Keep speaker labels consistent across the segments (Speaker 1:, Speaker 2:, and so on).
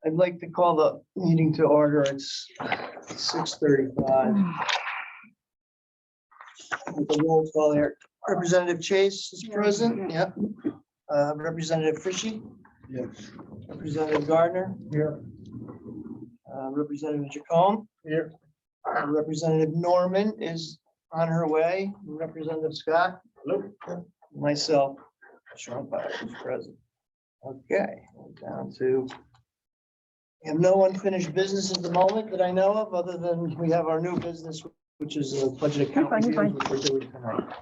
Speaker 1: I'd like to call the meeting to order. It's 6:35. With the roll call here. Representative Chase is present. Yep. Representative Fishy.
Speaker 2: Yes.
Speaker 1: Representative Gardner.
Speaker 2: Here.
Speaker 1: Representative Jacome.
Speaker 2: Here.
Speaker 1: Representative Norman is on her way. Representative Scott.
Speaker 2: Hello.
Speaker 1: Myself, Sean Byer is present. Okay, down to. We have no unfinished business at the moment that I know of, other than we have our new business, which is a budget account
Speaker 3: You're
Speaker 1: review,
Speaker 3: fine.
Speaker 1: which we're doing tonight.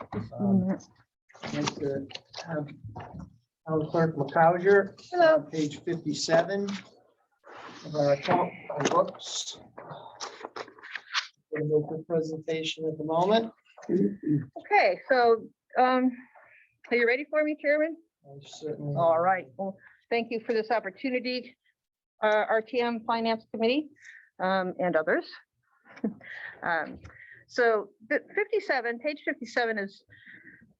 Speaker 1: I'd like to have Town Clerk McCauger, page 57 of our account our books. Gonna make the presentation at the moment.
Speaker 3: Okay, so are you ready for me, Chairman?
Speaker 1: I certainly-
Speaker 3: All right. Well, thank you for this opportunity, RTM Finance Committee and others. So the 57, page 57 is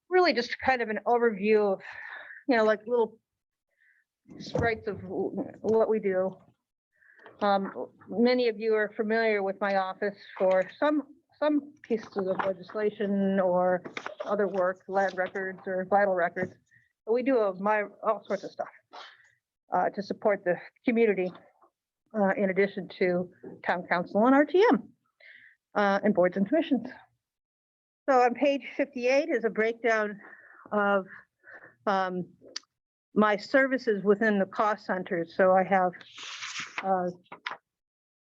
Speaker 3: really just kind of an overview of, like little sprites of what we do. Many of you are familiar with my office for some pieces of legislation or other work, land records or vital records. But we do all sorts of stuff to support the community, in addition to town council and RTM and boards and commissions. So on page 58 is a breakdown of my services within the cost centers. So I have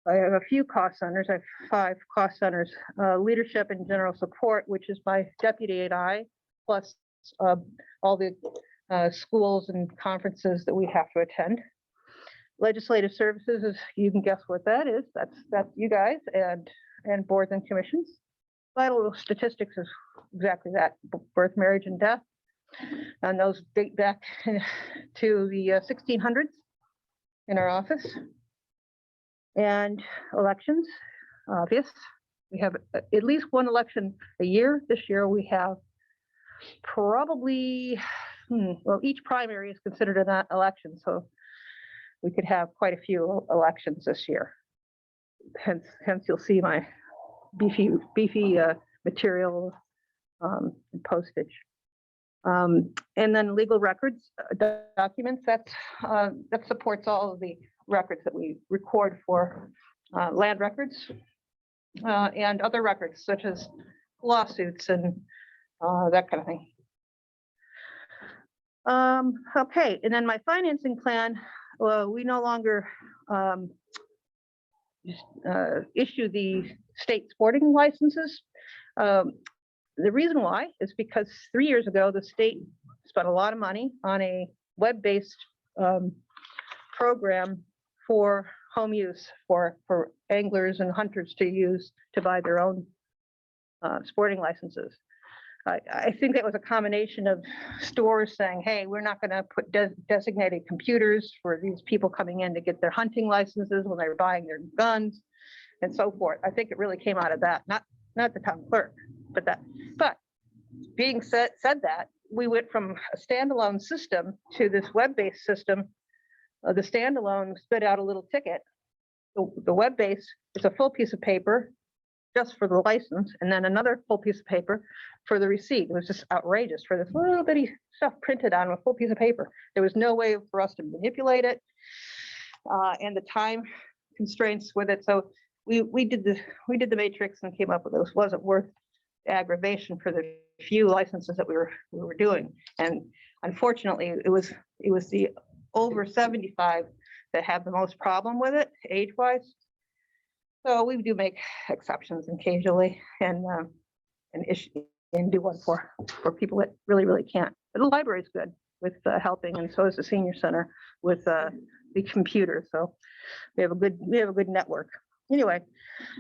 Speaker 3: a few cost centers. I have 5 cost centers: leadership and general support, which is my deputy and I, plus all the schools and conferences that we have to attend. Legislative services is, you can guess what that is. That's you guys and boards and commissions. Vital statistics is exactly that: birth, marriage, and death. And those date back to the 1600s in our office. And elections, obvious. We have at least one election a year. This year we have probably, well, each primary is considered an election, so we could have quite a few elections this year. Hence you'll see my beefy material and postage. And then legal records, documents, that supports all of the records that we record for land records and other records such as lawsuits and that kind of thing. Okay, and then my financing plan, well, we no longer issue the state sporting licenses. The reason why is because 3 years ago, the state spent a lot of money on a web-based program for home use for anglers and hunters to use to buy their own sporting licenses. I think that was a combination of stores saying, hey, we're not going to put designated computers for these people coming in to get their hunting licenses when they're buying their guns and so forth. I think it really came out of that, not the town clerk, but that. But being said that, we went from a standalone system to this web-based system. The standalone spit out a little ticket. The web-based, it's a full piece of paper just for the license, and then another full piece of paper for the receipt. It was just outrageous for this little bitty stuff printed on a full piece of paper. There was no way for us to manipulate it, and the time constraints with it. So we did the matrix and came up with this. Wasn't worth the aggravation for the few licenses that we were doing. And unfortunately, it was the over 75 that have the most problem with it age-wise. So we do make exceptions occasionally and do one for people that really can't. But the library is good with helping, and so is the senior center with the computer. So we have a good network. Anyway,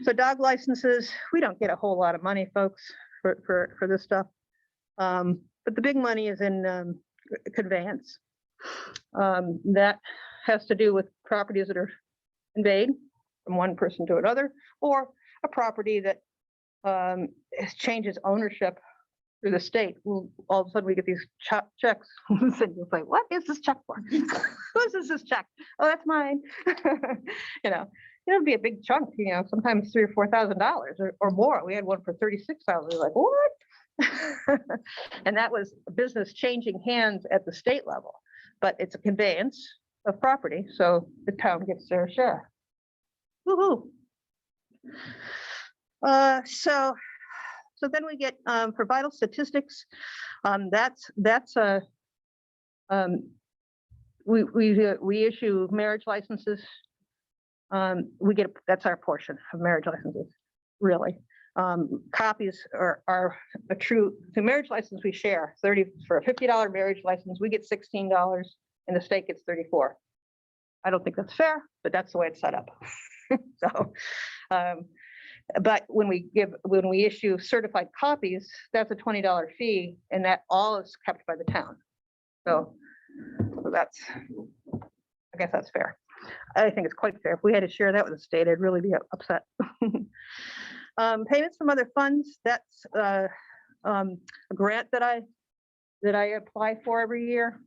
Speaker 3: so dog licenses, we don't get a whole lot of money, folks, for this stuff. But the big money is in conveyance. That has to do with properties that are conveyed from one person to another, or a property that changes ownership through the state, all of a sudden we get these checks. And it's like, what is this check for? Whose is this check? Oh, that's mine. It'd be a big chunk, sometimes $3,000 or $4,000 or more. We had one for $36,000. Like, what? And that was a business changing hands at the state level, but it's a conveyance of property, so the town gets their share. Woohoo! So then we get for vital statistics. That's a we issue marriage licenses. That's our portion of marriage licenses, really. Copies are a true, the marriage license we share 30 for a $50 marriage license. We get $16 and the state gets 34. I don't think that's fair, but that's the way it's set up. So, but when we issue certified copies, that's a $20 fee, and that all is kept by the town. So that's, I guess that's fair. I think it's quite fair. If we had to share that with the state, I'd really be upset. Payments from other funds, that's a grant that I apply for every year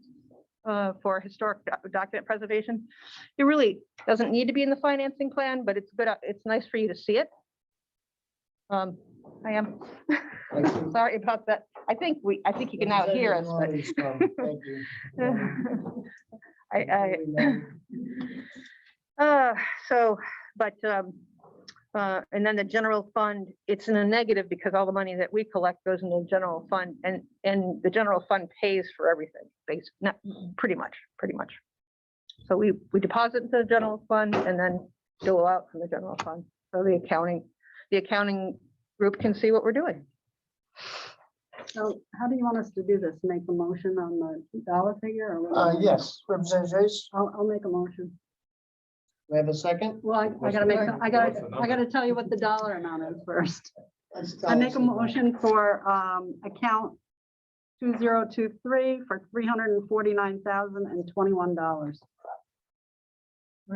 Speaker 3: for historic document preservation. It really doesn't need to be in the financing plan, but it's good. It's nice for you to see it. I am sorry about that. I think you can now hear us. But
Speaker 1: Thank you.
Speaker 3: And then the general fund, it's in a negative because all the money that we collect goes into the general fund, and the general fund pays for everything, not pretty much. So we deposit into the general fund and then dole out from the general fund. So the accounting group can see what we're doing.
Speaker 2: So how do you want us to do this? Make a motion on the dollar figure or?
Speaker 1: Yes, Representative Chase,
Speaker 2: I'll make a motion.
Speaker 1: we have a second.
Speaker 2: Well, I gotta tell you what the dollar amount is first. I make a motion for account 2023 for $349,021.
Speaker 1: We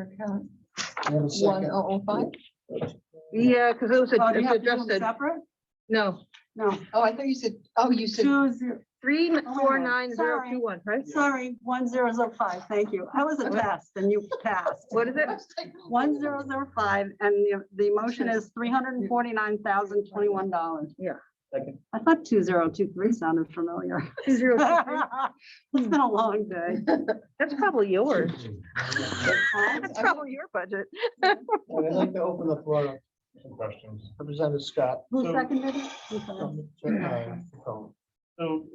Speaker 1: have a second.
Speaker 3: 1005. Yeah, because it was
Speaker 2: Oh, do you have to do them
Speaker 3: adjusted.
Speaker 2: separate?
Speaker 3: No,
Speaker 2: No.
Speaker 4: Oh, I thought you said, oh, you said,
Speaker 3: 349021, right?
Speaker 2: Sorry, 1005. Thank you. I was a test and you passed.
Speaker 3: What is it?
Speaker 2: 1005, and the motion is $349,021.
Speaker 3: Yeah.
Speaker 1: Second.
Speaker 2: I thought 2023 sounded familiar.
Speaker 3: 2023.
Speaker 2: It's been a long day.
Speaker 3: That's probably yours. That's probably your budget.
Speaker 1: I'd like to open the floor up.
Speaker 5: Some questions.
Speaker 1: Representative Scott.
Speaker 2: Who
Speaker 5: So-
Speaker 2: seconded it? Okay.
Speaker 5: So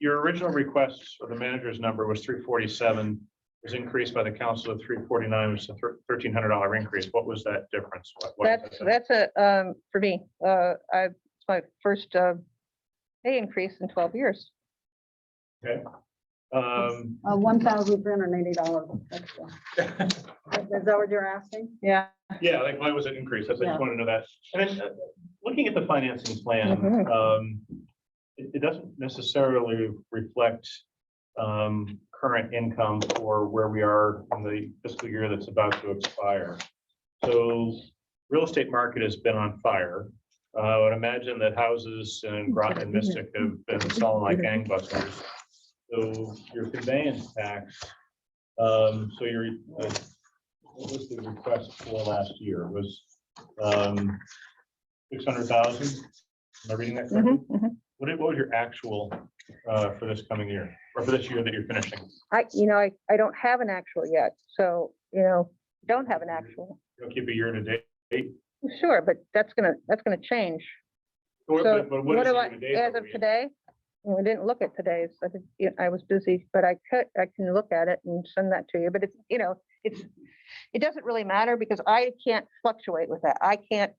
Speaker 5: your original request for the manager's number was 347, was increased by the council of 349, which is a $1,300 increase. What was that difference?
Speaker 3: That's a for me. It's my first pay increase in 12 years.
Speaker 5: Okay.
Speaker 2: $1,380 extra. Is that what you're asking?
Speaker 3: Yeah.
Speaker 5: Yeah, like why was it increased? I just
Speaker 2: Yeah.
Speaker 5: want to know that. And then looking at the financing plan,
Speaker 3: Mhm.
Speaker 5: it doesn't necessarily reflect current income for where we are in the fiscal year that's about to expire. So real estate market has been on fire. I would imagine that houses in Groton and Mystic have been selling like gangbusters. So your conveyance tax, so your, what was the request for last year? It was 600,000. Am I reading that correctly? What was your actual for this coming year, or for this year that you're finishing?
Speaker 3: I don't have an actual yet, so don't have an actual.
Speaker 5: You don't keep a year to date.
Speaker 3: Sure, but that's gonna change.
Speaker 5: But
Speaker 3: So
Speaker 5: what
Speaker 3: what
Speaker 5: is
Speaker 3: do I,
Speaker 5: year to date
Speaker 3: as
Speaker 5: that
Speaker 3: of
Speaker 5: we-
Speaker 3: today? I didn't look at today's. I was busy, but I can look at it and send that to you. But it doesn't really matter because I can't fluctuate with that. I can't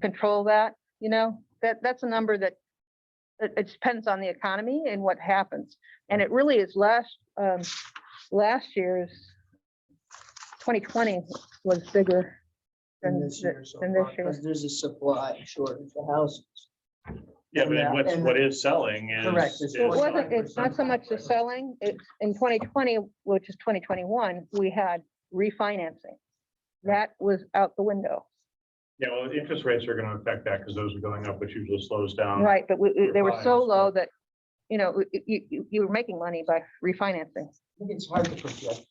Speaker 3: control that. That's a number that it depends on the economy and what happens. And it really is last year's 2020 was bigger
Speaker 1: In
Speaker 3: than
Speaker 1: this year so
Speaker 3: than
Speaker 1: far,
Speaker 3: this year.
Speaker 1: because there's a supply shortage of houses.
Speaker 5: Yeah, but
Speaker 1: Yeah.
Speaker 5: then what is selling is.
Speaker 1: Correct, it's
Speaker 5: is-
Speaker 3: It wasn't, it's not so much the selling, it's in 2020, which is 2021, we had refinancing. That was out the window.
Speaker 5: Yeah, well, interest rates are gonna affect that because those are going up, which usually slows down.
Speaker 3: Right, but they were so
Speaker 5: Refines,
Speaker 3: low
Speaker 5: but-
Speaker 3: that, you were making money by refinancing.
Speaker 1: I think it's hard to project.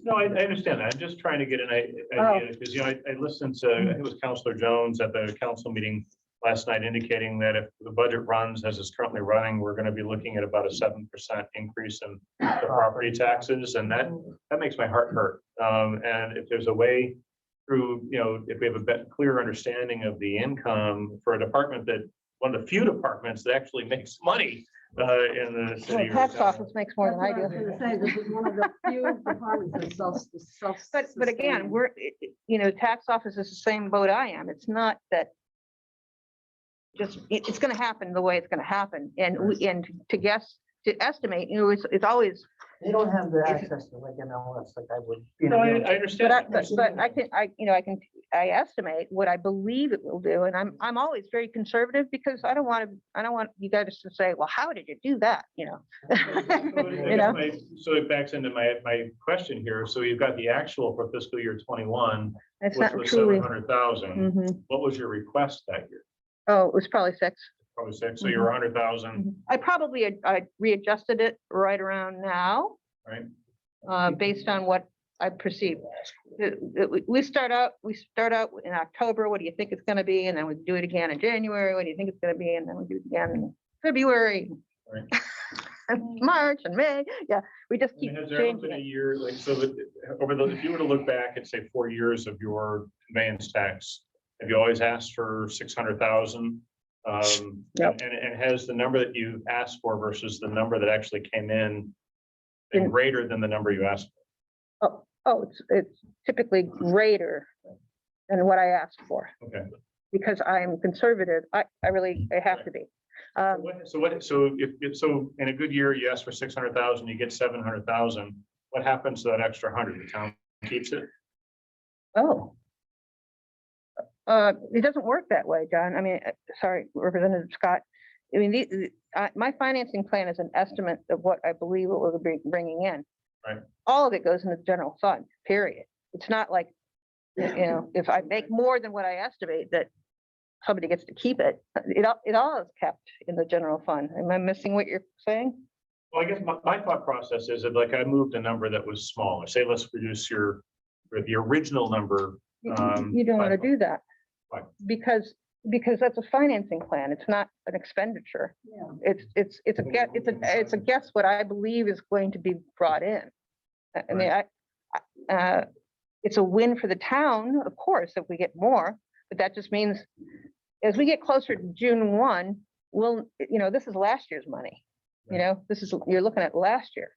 Speaker 5: No, I understand that. I'm just trying to get an idea, because, I listened to, I think it was Counselor Jones at the council meeting last night indicating that if the budget runs as it's currently running, we're gonna be looking at about a 7% increase in the property taxes, and that makes my heart hurt. And if there's a way through, if we have a clearer understanding of the income for a department that, one of the few departments that actually makes money in the
Speaker 3: Well,
Speaker 5: city.
Speaker 3: the
Speaker 5: or
Speaker 3: tax
Speaker 5: town.
Speaker 3: office makes more than I
Speaker 2: That's what
Speaker 3: do.
Speaker 2: was gonna say, this is one of the few departments that self.
Speaker 3: But again, tax office is the same boat I am. It's not that it's gonna happen the way it's gonna happen. And to estimate, it's always,
Speaker 1: They don't have the access to like MLS like I would.
Speaker 5: No, I understand.
Speaker 3: but I estimate what I believe it will do. And I'm always very conservative because I don't want you guys to say, well, how did you do that? You know?
Speaker 5: So it backs into my question here. So you've got the actual for fiscal year 21,
Speaker 3: It's
Speaker 5: which
Speaker 3: not
Speaker 5: was
Speaker 3: truly.
Speaker 5: 700,000.
Speaker 3: Mhm.
Speaker 5: What was your request that year?
Speaker 3: Oh, it was probably 6.
Speaker 5: Probably 6. So you were 100,000,
Speaker 3: I probably readjusted it right around now,
Speaker 5: right?
Speaker 3: based on what I perceive. We start out in October. What do you think it's going to be? And then we do it again in January. What do you think it's going to be? And then we do it again in February,
Speaker 5: Right.
Speaker 3: March and May. Yeah, we just
Speaker 5: I
Speaker 3: keep
Speaker 5: mean, has there ever
Speaker 3: changing
Speaker 5: been a
Speaker 3: it.
Speaker 5: year, like, so that if you were to look back and say 4 years of your conveyance tax, have you always asked for 600,000?
Speaker 3: Yep.
Speaker 5: And has the number that you asked for versus the number that actually came in been
Speaker 3: Been-
Speaker 5: greater than the number you asked for?
Speaker 3: It's typically greater than what I asked for
Speaker 5: Okay.
Speaker 3: because I'm conservative. I have to be.
Speaker 5: So if in a good year, you ask for 600,000, you get 700,000, what happens to that extra 100? The town keeps it?
Speaker 3: It doesn't work that way, John. I mean, sorry, Representative Scott. I mean, my financing plan is an estimate of what I believe it will be bringing in.
Speaker 5: Right.
Speaker 3: All of it goes into the general fund, period. It's not like, if I make more than what I estimate, that somebody gets to keep it. It all is kept in the general fund. Am I missing what you're saying?
Speaker 5: Well, I guess my thought process is that, like, I moved a number that was smaller. Say, let's reduce the original number.
Speaker 3: You don't want to do that.
Speaker 5: Why?
Speaker 3: Because that's a financing plan. It's not an expenditure.
Speaker 2: Yeah.
Speaker 3: It's a guess what I believe is going to be brought in. I mean, it's a win for the town, of course, if we get more, but that just means as we get closer to June 1, this is last year's money. You're looking at last year.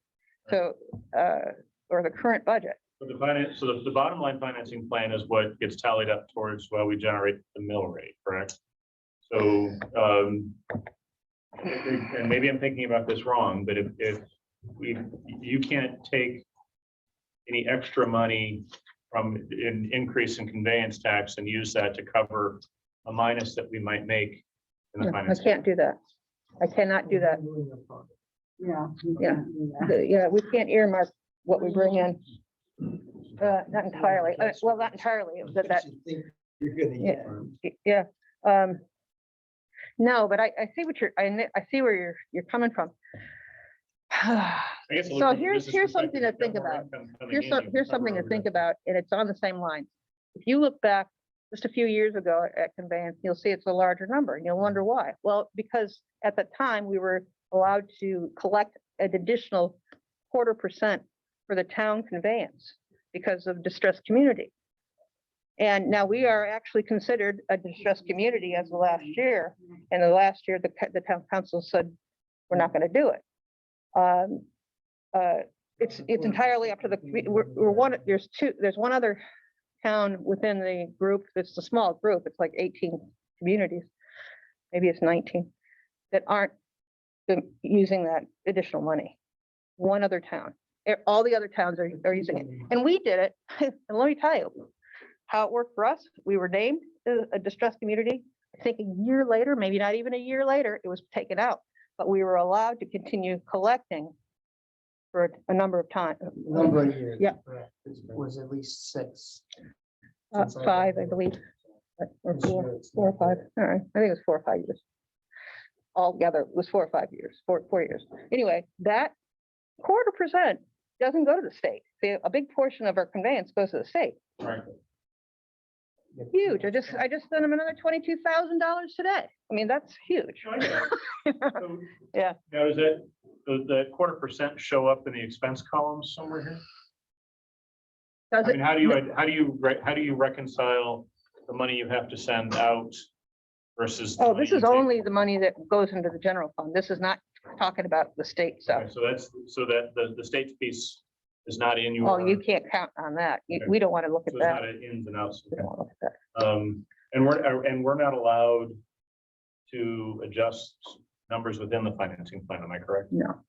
Speaker 3: So, or the current budget.
Speaker 5: But the bottom line financing plan is what gets tallied up towards while we generate the mill rate, correct? So, and maybe I'm thinking about this wrong, but if you can't take any extra money from an increase in conveyance tax and use that to cover a minus that we might make in the
Speaker 3: I
Speaker 5: finance.
Speaker 3: can't do that. I cannot do that.
Speaker 2: Yeah.
Speaker 3: Yeah, we can't earmark what we bring in. Not entirely. Well, not entirely. That,
Speaker 1: You're gonna get.
Speaker 3: yeah. No, but I see what I see where you're coming from.
Speaker 5: I guess a
Speaker 3: So
Speaker 5: little from a
Speaker 3: here's
Speaker 5: business
Speaker 3: something to
Speaker 5: perspective,
Speaker 3: think
Speaker 5: you've got more
Speaker 3: about.
Speaker 5: income coming in, you
Speaker 3: Here's
Speaker 5: can
Speaker 3: something to
Speaker 5: cover
Speaker 3: think
Speaker 5: overhead.
Speaker 3: about, and it's on the same line. If you look back just a few years ago at conveyance, you'll see it's a larger number, and you'll wonder why. Well, because at the time we were allowed to collect an additional 0.25% for the town conveyance because of distressed community. And now we are actually considered a distressed community as of last year. And the last year, the town council said, we're not going to do it. It's entirely up to there's one other town within the group. It's a small group. It's like 18 communities. Maybe it's 19 that aren't using that additional money. One other town. All the other towns are using it. And we did it. And let me tell you how it worked for us. We were named a distressed community. I think a year later, maybe not even a year later, it was taken out. But we were allowed to continue collecting for a number of times.
Speaker 1: Number of years.
Speaker 3: Yeah.
Speaker 1: correct. It was at least 6.
Speaker 3: 5, I believe. Or four or five, all right, I think it was 4 or 5 years. Altogether, it was 4 or 5 years, 4 years. Anyway, that 1/4% doesn't go to the state. A big portion of our conveyance goes to the state.
Speaker 5: Right.
Speaker 3: Huge. I just sent them another $22,000 today. I mean, that's huge.
Speaker 5: So,
Speaker 3: Yeah.
Speaker 5: Now, does the 1/4% show up in the expense columns somewhere here?
Speaker 3: Does
Speaker 5: I mean,
Speaker 3: it?
Speaker 5: how do you reconcile the money you have to send out versus? the
Speaker 3: Oh,
Speaker 5: money
Speaker 3: this
Speaker 5: you
Speaker 3: is
Speaker 5: take?
Speaker 3: only the money that goes into the general fund. This is not talking about the state stuff.
Speaker 5: Okay, so that the state's piece is not in your.
Speaker 3: Oh, you can't count on that.
Speaker 5: Okay.
Speaker 3: We don't want to look
Speaker 5: So
Speaker 3: at
Speaker 5: it's
Speaker 3: that.
Speaker 5: not an ins and outs.
Speaker 3: We don't want to look at that.
Speaker 5: And we're not allowed to adjust numbers within the financing plan, am I correct?
Speaker 2: No,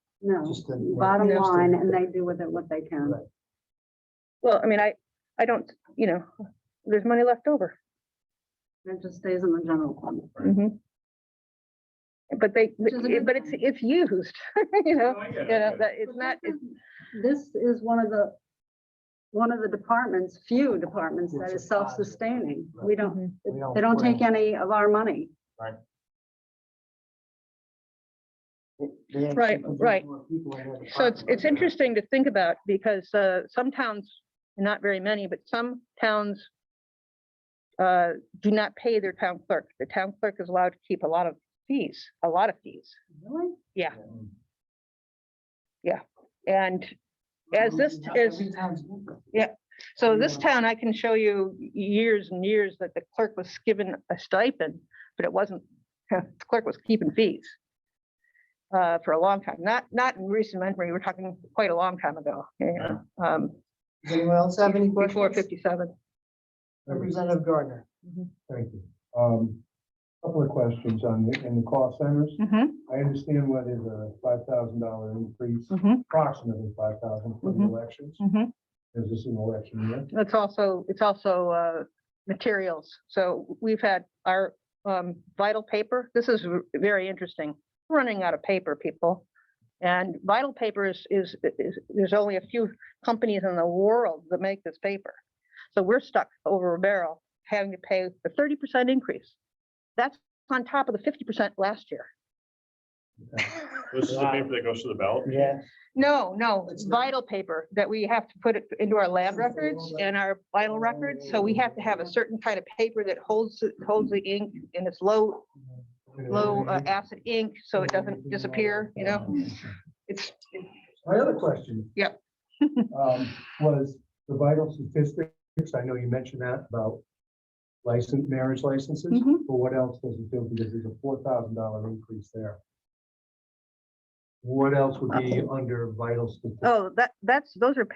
Speaker 1: Just the-
Speaker 2: bottom
Speaker 1: Right.
Speaker 2: line, and they do with it what they can.
Speaker 1: Right.
Speaker 3: Well, I mean, I don't, there's money left over.
Speaker 2: It just stays in the general fund.
Speaker 3: Mhm. But
Speaker 2: Which is a good
Speaker 3: it's
Speaker 2: thing.
Speaker 3: used, you know,
Speaker 5: No, I get it,
Speaker 3: you
Speaker 5: I
Speaker 3: know,
Speaker 5: get it.
Speaker 3: that it's not,
Speaker 2: This is one of the departments, few departments that is self-sustaining. We don't, they don't take any of our money.
Speaker 3: Right. So it's interesting to think about because some towns, not very many, but some towns do not pay their town clerk. The town clerk is allowed to keep a lot of fees.
Speaker 2: Really?
Speaker 3: Yeah. And as this is, so this town, I can show you years and years that the clerk was given a stipend, but it wasn't, the clerk was keeping fees for a long time, not in recent memory. We're talking quite a long time ago.
Speaker 1: Does anyone else have any questions?
Speaker 3: Before 57.
Speaker 1: Representative Gardner.
Speaker 6: Thank you. Couple of questions in the call centers.
Speaker 3: Mhm,
Speaker 6: I understand why there's a $5,000 increase,
Speaker 3: mhm,
Speaker 6: approximately 5,000 for the
Speaker 3: Mhm.
Speaker 6: elections.
Speaker 3: mhm.
Speaker 6: Is this an election year?
Speaker 3: It's also materials. So we've had our vital paper. This is very interesting. We're running out of paper, people. And vital paper is there's only a few companies in the world that make this paper. So we're stuck over a barrel having to pay the 30% increase. That's on top of the 50% last year.
Speaker 5: This is the paper that goes to the ballot.
Speaker 1: Yeah.
Speaker 3: No,
Speaker 1: It's not.
Speaker 3: vital paper that we have to put it into our lab records and our vital records. So we have to have a certain kind of paper that holds the ink and it's low acid ink, so it doesn't disappear, It's,
Speaker 6: My other question.
Speaker 3: Yep.
Speaker 6: Was the vital statistics, I know you mentioned that about marriage licenses,
Speaker 3: Mhm.
Speaker 6: but what else does it do? Because there's a $4,000 increase there. What else would be under vital statistics?
Speaker 3: oh, those are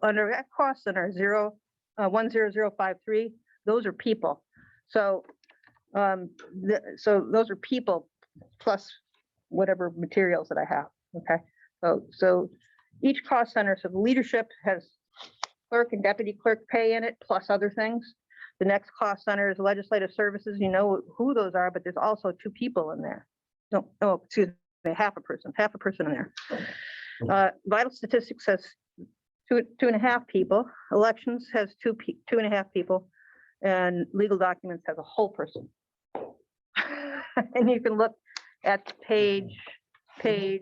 Speaker 3: under that cost center 10053, those are people. So, so those are people plus whatever materials that I have, okay? So each cost center, so the leadership has clerk and deputy clerk pay in it, plus other things. The next cost center is legislative services, you know who those are, but there's also 2 people in there. No, excuse me, half a person in there. Vital statistics has 2.5 people, elections has 2.5 people, and legal documents has a whole person. And you can look at page
Speaker 6: You're saying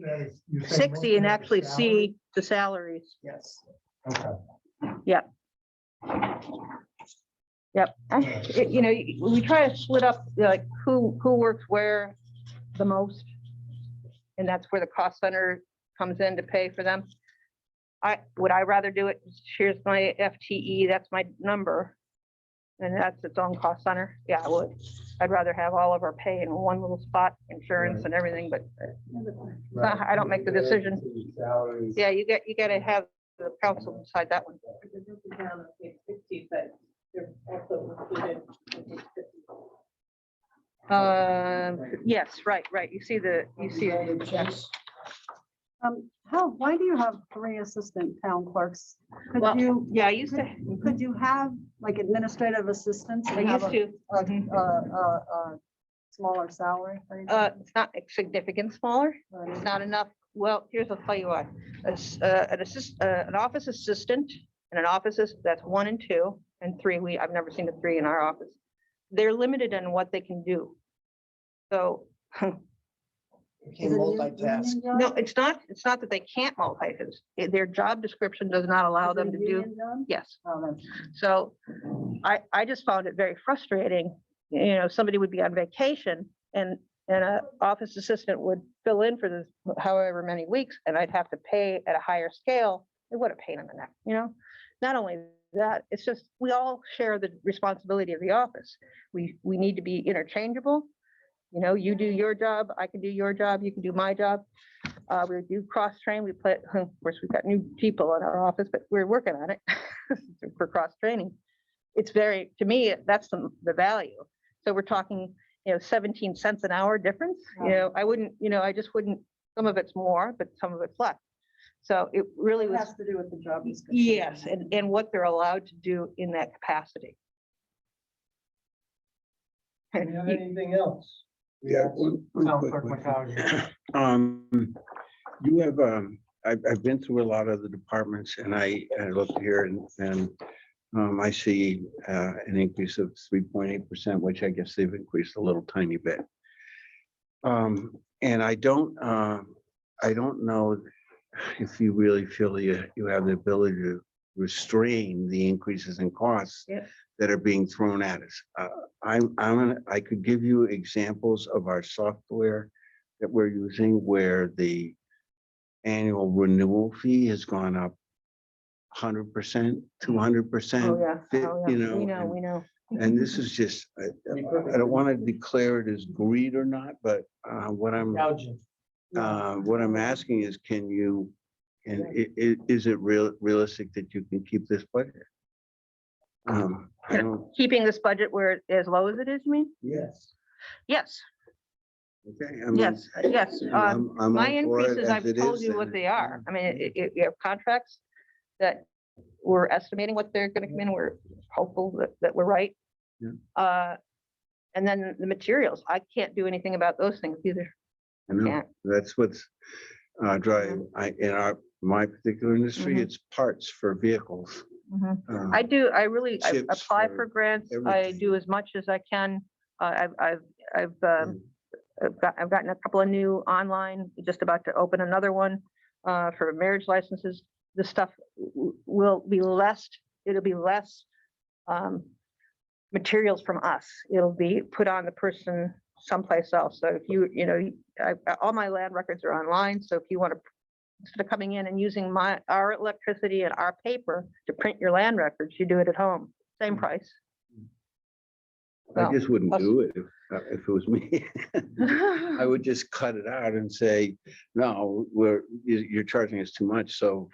Speaker 6: most
Speaker 3: 60 and
Speaker 6: of that is
Speaker 3: actually
Speaker 6: salary?
Speaker 3: see the salaries.
Speaker 1: Yes.
Speaker 6: Okay.
Speaker 3: Yep. We try to split up like who works where the most. And that's where the cost center comes in to pay for them. Would I rather do it? Here's my FTE, that's my number. And that's its own cost center. Yeah, I would. I'd rather have all of our pay in one little spot, insurance and everything, but I don't make the decision.
Speaker 6: Salaries.
Speaker 3: Yeah, you gotta have the council decide that one. Yes, right. You see
Speaker 2: Why do you have 3 assistant town clerks?
Speaker 3: Well,
Speaker 2: Could you,
Speaker 3: yeah, I used to,
Speaker 2: could you have like administrative assistants?
Speaker 3: I
Speaker 2: and have
Speaker 3: used
Speaker 2: a-
Speaker 3: to,
Speaker 2: a smaller salary? for example?
Speaker 3: it's not significant smaller. It's not enough. Well, I'll tell you why. An office assistant and an office, that's 1 and 2 and 3. I've never seen a 3 in our office. they're limited in what they can do. So,
Speaker 1: Can
Speaker 2: Is it a union
Speaker 1: multitask.
Speaker 2: job?
Speaker 3: no, it's not that they can't multitask. Their job description does not allow
Speaker 2: Is it
Speaker 3: them
Speaker 2: a
Speaker 3: to do,
Speaker 2: union job?
Speaker 3: yes.
Speaker 2: Oh, that's-
Speaker 3: So I just found it very frustrating. You know, somebody would be on vacation and a office assistant would fill in for this however many weeks, and I'd have to pay at a higher scale. It would have pain in the neck, you know? Not only that, it's just, we all share the responsibility of the office. We need to be interchangeable. You know, you do your job, I can do your job, you can do my job. We do cross-train, of course, we've got new people in our office, but we're working on it for cross-training. It's very, to me, that's the value. So we're talking, 17 cents an hour difference. I wouldn't, I just wouldn't, some of it's more, but some of it's less. So it really
Speaker 2: It
Speaker 3: was,
Speaker 2: has to do with the job description.
Speaker 3: yes, and what they're allowed to do in that capacity.
Speaker 1: Do you have anything else?
Speaker 7: Yeah, one
Speaker 1: Town
Speaker 7: quick
Speaker 1: Clerk
Speaker 7: question.
Speaker 1: McCowger.
Speaker 7: You have, I've been through a lot of the departments and I look here and I see an increase of 3.8%, which I guess they've increased a little tiny bit. And I don't know if you really feel you have the ability to restrain the increases in costs
Speaker 3: Yeah.
Speaker 7: that are being thrown at us. I could give you examples of our software that we're using where the annual renewal fee has gone up 100%, 200%.
Speaker 3: Oh, yeah. Oh, yeah.
Speaker 7: You know,
Speaker 3: We know.
Speaker 7: and this is just, I don't want to declare it as greed or not, but what I'm asking is, can you, and is it realistic that you can keep this budget? I don't,
Speaker 3: Keeping this budget where as low as it is, you mean?
Speaker 7: yes,
Speaker 3: Yes,
Speaker 7: okay. I mean,
Speaker 3: yes, yes.
Speaker 7: you know, I'm
Speaker 3: My
Speaker 7: all for it
Speaker 3: increases,
Speaker 7: as
Speaker 3: I've
Speaker 7: it
Speaker 3: told
Speaker 7: is,
Speaker 3: you what
Speaker 7: and
Speaker 3: they are. I mean, you have contracts that we're estimating what they're gonna come in. We're hopeful that we're right.
Speaker 7: Yeah.
Speaker 3: And then the materials, I can't do anything about those things either.
Speaker 7: I know,
Speaker 3: Can't.
Speaker 7: that's what's driving, my particular industry,
Speaker 3: Mhm.
Speaker 7: it's parts for vehicles.
Speaker 3: I do, I really, I
Speaker 7: Chips
Speaker 3: apply
Speaker 7: for
Speaker 3: for grants. I
Speaker 7: everything.
Speaker 3: do as much as I can. I've gotten a couple of new online, just about to open another one for marriage licenses. The stuff will be less, it'll be less materials from us. It'll be put on the person someplace else. So if all my land records are online. So if you want to, instead of coming in and using our electricity and our paper to print your land records, you do it at home, same price.
Speaker 7: I just wouldn't
Speaker 3: plus-
Speaker 7: do it if it was me. I would just cut it out and say, no, you're charging us too much, so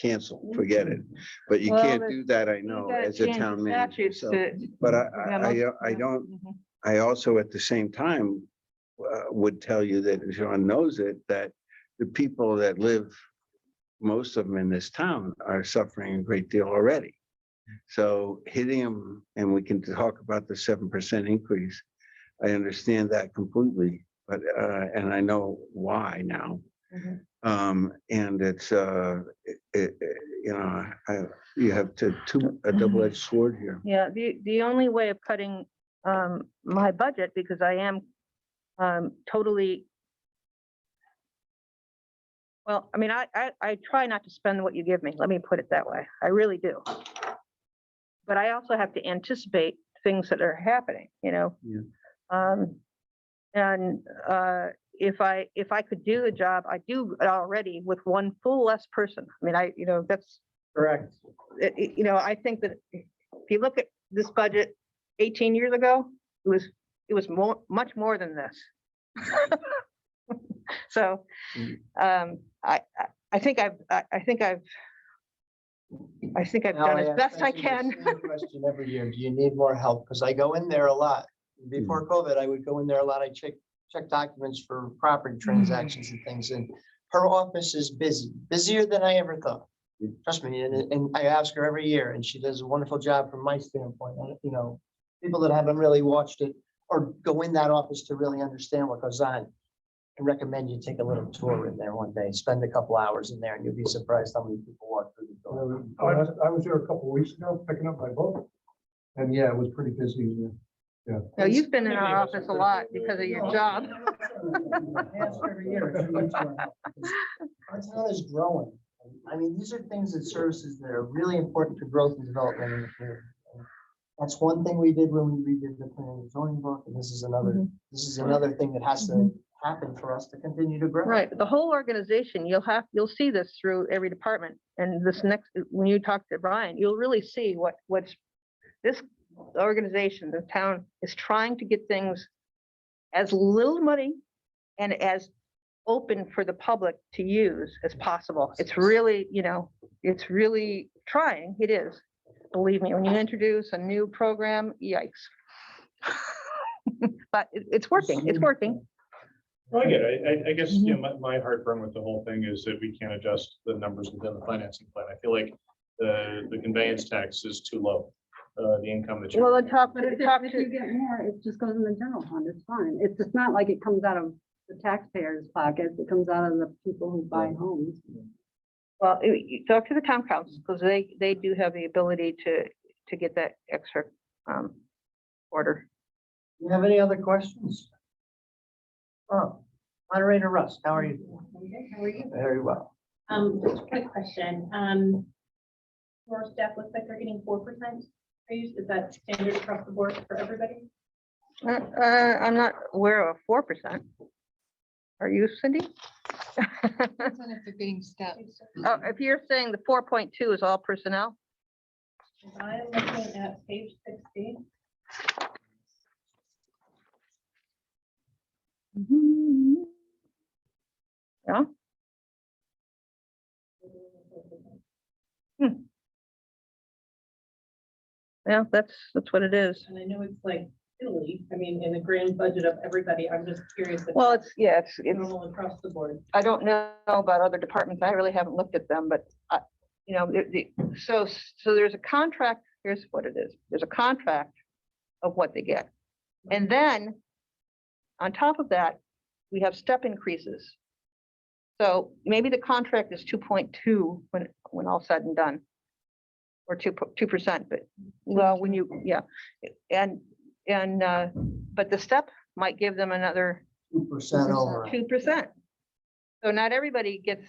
Speaker 7: cancel, forget it. But you
Speaker 3: Well,
Speaker 7: can't
Speaker 3: the-
Speaker 7: do that, I
Speaker 3: You
Speaker 7: know,
Speaker 3: gotta
Speaker 7: as a
Speaker 3: change the
Speaker 7: town manager.
Speaker 3: statutes
Speaker 7: So,
Speaker 3: to-
Speaker 7: but
Speaker 3: Yeah, most-
Speaker 7: I
Speaker 3: yeah.
Speaker 7: don't,
Speaker 3: Mhm.
Speaker 7: I also at the same time would tell you that John knows it, that the people that live, most of them in this town are suffering a great deal already. So hitting them, and we can talk about the 7% increase. I understand that completely, but and I know why now.
Speaker 3: Mhm.
Speaker 7: And it's you have a double-edged sword here.
Speaker 3: Yeah, the only way of cutting my budget, because I am totally, well, I mean, I try not to spend what you give me. Let me put it that way. I really do. But I also have to anticipate things that are happening,
Speaker 7: Yeah.
Speaker 3: And if I could do the job, I do it already with one full less person. I mean, that's
Speaker 1: Correct.
Speaker 3: I think that if you look at this budget 18 years ago, it was much more than this. So, I think I've done as best I can.
Speaker 1: Question every year, do you need more help? Because I go in there a lot. Before COVID, I would go in there a lot. I check documents for property transactions and things, and her office is busy, busier than I ever thought. Trust me, and I ask her every year, and she does a wonderful job from my standpoint. And, people that haven't really watched it or go in that office to really understand what goes on, I recommend you take a little tour in there one day, spend a couple hours in there, and you'll be surprised how many people walk through the door.
Speaker 6: I was there a couple of weeks ago picking up my book. And yeah, it was pretty busy.
Speaker 3: Now, you've been in our office a lot because of your job.
Speaker 1: Every year, our town is growing. I mean, these are things and services that are really important to growth and development in the community. That's one thing we did when we redid the planning and zoning book, and this is another thing that has to happen for us to continue to grow.
Speaker 3: Right, the whole organization, you'll see this through every department. And this next, when you talk to Brian, you'll really see what's this organization, the town is trying to get things as little money and as open for the public to use as possible. It's really, it's really trying. It is. Believe me, when you introduce a new program, yikes. But it's working. It's working.
Speaker 5: Well, I get it. I guess, my heartburn with the whole thing is that we can't adjust the numbers within the financing plan. I feel like the conveyance tax is too low, the income that you.
Speaker 3: Well, then talk
Speaker 2: But if you get more, it just goes in the general fund. It's fine. It's just not like it comes out of the taxpayers' pockets. It comes out of the people who buy homes.
Speaker 3: Well, you talk to the town council, because they do have the ability to get that extra order.
Speaker 1: You have any other questions? Oh, Moderator Russ, how are you?
Speaker 8: Okay, how are you?
Speaker 1: Very well.
Speaker 8: Just a quick question. Your staff looks like they're getting 4% raise. Is that standard across the board for everybody?
Speaker 3: I'm not aware of 4%. Are you, Cindy?
Speaker 4: Depends on if they're getting steps.
Speaker 3: Oh, if you're saying the 4.2 is all personnel?
Speaker 8: I'm looking at page 16.
Speaker 3: Yeah. Yeah, that's what it is.
Speaker 8: And I know it's like silly. I mean, in the grand budget of everybody, I'm just curious. If
Speaker 3: Well,
Speaker 8: that's
Speaker 3: it's
Speaker 8: normal across the board.
Speaker 3: I don't know about other departments. I really haven't looked at them, but so there's a contract. Here's what it is. There's a contract of what they get. And then on top of that, we have step increases. So maybe the contract is 2.2 when all said and done. Or 2%, but well, when you, but the step might give them another
Speaker 1: 2% over.
Speaker 3: 2%. So not everybody gets,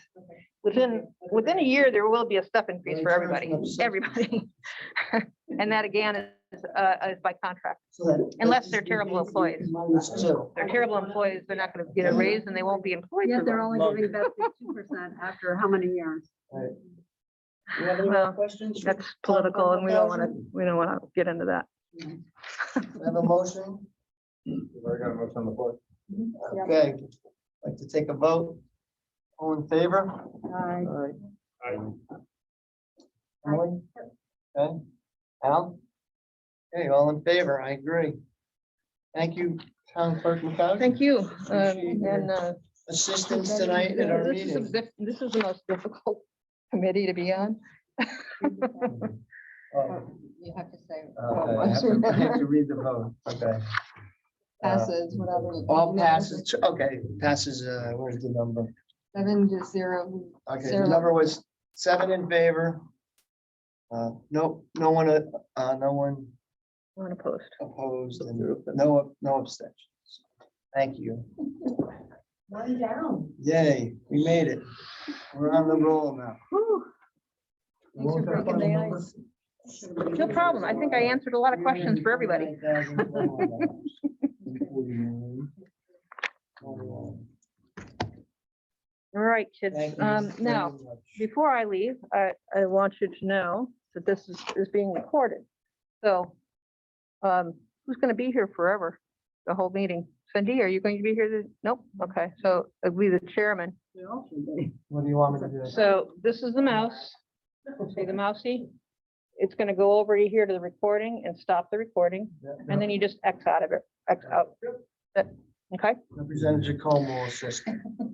Speaker 3: within a year, there will be a step increase for everybody. And that again is by contract. Unless they're terrible employees. They're terrible employees, they're not gonna get a raise and they won't be employed.
Speaker 2: Yet
Speaker 3: for
Speaker 2: they're
Speaker 3: long.
Speaker 2: only giving back 2% after how many years?
Speaker 1: You have any
Speaker 3: Well,
Speaker 1: more questions?
Speaker 3: That's political and we don't wanna get into that.
Speaker 1: Have a motion?
Speaker 5: I got a motion on the floor.
Speaker 1: Okay, like to take a vote? All in favor? Emily? Okay, Al? Okay, all in favor, I agree. Thank you, Town Clerk McCoskey.
Speaker 3: Thank you.
Speaker 1: Appreciate your
Speaker 3: And
Speaker 1: assistance tonight at our
Speaker 3: this
Speaker 1: meeting.
Speaker 3: is the most difficult committee to be on.
Speaker 1: Oh,
Speaker 4: You have to say.
Speaker 1: okay, I have to read the vote, okay.
Speaker 4: Passes, whatever.
Speaker 1: All passes, okay, passes, where's the number?
Speaker 4: 7-0.
Speaker 1: Okay, the
Speaker 4: Zero.
Speaker 1: number was 7 in favor. No one
Speaker 3: Unopposed.
Speaker 1: opposed and no abstentions. Thank you.
Speaker 8: One down.
Speaker 1: Yay, we made it. We're on the roll now.
Speaker 2: Thanks for breaking the ice.
Speaker 3: No problem. I think I answered a lot of questions for everybody. All right, kids.
Speaker 1: Thank you
Speaker 3: Now,
Speaker 1: very much.
Speaker 3: before I leave, I want you to know that this is being recorded. So, who's going to be here forever? The whole meeting? Cindy, are you going to be here? Nope. Okay, so it'll be the chairman.
Speaker 1: What do you want me to do?
Speaker 3: So this is the mouse. See the mousey? It's going to go over here to the recording and stop the recording, and then you just X out of it, X out. Okay?
Speaker 1: Representative Como will assist.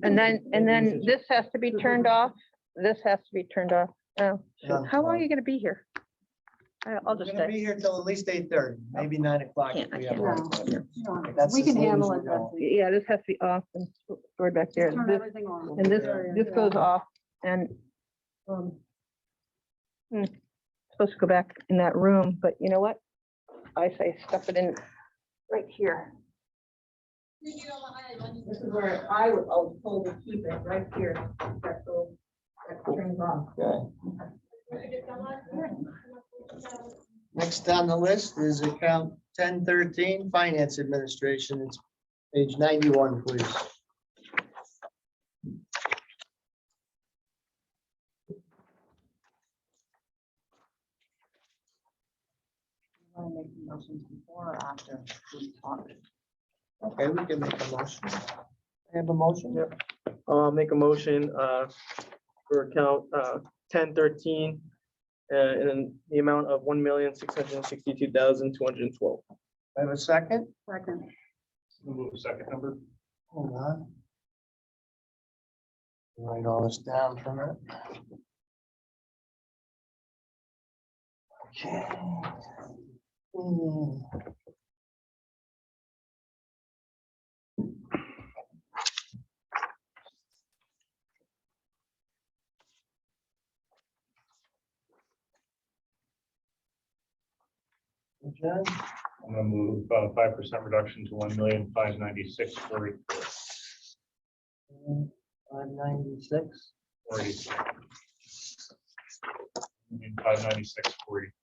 Speaker 3: And then this has to be turned off. This has to be turned off. Oh, shoot. How long are you gonna be here? I'll
Speaker 1: We're
Speaker 3: just
Speaker 1: gonna be
Speaker 3: stay.
Speaker 1: here till at least 8:30, maybe 9 o'clock. if
Speaker 3: I
Speaker 1: we have
Speaker 3: can't.
Speaker 1: a lot of-
Speaker 2: No,
Speaker 1: That's
Speaker 2: we
Speaker 1: as
Speaker 2: can
Speaker 1: late as
Speaker 2: handle
Speaker 1: we
Speaker 2: it.
Speaker 1: go.
Speaker 2: Betsy.
Speaker 3: Yeah, this has to be off and stored back there.
Speaker 2: Turn
Speaker 3: This-
Speaker 2: everything on.
Speaker 3: And this goes off and supposed to go back in that room, but you know what? I say stuff it in right here. This is where I was told to keep it, right here. That little, that turns off.
Speaker 1: Okay. Next on the list is account 1013, Finance Administration. It's page 91, please.
Speaker 2: Want to make the motions before or after we talk?
Speaker 1: Okay, we can make a motion. Have a motion?
Speaker 9: Yep. I'll make a motion for account 1013 in the amount of $1,662,212.
Speaker 1: Have a second?
Speaker 2: Second.
Speaker 5: We'll move the second number.
Speaker 1: Hold on. Write all this down for a minute. Okay. John?
Speaker 5: I'm gonna move 5% reduction to 1,596,484.
Speaker 1: 596.
Speaker 5: 596,484.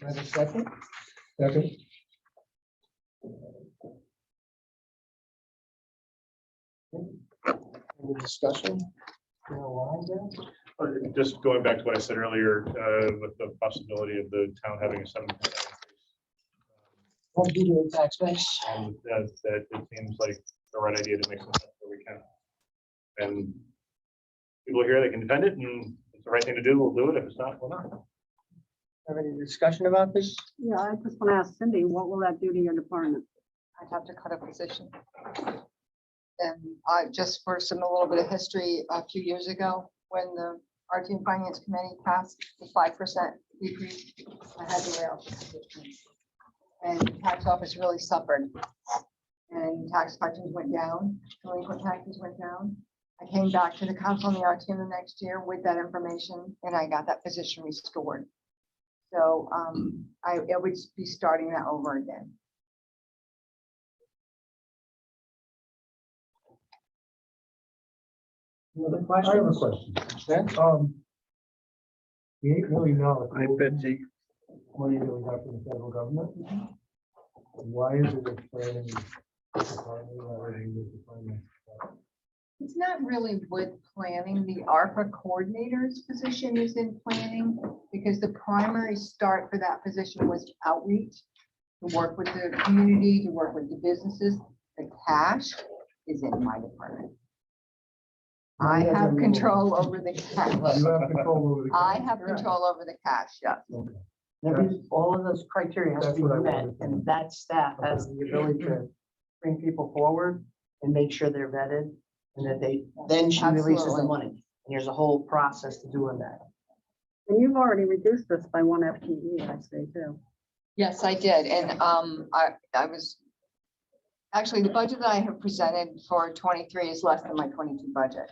Speaker 1: Have a second?
Speaker 6: Second,
Speaker 1: Any discussion? You know why, Dan?
Speaker 5: Just going back to what I said earlier, with the possibility of the town having a 7% increase.
Speaker 1: Won't be the tax base.
Speaker 5: And that it seems like the right idea to make some steps where we can. And people here, they can defend it, and if it's the right thing to do, we'll do it. If it's not, we'll not.
Speaker 1: Have any discussion about this?
Speaker 2: Yeah, I just want to ask Cindy, what will that do to your department?
Speaker 4: I'd have to cut a position. And just for a little bit of history, a few years ago, when the RTM Finance Committee passed the 5% decrease, I had to lay off the position. And the tax office really suffered. And tax collections went down, delinquent taxes went down. I came back to the council on the RTM the next year with that information, and I got that position restored. So I would be starting that over again.
Speaker 1: Another
Speaker 6: I have a question.
Speaker 1: Yeah.
Speaker 6: We ain't really know.
Speaker 7: Hi, Betsy.
Speaker 6: Money that we got from the federal government. Why is it with planning department rather than with the finance department?
Speaker 4: It's not really with planning. The ARPA coordinator's position is in planning because the primary start for that position was outreach, to work with the community, to work with the businesses. The cash is in my department. I have control over the cash.
Speaker 6: You have control over the.
Speaker 4: I have control over the cash, yes.
Speaker 1: All of those criteria has to be
Speaker 6: That's what I
Speaker 1: met,
Speaker 6: wanted to know.
Speaker 1: and that staff has the ability to bring people forward and make sure they're vetted, and that then she releases the
Speaker 4: Absolutely.
Speaker 1: money. And there's a whole process to doing that.
Speaker 2: And you've already reduced this by 1 FTE, I say too.
Speaker 4: Yes, I did. And I was, actually, the budget that I have presented for 23 is less than my 22 budget.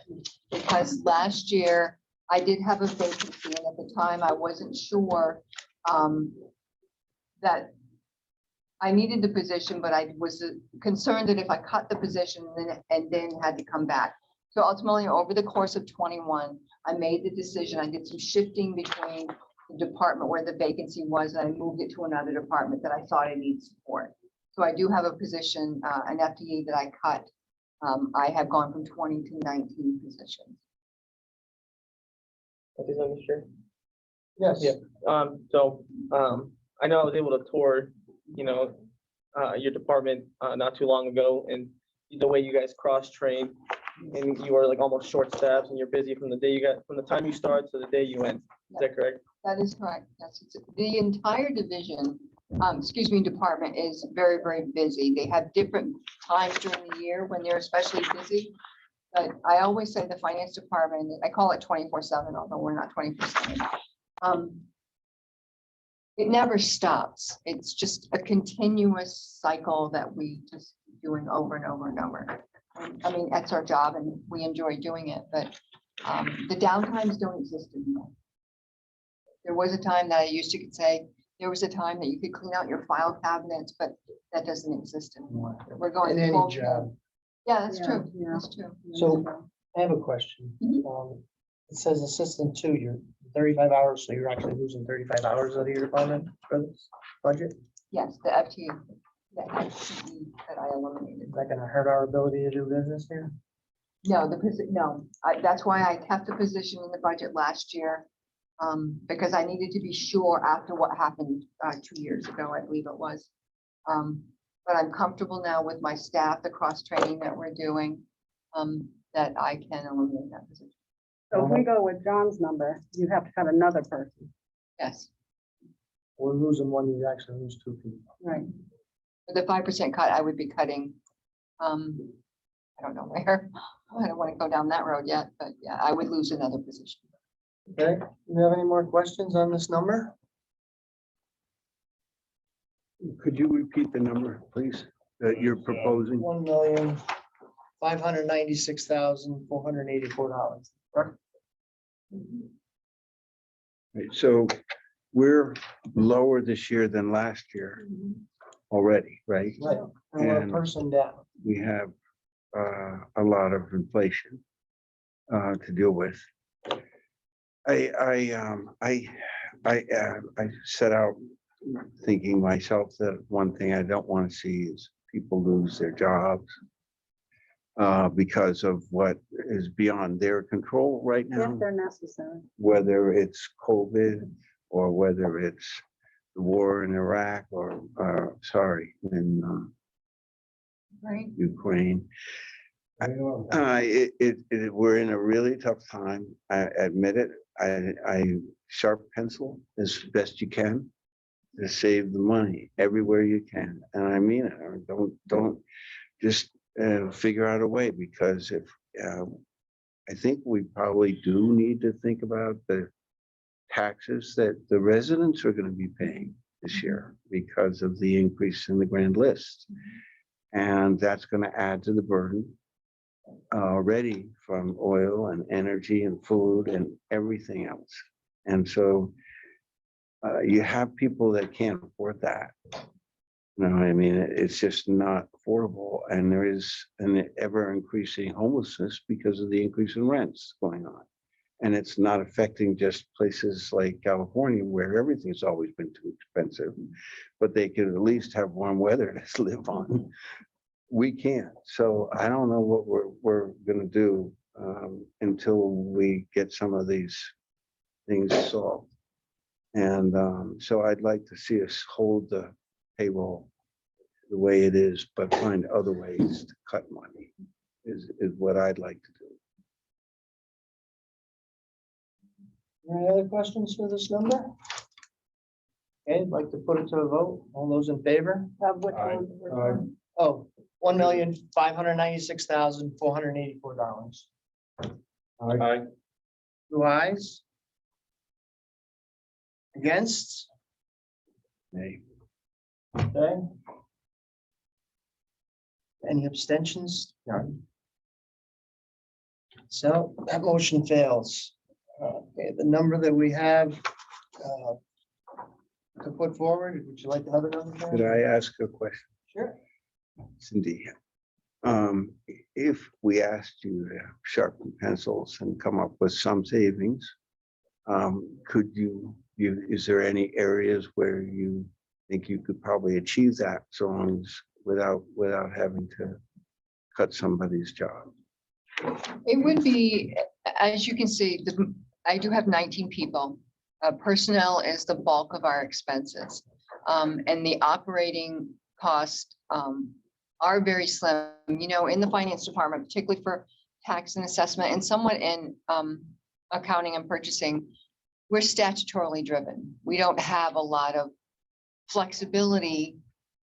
Speaker 4: Because last year I did have a vacancy, and at the time I wasn't sure that I needed the position, but I was concerned that if I cut the position and then had to come back. So ultimately, over the course of 21, I made the decision. I did some shifting between the department where the vacancy was, and I moved it to another department that I thought I needed support. So I do have a position, an FTE that I cut. I have gone from 20 to 19 positions.
Speaker 9: Okay, so Mr.
Speaker 1: Yes.
Speaker 9: Yeah. I know I was able to tour, your department not too long ago, and the way you guys cross-train, and you are like almost short-staffed, and you're busy from the time you start to the day you end. Is that correct?
Speaker 4: That is correct. Yes, the entire division, department is very, very busy. They have different times during the year when they're especially busy. But I always say the finance department, I call it 24/7, although we're not 24/7. It never stops. It's just a continuous cycle that we just doing over and over and over. I mean, that's our job and we enjoy doing it, but the downtimes don't exist anymore. There was a time that I used to say, there was a time that you could clean out your file cabinets, but that doesn't exist anymore. We're going.
Speaker 1: In any
Speaker 4: full
Speaker 1: job.
Speaker 4: Yeah, that's
Speaker 2: Yeah,
Speaker 4: true.
Speaker 2: yeah.
Speaker 4: That's true.
Speaker 1: So I have a question.
Speaker 4: Mhm.
Speaker 1: It says assistant two, you're 35 hours, so you're actually losing 35 hours out of your department for this budget?
Speaker 4: Yes, the FTE, the FTE that I eliminated.
Speaker 1: Is that gonna hurt our ability to do business here?
Speaker 4: No, that's why I kept the position in the budget last year. Because I needed to be sure after what happened 2 years ago, I believe it was. But I'm comfortable now with my staff, the cross training that we're doing, that I can eliminate that position.
Speaker 2: So if we go with John's number, you have to cut another person,
Speaker 4: Yes,
Speaker 1: We're losing one, you actually lose two people.
Speaker 2: right?
Speaker 4: with the 5% cut, I would be cutting. I don't know where. I don't want to go down that road yet, but yeah, I would lose another position.
Speaker 1: Okay, do you have any more questions on this number?
Speaker 7: Could you repeat the number, please, that you're proposing?
Speaker 1: $1,596,484.
Speaker 7: Right, so we're lower this year than last year already, right?
Speaker 1: Right, and we're a
Speaker 7: And-
Speaker 1: person down.
Speaker 7: We have a lot of inflation to deal with. I set out thinking myself that one thing I don't want to see is people lose their jobs because of what is beyond their control right
Speaker 2: If
Speaker 7: now,
Speaker 2: they're necessary.
Speaker 7: whether it's COVID or whether it's the war in Iraq or, in
Speaker 4: Right.
Speaker 7: Ukraine.
Speaker 6: I know.
Speaker 7: We're in a really tough time. I admit it. I sharp pencil as best you can to save the money everywhere you can. And I mean it. Or don't just figure out a way, because if I think we probably do need to think about the taxes that the residents are going to be paying this year because of the increase in the grand list. And that's going to add to the burden already from oil and energy and food and everything else. And so you have people that can't afford that. You know, I mean, it's just not affordable. And there is an ever increasing homelessness because of the increase in rents going on. And it's not affecting just places like California where everything's always been too expensive, but they could at least have warm weather to live on. We can't. So I don't know what we're gonna do until we get some of these things solved. And so I'd like to see us hold the payroll the way it is, but find other ways to cut money is what I'd like to do.
Speaker 1: Any other questions for this number? Okay, I'd like to put it to a vote. All those in favor?
Speaker 2: Of which
Speaker 6: Aye.
Speaker 2: one? Which
Speaker 6: Aye.
Speaker 2: one?
Speaker 1: Oh, $1,596,484.
Speaker 6: Aye.
Speaker 1: Two ayes? Against?
Speaker 7: Hey,
Speaker 1: Okay. Any abstentions? None. So that motion fails. Okay, the number that we have to put forward, would you like another number? Karen?
Speaker 7: could I ask a question,
Speaker 1: Sure.
Speaker 7: Cindy? If we asked you to sharpen pencils and come up with some savings, could is there any areas where you think you could probably achieve that so long as without having to cut somebody's job?
Speaker 4: It would be, as you can see, I do have 19 people. Personnel is the bulk of our expenses. And the operating costs are very slim, you know, in the finance department, particularly for tax and assessment and somewhat in accounting and purchasing. We're statutorily driven. We don't have a lot of flexibility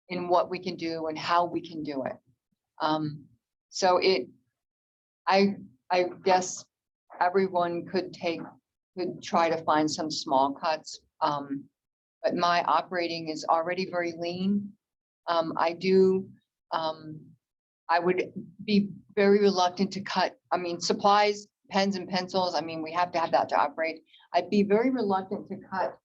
Speaker 4: in what we can do and how we can do it. So I guess everyone could try to find some small cuts. But my operating is already very lean. I would be very reluctant to cut, I mean, supplies, pens and pencils, I mean, we have to have that to operate. I'd be very reluctant to cut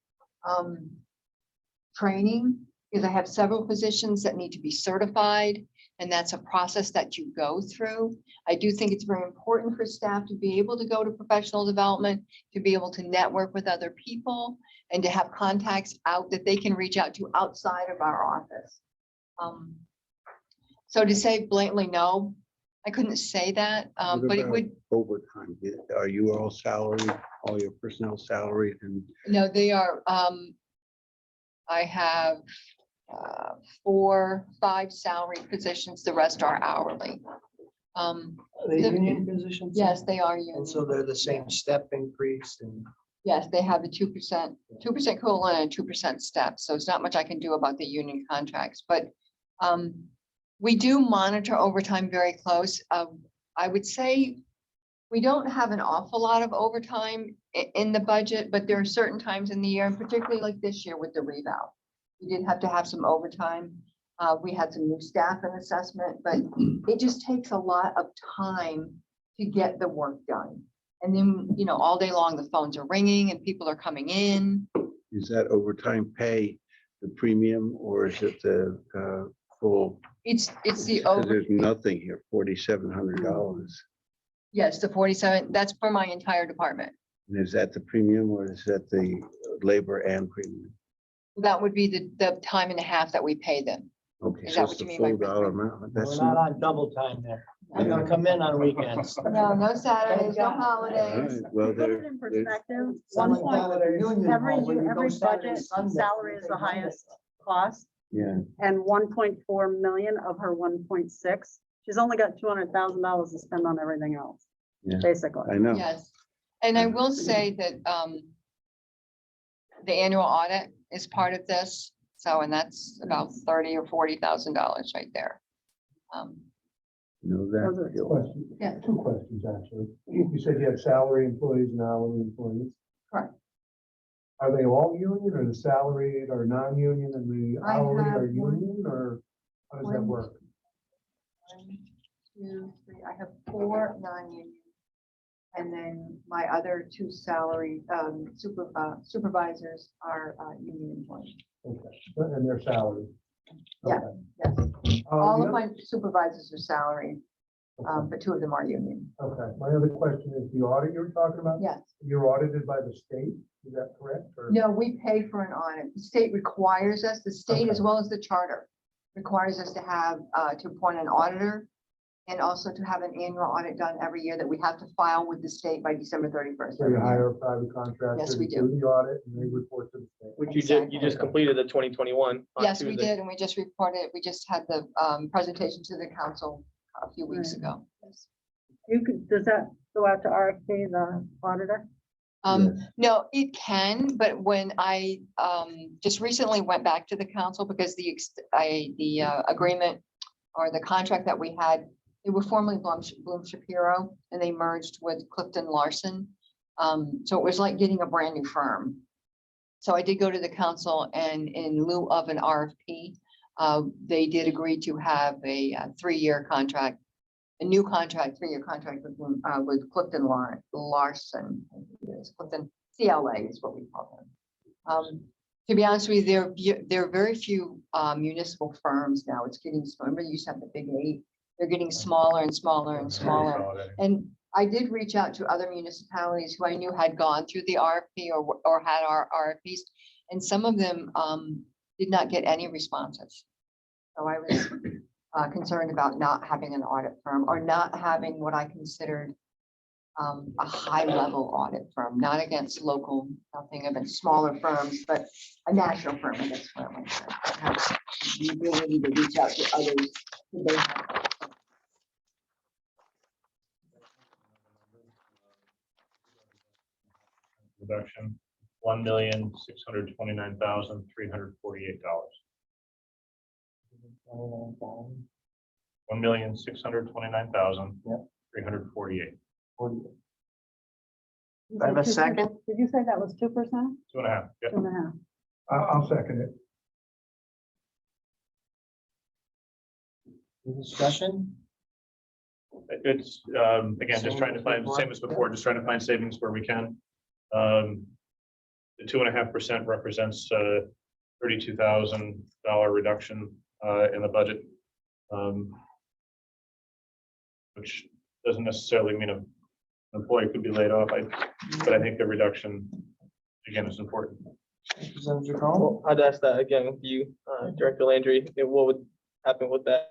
Speaker 4: training, because I have several positions that need to be certified, and that's a process that you go through. I do think it's very important for staff to be able to go to professional development, to be able to network with other people, and to have contacts out that they can reach out to outside of our office. So to say blatantly no, I couldn't say that,
Speaker 7: What
Speaker 4: but it
Speaker 7: about
Speaker 4: would,
Speaker 7: overtime? Are you all salaried, all your personnel salaried and
Speaker 4: no, they are, I have 4, 5 salary positions, the rest are hourly.
Speaker 1: Are they
Speaker 4: The-
Speaker 1: union positions?
Speaker 4: Yes, they are union.
Speaker 1: And so they're the same step increase and.
Speaker 4: Yes, they have a 2% COLA and a 2% step, so it's not much I can do about the union contracts, but we do monitor overtime very close. I would say we don't have an awful lot of overtime in the budget, but there are certain times in the year, and particularly like this year with the revow. We did have to have some overtime. We had some new staff and assessment, but it just takes a lot of time to get the work done. And then, you know, all day long, the phones are ringing and people are coming in.
Speaker 7: is that overtime pay the premium or is it the full?
Speaker 4: It's the
Speaker 7: Because
Speaker 4: over,
Speaker 7: there's nothing here, $4,700.
Speaker 4: yes, the 47, that's for my entire department.
Speaker 7: And is that the premium or is that the labor and premium?
Speaker 4: That would be the time and a half that we pay them.
Speaker 7: Okay,
Speaker 4: Is
Speaker 7: so
Speaker 4: that
Speaker 7: it's
Speaker 4: what
Speaker 7: the
Speaker 4: you mean by
Speaker 7: full dollar amount. That's
Speaker 1: We're not
Speaker 7: not.
Speaker 1: on double time there. I'm gonna come in on weekends.
Speaker 4: No, no Saturdays, no
Speaker 1: God.
Speaker 7: All
Speaker 4: holidays.
Speaker 7: right, well,
Speaker 2: Put
Speaker 7: there,
Speaker 2: it in perspective,
Speaker 1: Sound
Speaker 2: one
Speaker 1: like
Speaker 2: point,
Speaker 1: down at a union
Speaker 2: every
Speaker 1: hall where
Speaker 2: year,
Speaker 1: you go
Speaker 2: every
Speaker 1: Saturday,
Speaker 2: budget,
Speaker 1: Sunday.
Speaker 2: salary is the highest cost.
Speaker 7: yeah,
Speaker 2: And 1.4 million of her 1.6, she's only got $200,000 to spend on everything else,
Speaker 7: Yeah.
Speaker 2: basically.
Speaker 7: I know.
Speaker 4: Yes, and I will say that the annual audit is part of this. So, and that's about $30,000 or $40,000 right there.
Speaker 7: You know
Speaker 2: Those are
Speaker 7: that.
Speaker 2: two.
Speaker 6: Question,
Speaker 4: Yeah.
Speaker 6: 2 questions, actually. You said you have salary employees and hourly employees.
Speaker 4: Correct.
Speaker 6: Are they all union or the salaried or non-union and the
Speaker 4: I
Speaker 6: hourly
Speaker 4: have
Speaker 6: are
Speaker 4: one-
Speaker 6: union or how does that
Speaker 4: one-
Speaker 6: work?
Speaker 4: 1, 2, 3, I have 4 non-union. And then my other 2 salary supervisors are union employees.
Speaker 6: Okay, and their salary?
Speaker 4: Yeah.
Speaker 6: Okay.
Speaker 4: Yes,
Speaker 6: Uh,
Speaker 4: all
Speaker 6: the
Speaker 4: of my supervisors are salaried,
Speaker 6: other-
Speaker 4: but 2 of them are union.
Speaker 6: Okay, my other question is the audit you're talking about?
Speaker 4: Yes.
Speaker 6: You're audited by the state, is that correct? Or-
Speaker 4: No, we pay for an audit. The state requires us, the state as
Speaker 6: Okay.
Speaker 4: well as the charter requires us to have, to appoint an auditor and also to have an annual audit done every year that we have to file with the state by December 31st.
Speaker 6: So you hire a private contractor
Speaker 4: Yes,
Speaker 6: to
Speaker 4: we do.
Speaker 6: do the audit and they report to the state?
Speaker 9: Which you just
Speaker 4: Exactly.
Speaker 9: completed the 2021 on
Speaker 4: Yes, we
Speaker 9: Tuesday.
Speaker 4: did, and we just reported, we just had the presentation to the council a few weeks
Speaker 2: Right.
Speaker 4: ago. Yes.
Speaker 2: Does that go out to RFP, the auditor?
Speaker 4: No, it can, but when I just recently went back to the council because the agreement or the contract that we had, they were formerly Bloom Shapiro and they merged with Clifton Larson. So it was like getting a brand new firm. So I did go to the council and in lieu of an RFP, they did agree to have a 3-year contract, a new contract, 3-year contract with Clifton Larson. It's Clifton CLA is what we call them. To be honest with you, there are very few municipal firms now. It's getting smaller. Remember, you used to have the big 8. They're getting smaller and smaller and smaller. And I did reach out to other municipalities who I knew had gone through the RFP or had our RFPs, and some of them did not get any responses. So I was concerned about not having an audit firm or not having what I considered a high-level audit firm, not against local, nothing against smaller firms, but a national firm, I guess. What I want to say, that has the ability to reach out to others who they have.
Speaker 5: Reduction, $1,629,348. $1,629,348.
Speaker 1: I have a second.
Speaker 2: Did you say that was 2%?
Speaker 5: 2.5, yeah.
Speaker 2: 2.5.
Speaker 6: I'll second it.
Speaker 1: Discussion?
Speaker 5: It's, again, just trying to find, same as before, just trying to find savings where we can. The 2.5% represents $32,000 reduction in the budget. Which doesn't necessarily mean an employee could be laid off. But I think the reduction, again, is important.
Speaker 1: Representative Cohen?
Speaker 9: Well, I'd ask that again with you, Director Landry, what would happen with that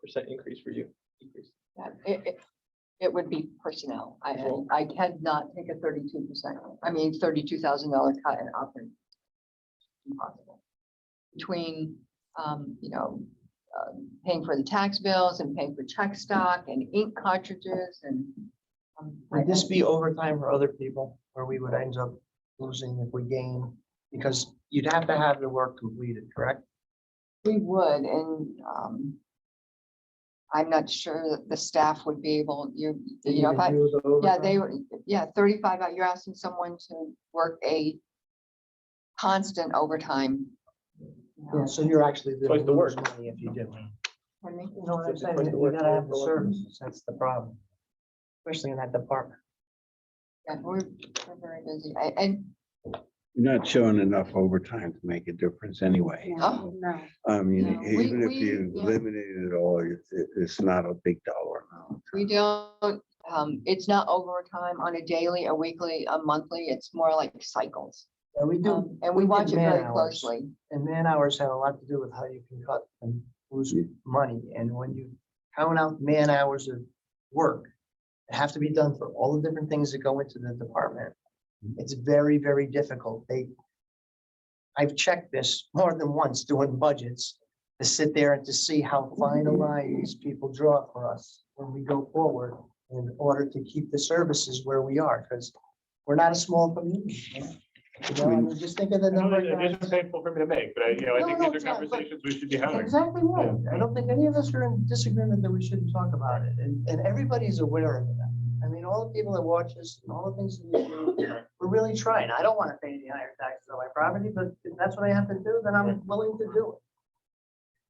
Speaker 9: percent increase for you? Decrease?
Speaker 4: It would be personnel. I cannot take a 32,000 cut and operating. Impossible. Between, paying for the tax bills and paying for check stock and ink cartridges and.
Speaker 1: Would this be overtime for other people where we would end up losing if we gain? Because you'd have to have the work completed, correct?
Speaker 4: We would, and I'm not sure that the staff would be able, if I, they were, 35, you're asking someone to work a constant overtime.
Speaker 1: Yeah, so you're actually
Speaker 9: Twice
Speaker 1: gonna
Speaker 9: the
Speaker 1: lose
Speaker 9: work.
Speaker 1: money if you do.
Speaker 4: Pardon me?
Speaker 1: You know what I'm saying?
Speaker 9: Twice the
Speaker 1: You
Speaker 9: work
Speaker 1: gotta have the
Speaker 9: for-
Speaker 1: services, that's the problem. Especially in that department.
Speaker 4: Yeah, we're very busy, and,
Speaker 7: You're not showing enough overtime to make a difference anyway.
Speaker 4: Oh.
Speaker 2: No.
Speaker 7: I mean,
Speaker 4: No,
Speaker 7: even if
Speaker 4: we-
Speaker 7: you
Speaker 4: yeah.
Speaker 7: eliminated it all, it's not a big dollar amount.
Speaker 4: we don't, it's not overtime on a daily, a weekly, a monthly, it's more like cycles.
Speaker 1: And we do.
Speaker 4: And we
Speaker 1: did
Speaker 4: watch it
Speaker 1: man
Speaker 4: very
Speaker 1: hours,
Speaker 4: closely.
Speaker 1: And man hours have a lot to do with how you can cut and lose
Speaker 7: Yeah.
Speaker 1: money. And when you count out man hours of work, that have to be done for all the different things that go into the department. It's very, very difficult. I've checked this more than once doing budgets to sit there and to see how fine a line these people draw for us when we go forward in order to keep the services where we are, because we're not a small community. You know, I mean, just think of the
Speaker 5: I know
Speaker 1: number of
Speaker 5: It
Speaker 1: guys.
Speaker 5: is painful for me to make, but I think
Speaker 1: No,
Speaker 5: these are
Speaker 1: it's not, but-
Speaker 5: conversations we should be having.
Speaker 1: Exactly right. I don't think any of us are in disagreement that we shouldn't talk about it, and everybody's aware of that. I mean, all the people that watch us and all the things that we do, we're really trying. I don't want to pay any higher taxes on my property, but if that's what I have to do, then I'm willing to do it.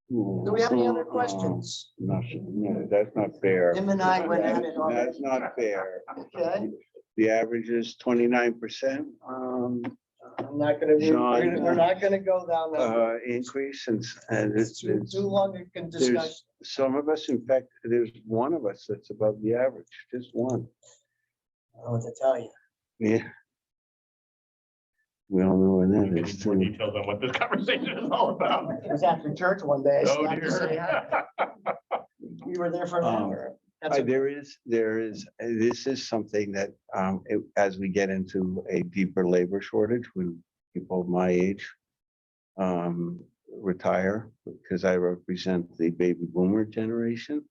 Speaker 1: Do we have any other questions?
Speaker 7: No, that's not fair.
Speaker 1: Him and I went at it already.
Speaker 7: That's not fair.
Speaker 1: Okay,
Speaker 7: The average is 29%.
Speaker 1: I'm not gonna, we're not gonna go down that.
Speaker 7: Increase and
Speaker 1: It's too long a discussion.
Speaker 7: there's some of us, in fact, there's one of us that's above the average, just one.
Speaker 1: I don't know what to tell you.
Speaker 7: Yeah. We all know when that
Speaker 5: Give
Speaker 7: is.
Speaker 5: me more
Speaker 7: too.
Speaker 5: details on what this conversation is all about.
Speaker 1: It was after church one day. I
Speaker 5: Oh,
Speaker 1: stopped to say hi.
Speaker 5: dear.
Speaker 1: We were there for an hour. That's okay.
Speaker 7: There is, this is something that, as we get into a deeper labor shortage, when people my age retire, because I represent the baby boomer generation.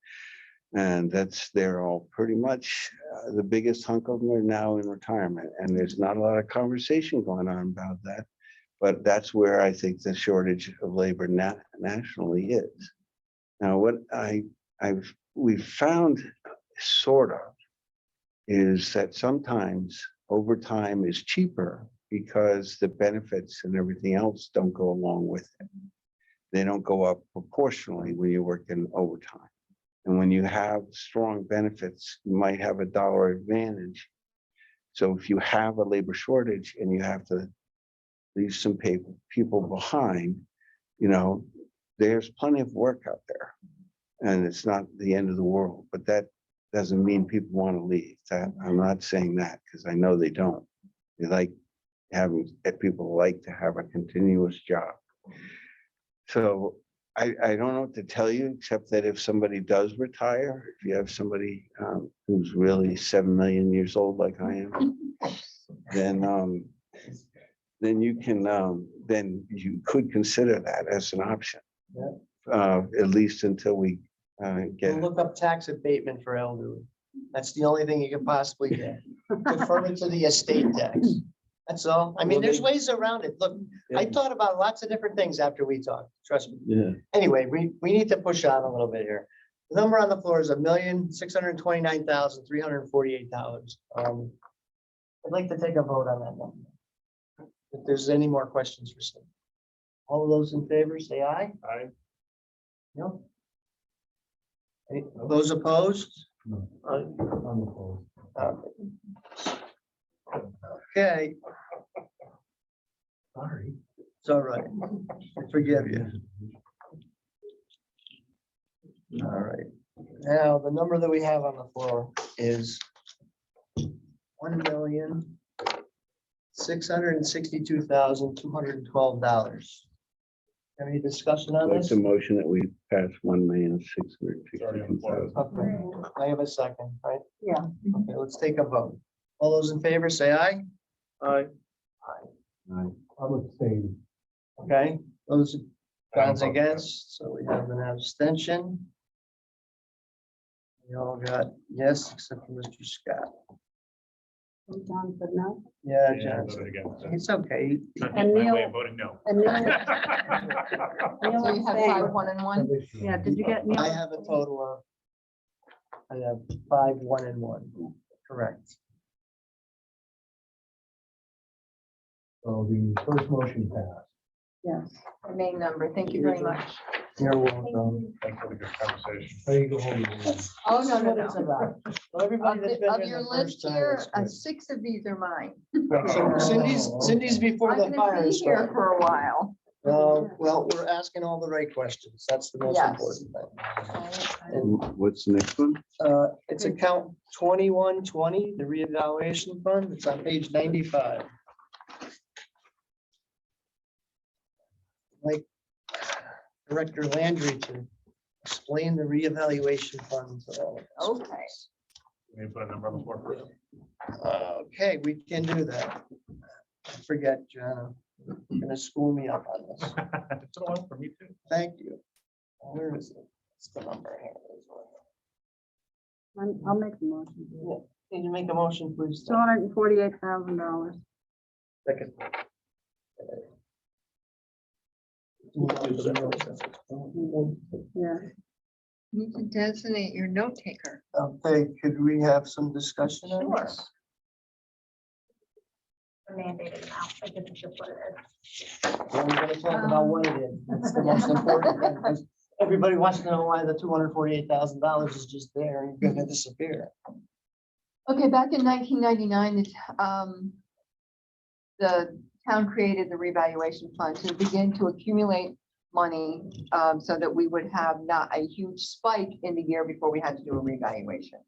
Speaker 7: And they're all pretty much, the biggest hunk of them are now in retirement, and there's not a lot of conversation going on about that. But that's where I think the shortage of labor nationally is. Now, what we've found sort of is that sometimes overtime is cheaper because the benefits and everything else don't go along with it. They don't go up proportionally when you work in overtime. And when you have strong benefits, you might have a dollar advantage. So if you have a labor shortage and you have to leave some people behind, there's plenty of work out there. And it's not the end of the world, but that doesn't mean people want to leave. I'm not saying that because I know they don't. They like people like to have a continuous job. So I don't know what to tell you, except that if somebody does retire, if you have somebody who's really 7 million years old like I am, then you can then you could consider that as an option. At least until we get.
Speaker 1: Look up tax abatement for elderly. That's the only thing you can possibly get. Defer it to the estate tax. That's all. I mean, there's ways around it. Look, I thought about lots of different things after we talked, trust me.
Speaker 7: Yeah.
Speaker 1: Anyway, we need to push on a little bit here. The number on the floor is $1,629,348. I'd like to take a vote on that number. If there's any more questions for Steve. All of those in favor, say aye.
Speaker 5: Aye.
Speaker 1: No? Those opposed? Okay. Sorry. It's all right. I forgive you. All right. Now, the number that we have on the floor is $1,662,212. Any discussion on
Speaker 7: It's
Speaker 1: this?
Speaker 7: a motion that we pass 1,662,000.
Speaker 1: Okay, I have a second, right?
Speaker 2: Yeah.
Speaker 1: Okay, let's take a vote. All those in favor, say aye.
Speaker 9: Aye.
Speaker 6: I'm abstaining.
Speaker 1: Okay, those John's against, so we have an abstention. We all got yes, except for Mr. Scott.
Speaker 2: John said no.
Speaker 1: Yeah,
Speaker 5: Yeah, I
Speaker 1: John,
Speaker 5: voted against it.
Speaker 1: it's okay.
Speaker 5: Not
Speaker 2: And
Speaker 5: my way
Speaker 2: Neil-
Speaker 5: of voting no.
Speaker 2: And Neil, Neil
Speaker 4: So you have
Speaker 2: abstained.
Speaker 4: 5, 1, and 1.
Speaker 2: Yeah, did you get Neil?
Speaker 1: I have a total of, I have 5, 1, and 1, correct.
Speaker 6: So the first motion passed.
Speaker 2: Yes.
Speaker 4: The main number. Thank you very much.
Speaker 1: You're welcome.
Speaker 5: Thanks for the good conversation.
Speaker 6: Now you go home. and-
Speaker 4: Oh, no,
Speaker 1: That's
Speaker 4: no,
Speaker 1: what it's
Speaker 4: no.
Speaker 1: about. Well, everybody that's been
Speaker 4: Of
Speaker 1: here
Speaker 4: your
Speaker 1: the first
Speaker 4: list
Speaker 1: time,
Speaker 4: here,
Speaker 1: it's good.
Speaker 4: 6 of these are mine.
Speaker 1: So Cindy's before
Speaker 4: I'm
Speaker 1: the
Speaker 4: gonna
Speaker 1: fire
Speaker 4: be here
Speaker 1: started.
Speaker 4: for a while.
Speaker 1: Well, we're asking all the right questions. That's the most
Speaker 4: Yes.
Speaker 1: important thing.
Speaker 7: And what's the next one?
Speaker 1: It's account 2120, the reevaluation fund. It's on page 95. Like Director Landry to explain the reevaluation fund. to all of us.
Speaker 4: Okay.
Speaker 5: Can you put a number on the board for it?
Speaker 1: Okay, we can do that. I forget, John. You're gonna school me up on this.
Speaker 5: It's a lot for me too.
Speaker 1: Thank you. Where is it? It's the number here.
Speaker 2: I'll make the motion.
Speaker 1: Can you make a motion, please?
Speaker 2: $248,000.
Speaker 1: Second.
Speaker 2: Yeah.
Speaker 4: You can designate your note taker.
Speaker 1: Okay, could we have some discussion on
Speaker 4: Sure.
Speaker 1: this?
Speaker 8: Mandated amount, I didn't just what it is.
Speaker 1: Well, we're gonna talk about what it is. That's the most important thing, because everybody wants to know why the $248,000 is just there and gonna disappear.
Speaker 4: Okay, back in 1999, the town created the revaluation fund to begin to accumulate money so that we would have not a huge spike in the year before we had to do a revaluation.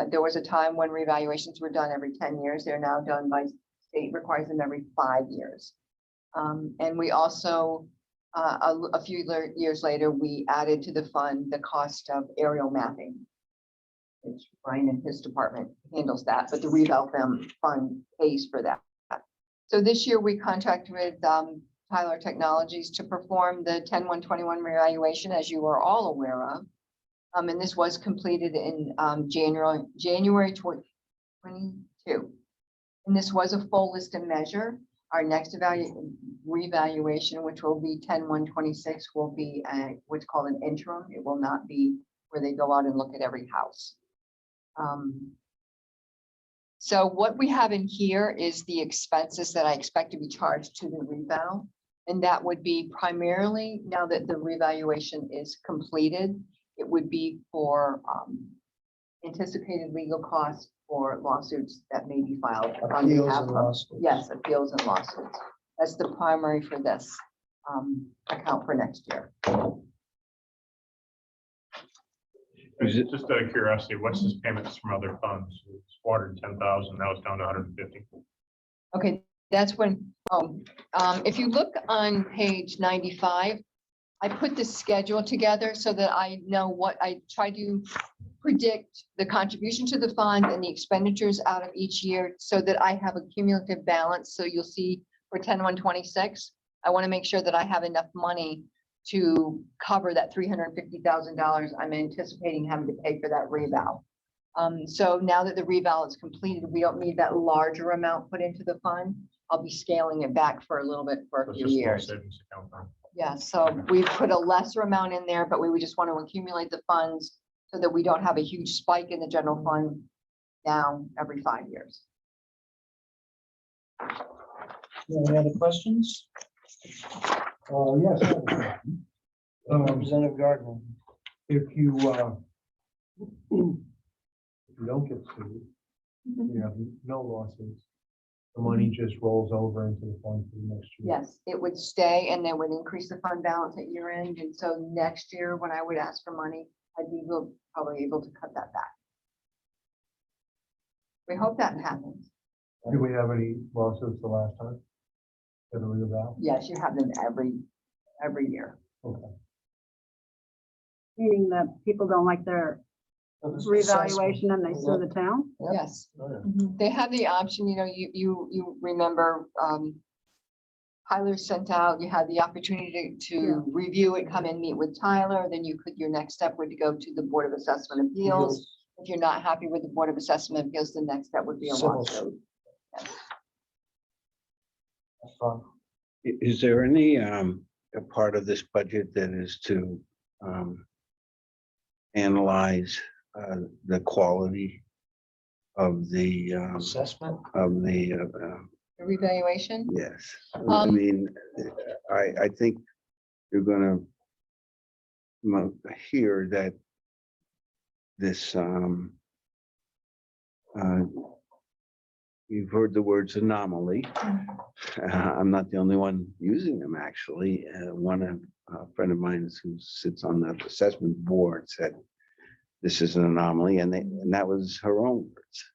Speaker 4: There was a time when revaluations were done every 10 years. They're now done by state requires them every 5 years. And we also, a few years later, we added to the fund the cost of aerial mapping, which Brian and his department handles that, but the reval fund pays for that. So this year we contracted with Tyler Technologies to perform the 10-121 revaluation, as you are all aware of. And this was completed in January 2022. And this was a full list and measure. Our next revaluation, which will be 10-126, will be what's called an interim. It will not be where they go out and look at every house. So what we have in here is the expenses that I expect to be charged to the reval. And that would be primarily, now that the revaluation is completed, it would be for anticipated legal costs for lawsuits that may be filed on
Speaker 1: Appeals
Speaker 4: behalf
Speaker 1: and
Speaker 4: of,
Speaker 1: lawsuits.
Speaker 4: yes, appeals and lawsuits. That's the primary for this account for next year.
Speaker 7: Is it-
Speaker 5: Just out of curiosity, what's this payments from other funds? It's 410,000, now it's down to 150.
Speaker 4: Okay, that's when, if you look on page 95, I put the schedule together so that I know what I try to predict the contribution to the fund and the expenditures out of each year so that I have a cumulative balance. So you'll see for 10-126, I want to make sure that I have enough money to cover that $350,000 I'm anticipating having to pay for that reval. So now that the reval is completed, we don't need that larger amount put into the fund. I'll be scaling it back for a little bit for a
Speaker 5: So it's
Speaker 4: few
Speaker 5: just a little
Speaker 4: years.
Speaker 5: savings account then.
Speaker 4: Yeah, so we put a lesser amount in there, but we would just want to accumulate the funds so that we don't have a huge spike in the general fund down every 5 years.
Speaker 1: Any other questions?
Speaker 6: Yes.
Speaker 1: Representative Gardner.
Speaker 6: If you don't get sued, you have no lawsuits, the money just rolls over into the fund for the next year.
Speaker 4: Yes, it would stay and then would increase the fund balance at year end. And so next year, when I would ask for money, I'd be probably able to cut that back. We hope that happens.
Speaker 6: Do we have any lawsuits the last time? That are about?
Speaker 4: Yes, you have them every year.
Speaker 6: Okay.
Speaker 2: Meaning that people don't like their revaluation and they sue the town?
Speaker 1: Yep.
Speaker 4: Yes.
Speaker 6: Oh, yeah.
Speaker 4: They have the option, you remember, Tyler sent out, you had the opportunity to
Speaker 2: Yeah.
Speaker 4: review it, come and meet with Tyler, then your next step would go to the Board of Assessment Appeals. If you're not happy with the Board of Assessment Appeals, the next step would be a
Speaker 1: Civil
Speaker 4: lawsuit.
Speaker 6: That's fine.
Speaker 7: Is there any a part of this budget that is to analyze the quality of the
Speaker 1: Assessment.
Speaker 4: The revaluation?
Speaker 7: yes. I
Speaker 4: Um,
Speaker 7: mean, I think you're gonna hear that this you've heard the words anomaly. I'm not the only one using them, actually. A friend of mine who sits on the assessment board said, this is an anomaly, and that was her own words.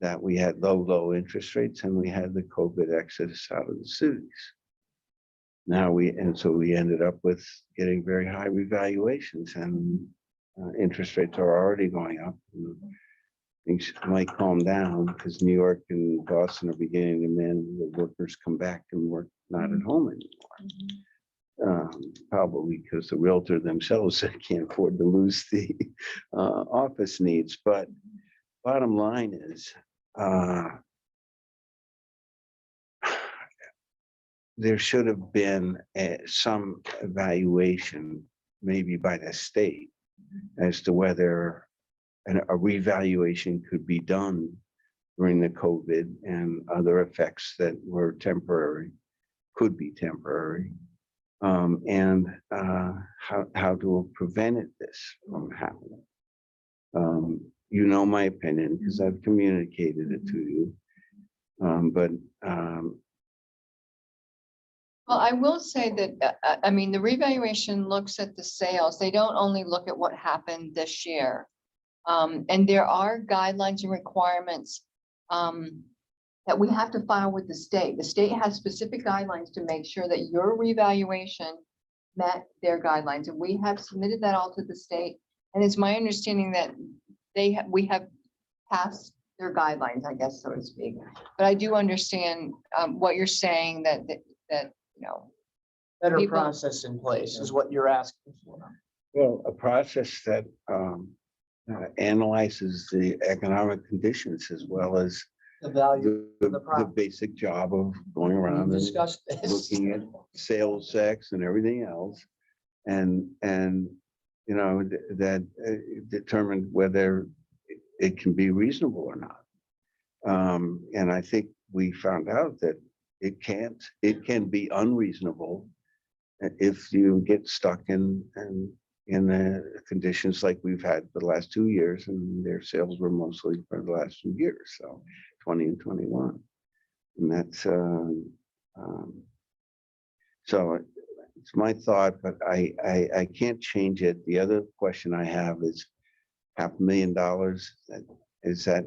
Speaker 7: That we had low interest rates and we had the COVID exodus out of the cities. So we ended up with getting very high revaluations, and interest rates are already going up. Things might calm down because New York and Boston are beginning to demand the workers come back and work not at home anymore. Probably because the realtor themselves can't afford to lose the office needs. But bottom line is, there should have been some evaluation, maybe by the state, as to whether a revaluation could be done during the COVID and other effects that were temporary, could be temporary, and how to have prevented this from happening. You know my opinion because I've communicated it to you, but
Speaker 4: Well, I will say that, I mean, the revaluation looks at the sales. They don't only look at what happened this year. And there are guidelines and requirements that we have to file with the state. The state has specific guidelines to make sure that your revaluation met their guidelines. And we have submitted that all to the state. And it's my understanding that we have passed their guidelines, I guess, so to speak. But I do understand what you're saying, that
Speaker 1: Better
Speaker 4: People-
Speaker 1: process in place is what you're asking for.
Speaker 7: well, a process that analyzes the economic conditions as well as
Speaker 1: The value of the
Speaker 7: the
Speaker 1: property.
Speaker 7: basic job of going
Speaker 1: We
Speaker 7: around and
Speaker 1: discussed this.
Speaker 7: looking at sales tax and everything else. And that determined whether it can be reasonable or not. And I think we found out that it can be unreasonable if you get stuck in the conditions like we've had for the last 2 years, and their sales were mostly for the last 2 years, so 20 and 21. And that's so it's my thought, but I can't change it. The other question I have is $500,000. Is that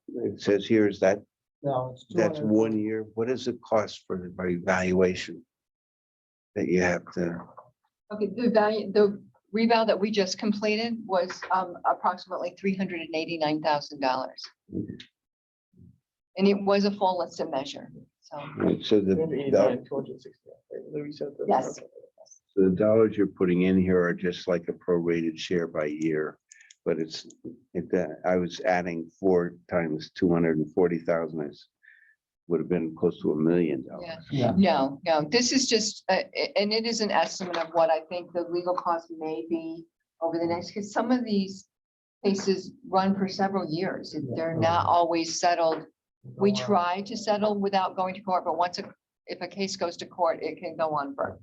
Speaker 7: it says here, is that
Speaker 1: No, it's
Speaker 7: that's
Speaker 1: 200.
Speaker 7: 1 year? What is the cost for the evaluation that you have to?
Speaker 4: okay, the reval that we just completed was approximately $389,000. And it was a full listed measure, so.
Speaker 7: So the
Speaker 9: 289, 260. Louis said that.
Speaker 4: Yes.
Speaker 7: the dollars you're putting in here are just like a prorated share by year. But I was adding 4 times 240,000 would have been close to $1 million.
Speaker 4: Yeah. No, this is just, and it is an estimate of what I think the legal cost may be over the next, because some of these cases run for several years. They're not always settled. We try to settle without going to court, but if a case goes to court, it can go on for,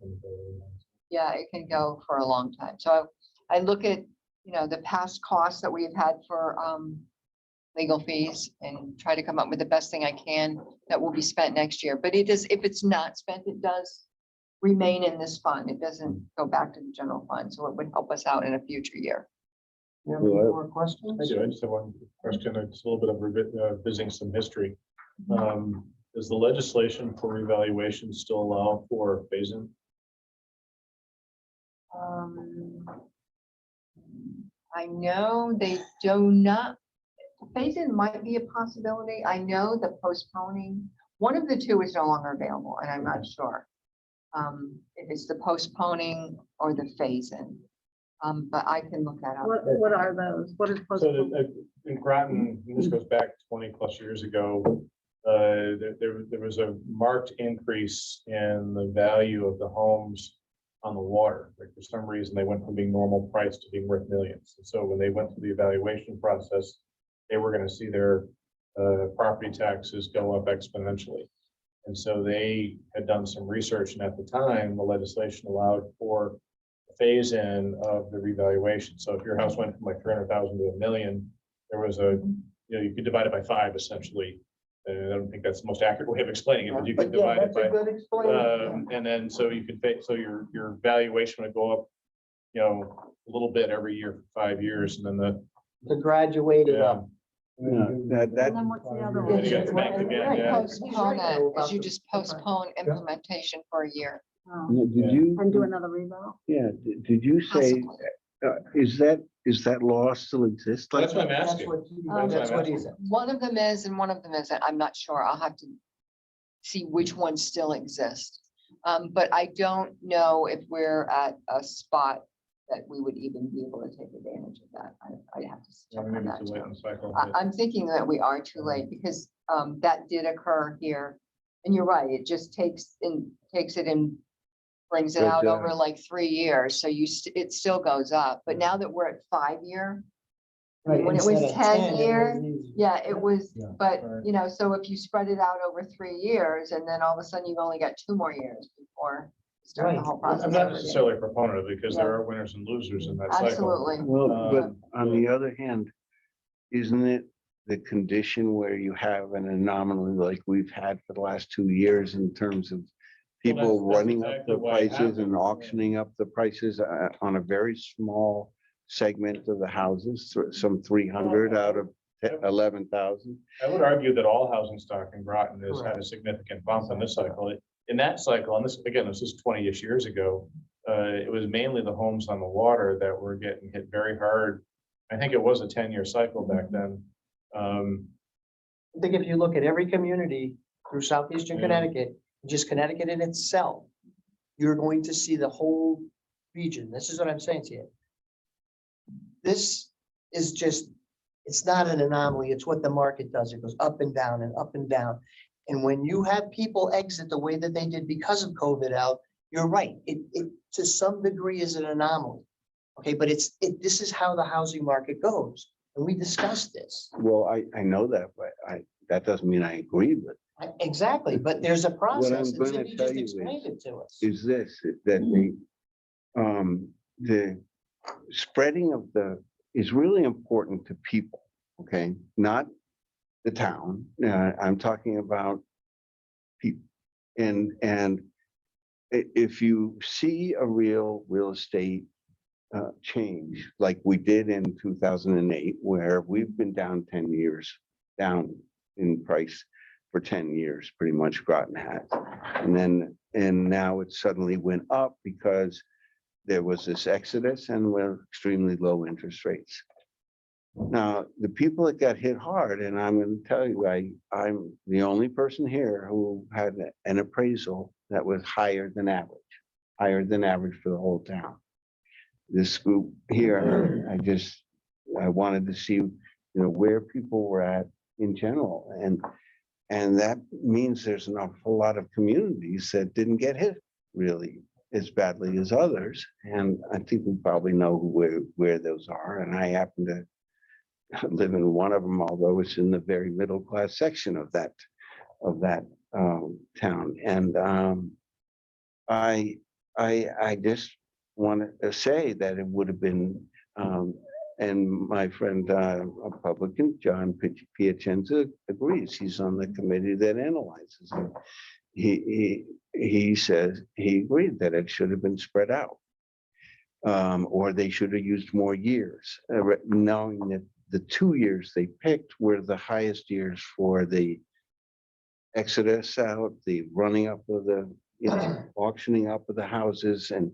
Speaker 4: it can go for a long time. So I look at, the past costs that we've had for legal fees and try to come up with the best thing I can that will be spent next year. But it is, if it's not spent, it does remain in this fund. It doesn't go back to the general fund, so it would help us out in a future year.
Speaker 1: You have any more questions?
Speaker 5: I do. I just have one question. It's a little bit of visiting some history. Does the legislation for revaluation still allow for phase-in?
Speaker 4: I know they do not, phase-in might be a possibility. I know the postponing, one of the two is no longer available, and I'm not sure. If it's the postponing or the phase-in. But I can look that up.
Speaker 2: What are those? What is
Speaker 5: So
Speaker 2: postponed?
Speaker 5: in Groton, and this goes back 20+ years ago, there was a marked increase in the value of the homes on the water. Like for some reason, they went from being normal price to being worth millions. And so when they went through the evaluation process, they were going to see their property taxes go up exponentially. And so they had done some research, and at the time, the legislation allowed for a phase-in of the revaluation. So if your house went from like 300,000 to $1 million, there was a, you could divide it by 5 essentially. I don't think that's the most accurate way of explaining it, but you could
Speaker 1: But yeah,
Speaker 5: divide it
Speaker 1: that's a
Speaker 5: by,
Speaker 1: good explanation.
Speaker 5: and then so you could pay, so your valuation would go up, a little bit every year for 5 years, and then the,
Speaker 1: To graduate it
Speaker 5: yeah.
Speaker 1: up.
Speaker 2: And then what's the other
Speaker 5: Yeah,
Speaker 2: one?
Speaker 5: you got the bank again,
Speaker 1: Right.
Speaker 5: yeah.
Speaker 4: Postpone it, is you just postpone implementation for a year.
Speaker 2: Oh,
Speaker 7: Did you,
Speaker 2: And do another revow?
Speaker 7: yeah, did you say,
Speaker 4: Possibly.
Speaker 7: is that law still exist? Like,
Speaker 5: That's what I'm
Speaker 1: That's
Speaker 5: asking.
Speaker 1: that's what he said.
Speaker 4: One of them is and one of them isn't. I'm not sure. I'll have to see which ones still exist. But I don't know if we're at a spot that we would even be able to take advantage of that. I have to check on
Speaker 5: Maybe
Speaker 4: that
Speaker 5: too late in
Speaker 4: too.
Speaker 5: the cycle.
Speaker 4: I'm thinking that we are too late because that did occur here. And you're right, it just takes it and brings it
Speaker 7: But,
Speaker 4: out over like 3 years. So it still goes up. But now that we're at 5 year,
Speaker 1: Right,
Speaker 4: when it was
Speaker 1: instead of
Speaker 4: 10
Speaker 1: it was
Speaker 4: years,
Speaker 1: easy.
Speaker 4: yeah, it was,
Speaker 6: Yeah,
Speaker 4: but
Speaker 5: right.
Speaker 4: so if you spread it out over 3 years and then all of a sudden you've only got 2 more years before you start the
Speaker 1: Right.
Speaker 4: whole process.
Speaker 5: I'm not
Speaker 4: over again.
Speaker 5: necessarily a proponent of it because there
Speaker 4: Yeah.
Speaker 5: are winners and losers in that cycle.
Speaker 4: Absolutely.
Speaker 7: well, but
Speaker 5: Um,
Speaker 7: on the other hand, isn't it the condition where you have an anomaly like we've had for the last 2 years in terms of people
Speaker 5: that's
Speaker 7: running up
Speaker 5: exactly
Speaker 7: the
Speaker 5: why it
Speaker 7: prices and
Speaker 5: happened.
Speaker 7: auctioning up the prices on a very small segment of the houses, some 300 out of 11,000.
Speaker 5: I would argue that all housing stock in Groton has had a significant bump in this cycle. In that cycle, and this, again, this is 20-ish years ago, it was mainly the homes on the water that were getting hit very hard. I think it was a 10-year cycle back then.
Speaker 1: I think if you look at every community through southeastern
Speaker 5: Yeah.
Speaker 1: Connecticut, just Connecticut in itself, you're going to see the whole region. This is what I'm saying to you. This is just, it's not an anomaly. It's what the market does. It goes up and down and up and down. And when you have people exit the way that they did because of COVID out, you're right. It to some degree is an anomaly. Okay, but this is how the housing market goes. And we discussed this.
Speaker 7: Well, I know that, but that doesn't mean I agree with
Speaker 1: Exactly, but there's a process. and
Speaker 7: gonna
Speaker 1: Cindy
Speaker 7: tell
Speaker 1: just
Speaker 7: you
Speaker 1: explained
Speaker 7: is-
Speaker 1: it to us.
Speaker 7: is this, that the spreading of is really important to people, okay? Not the town. I'm talking about people. And if you see a real estate change like we did in 2008, where we've been down 10 years, down in price for 10 years, pretty much Groton has. And now it suddenly went up because there was this exodus and we're extremely low interest rates. Now, the people that got hit hard, and I'm going to tell you, I'm the only person here who had an appraisal that was higher than average for the whole town. This group here, I wanted to see, where people were at in general. And that means there's an awful lot of communities that didn't get hit really as badly as others. And I think we probably know where those are. And I happen to live in one of them, although it's in the very middle class section of that town. And I just want to say that it would have been And my friend, Republican, John Piacenza agrees. He's on the committee that analyzes it. He says, he agreed that it should have been spread out. Or they should have used more years, knowing that the 2 years they picked were the highest years for the exodus out, the running up of the, auctioning up of the houses and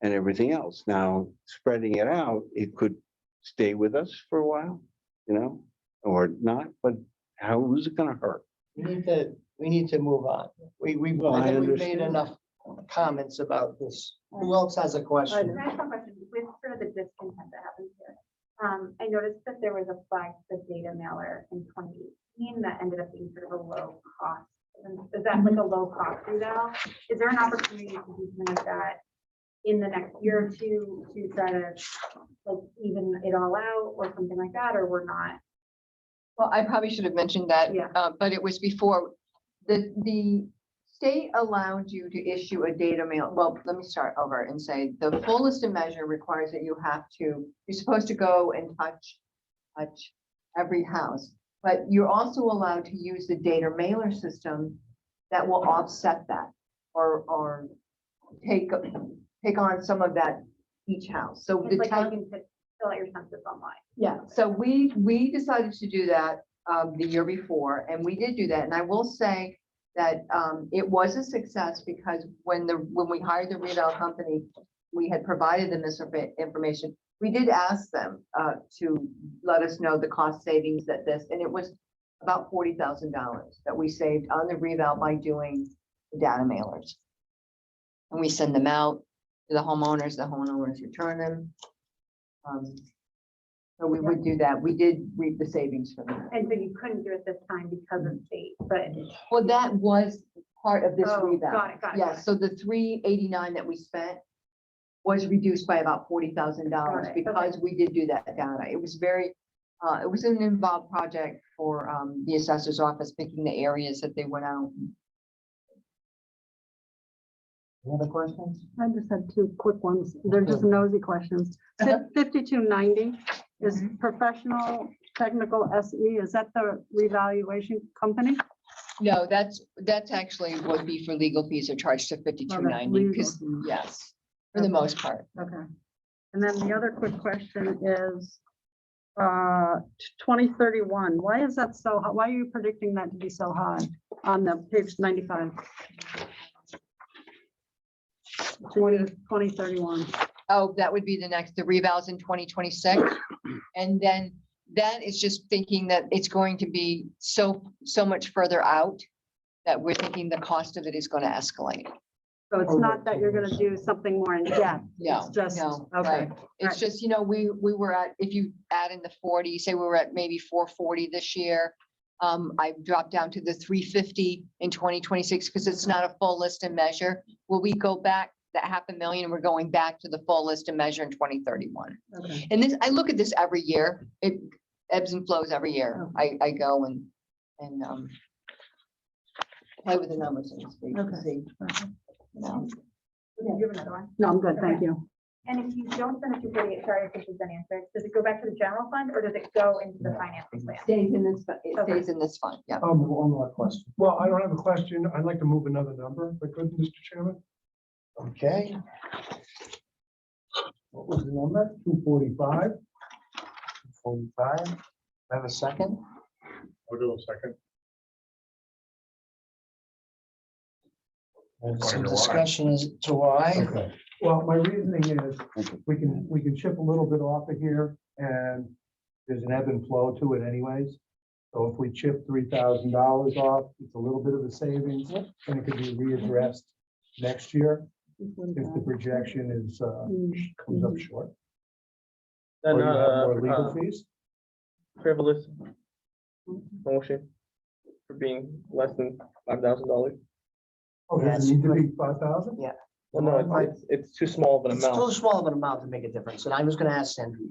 Speaker 7: everything else. Now, spreading it out, it could stay with us for a while, or not, but who's it gonna hurt?
Speaker 1: We need to move on.
Speaker 7: Well,
Speaker 1: I
Speaker 7: I
Speaker 1: think we've made
Speaker 7: understand.
Speaker 1: enough comments about this. Who else has a question?
Speaker 8: Can I ask one question? With sort of the discontent that happens here, I noticed that there was a flag for data mailer in 2018 that ended up being sort of a low cost. Is that like a low cost reval? Is there an opportunity to do something like that in the next year or two to try to like even it all out or something like that, or we're not?
Speaker 4: Well, I probably should have mentioned that,
Speaker 8: Yeah.
Speaker 4: but it was before, the state allowed you to issue a data mail. Well, let me start over and say, the fullest and measure requires that you're supposed to go and touch every house. But you're also allowed to use the data mailer system that will offset that or take on some of that each house. So
Speaker 8: It's
Speaker 4: the
Speaker 8: like
Speaker 4: town.
Speaker 8: you can fill out your census online.
Speaker 4: Yeah, so we decided to do that the year before, and we did do that. And I will say that it was a success because when we hired the reval company, we had provided them this information. We did ask them to let us know the cost savings and it was about $40,000 that we saved on the reval by doing the data mailers. And we send them out to the homeowners return them. So we would do that. We did reap the savings from that.
Speaker 8: And so you couldn't do it this time because of state, but.
Speaker 4: Well, that was part of this
Speaker 8: Oh,
Speaker 4: reval.
Speaker 8: got it, got it,
Speaker 4: Yeah,
Speaker 8: got it.
Speaker 4: so the $389 that we spent was reduced by about $40,000
Speaker 8: Got it,
Speaker 4: because we did do that data. It was it was an involved project for the assessor's office, picking the areas that they went out.
Speaker 1: Any other questions?
Speaker 2: I just had two quick ones. They're just nosy questions. 5290 is professional technical SE. Is that the revaluation company?
Speaker 4: No, that's actually would be for legal fees are charged to $52.90 because,
Speaker 2: legal.
Speaker 4: yes, for the most part.
Speaker 2: Okay. And then the other quick question is 2031. Why is that so high? Why are you predicting that to be so high on the page 95? 2031.
Speaker 4: Oh, that would be the revals in 2026. And then that is just thinking that it's going to be so much further out that we're thinking the cost of it is going to escalate.
Speaker 2: So it's not that you're gonna do something more in depth.
Speaker 4: No,
Speaker 2: It's just,
Speaker 4: no,
Speaker 2: okay.
Speaker 4: right. It's just, we were at, if you add in the 40, say we were at maybe 440 this year. I dropped down to the 350 in 2026 because it's not a full list and measure. Will we go back that $500,000 and we're going back to the full list and measure in 2031?
Speaker 2: Okay.
Speaker 4: And I look at this every year. It ebbs and flows every year. I go and play with the numbers and see.
Speaker 2: Okay.
Speaker 8: Do you have another one?
Speaker 2: No, I'm good, thank you.
Speaker 8: And if you don't finish your 48, sorry if this has been answered, does it go back to the general fund or does it go into the financing plan?
Speaker 4: Stays in this, it
Speaker 8: Okay.
Speaker 4: stays in this fund, yeah.
Speaker 6: One more question. Well, I don't have a question. I'd like to move another number, if I could, Mr. Chairman.
Speaker 1: Okay. What was the number?
Speaker 6: 245.
Speaker 1: 45. Have a second?
Speaker 5: I'll do a second.
Speaker 1: Some discussion as to why.
Speaker 6: Okay. Well, my reasoning is we can chip a little bit off of here and there's an ebb and flow to it anyways. So if we chip $3,000 off, it's a little bit of a savings and it could be readdressed next year if the projection is comes up short. Or
Speaker 9: Then,
Speaker 6: you have more legal fees.
Speaker 9: frivolous motion for being less than $5,000.
Speaker 6: Oh, does it need to be 5,000?
Speaker 1: Yeah.
Speaker 9: Well, no, it's too small of an
Speaker 1: It's too
Speaker 9: amount.
Speaker 1: small of an amount to make a difference. And I was gonna ask Sandy,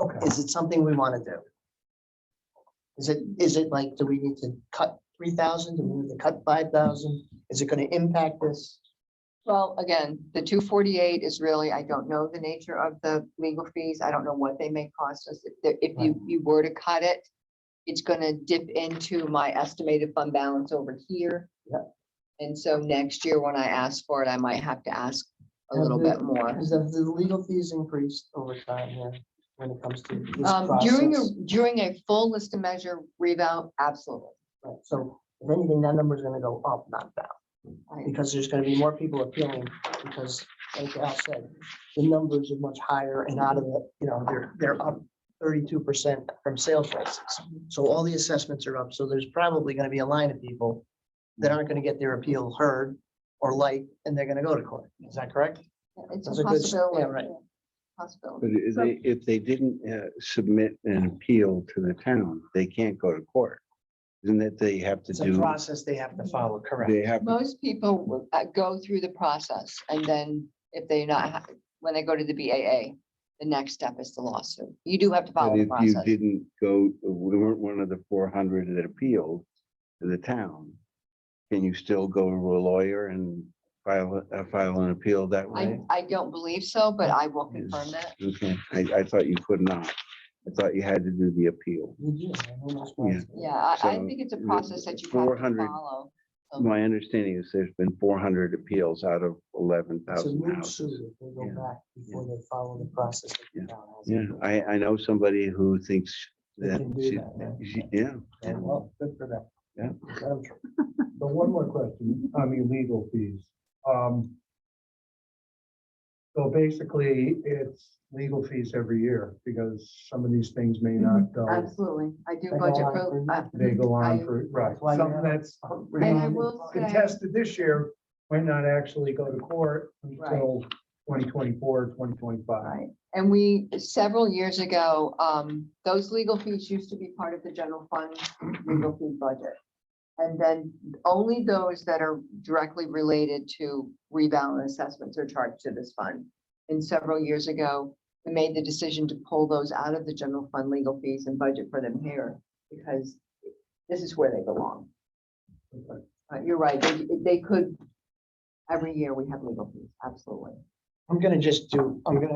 Speaker 6: Okay.
Speaker 1: is it something we want to do? Is it like, do we need to cut 3,000? Do we need to cut 5,000? Is it gonna impact this?
Speaker 4: Well, again, the 248 is really, I don't know the nature of the legal fees. I don't know what they may cost us. If you were to cut it, it's gonna dip into my estimated fund balance over here.
Speaker 1: Yep.
Speaker 4: And so next year, when I ask for it, I might have to ask a little bit more.
Speaker 1: Has the legal fees increased over time here when it comes to this
Speaker 4: During
Speaker 1: process?
Speaker 4: during a full list of measure revow, absolutely.
Speaker 1: Right, so if anything, that number is gonna go up, not down, because there's gonna be more people appealing, because like Al said, the numbers are much higher and out of the, they're up 32% from sales prices. So all the assessments are up, so there's probably gonna be a line of people that aren't gonna get their appeal heard or liked, and they're gonna go to court. Is that correct?
Speaker 4: It's
Speaker 1: That's
Speaker 4: a
Speaker 1: a good-
Speaker 4: possibility.
Speaker 1: yeah, right.
Speaker 4: Possibility.
Speaker 7: But if they didn't submit an appeal to the town, they can't go to court. Isn't that they have to
Speaker 1: It's a
Speaker 7: do,
Speaker 1: process they have to follow, correct?
Speaker 7: they have,
Speaker 4: Most people will, go through the process, and then if they're not, when they go to the BAA, the next step is the lawsuit. You do have to
Speaker 7: but
Speaker 4: follow the
Speaker 7: if you
Speaker 4: process.
Speaker 7: didn't go, we weren't one of the 400 that appealed to the town. Can you still go to a lawyer and file an appeal that way?
Speaker 4: I don't believe so, but I will confirm that.
Speaker 7: Okay, I thought you could not. I thought you had to do the appeal.
Speaker 1: You do, I know that's why.
Speaker 7: Yeah.
Speaker 4: Yeah, I
Speaker 7: So
Speaker 4: think it's a
Speaker 7: the
Speaker 4: process that you have to
Speaker 7: 400
Speaker 4: follow.
Speaker 7: My understanding is there's been 400 appeals out of
Speaker 1: It's a
Speaker 7: 11,000
Speaker 1: moot
Speaker 7: houses.
Speaker 1: suit if they go
Speaker 7: Yeah.
Speaker 1: back before they follow the process. that the
Speaker 7: Yeah.
Speaker 1: town has.
Speaker 7: Yeah, I know somebody who thinks
Speaker 1: They
Speaker 7: that,
Speaker 1: can do that, yeah.
Speaker 7: yeah,
Speaker 1: And well, good for them.
Speaker 7: Yeah.
Speaker 1: Let them try.
Speaker 6: So one more question on the legal fees. So basically, it's legal fees every year because some of these things may not go,
Speaker 4: Absolutely. I do
Speaker 1: They go
Speaker 4: budget
Speaker 1: on
Speaker 4: for,
Speaker 1: for-
Speaker 6: they go on
Speaker 4: I-
Speaker 6: for, right,
Speaker 1: Why you
Speaker 6: something
Speaker 1: have-
Speaker 6: that's
Speaker 4: and I will say,
Speaker 6: contested this year might not actually go to court until 2024, 2025.
Speaker 4: right, and we, several years ago, those legal fees used to be part of the general fund legal fee budget. And then only those that are directly related to rebalance assessments are charged to this fund. And several years ago, we made the decision to pull those out of the general fund legal fees and budget for them here, because this is where they belong. You're right, they could, every year we have legal fees, absolutely.
Speaker 1: I'm gonna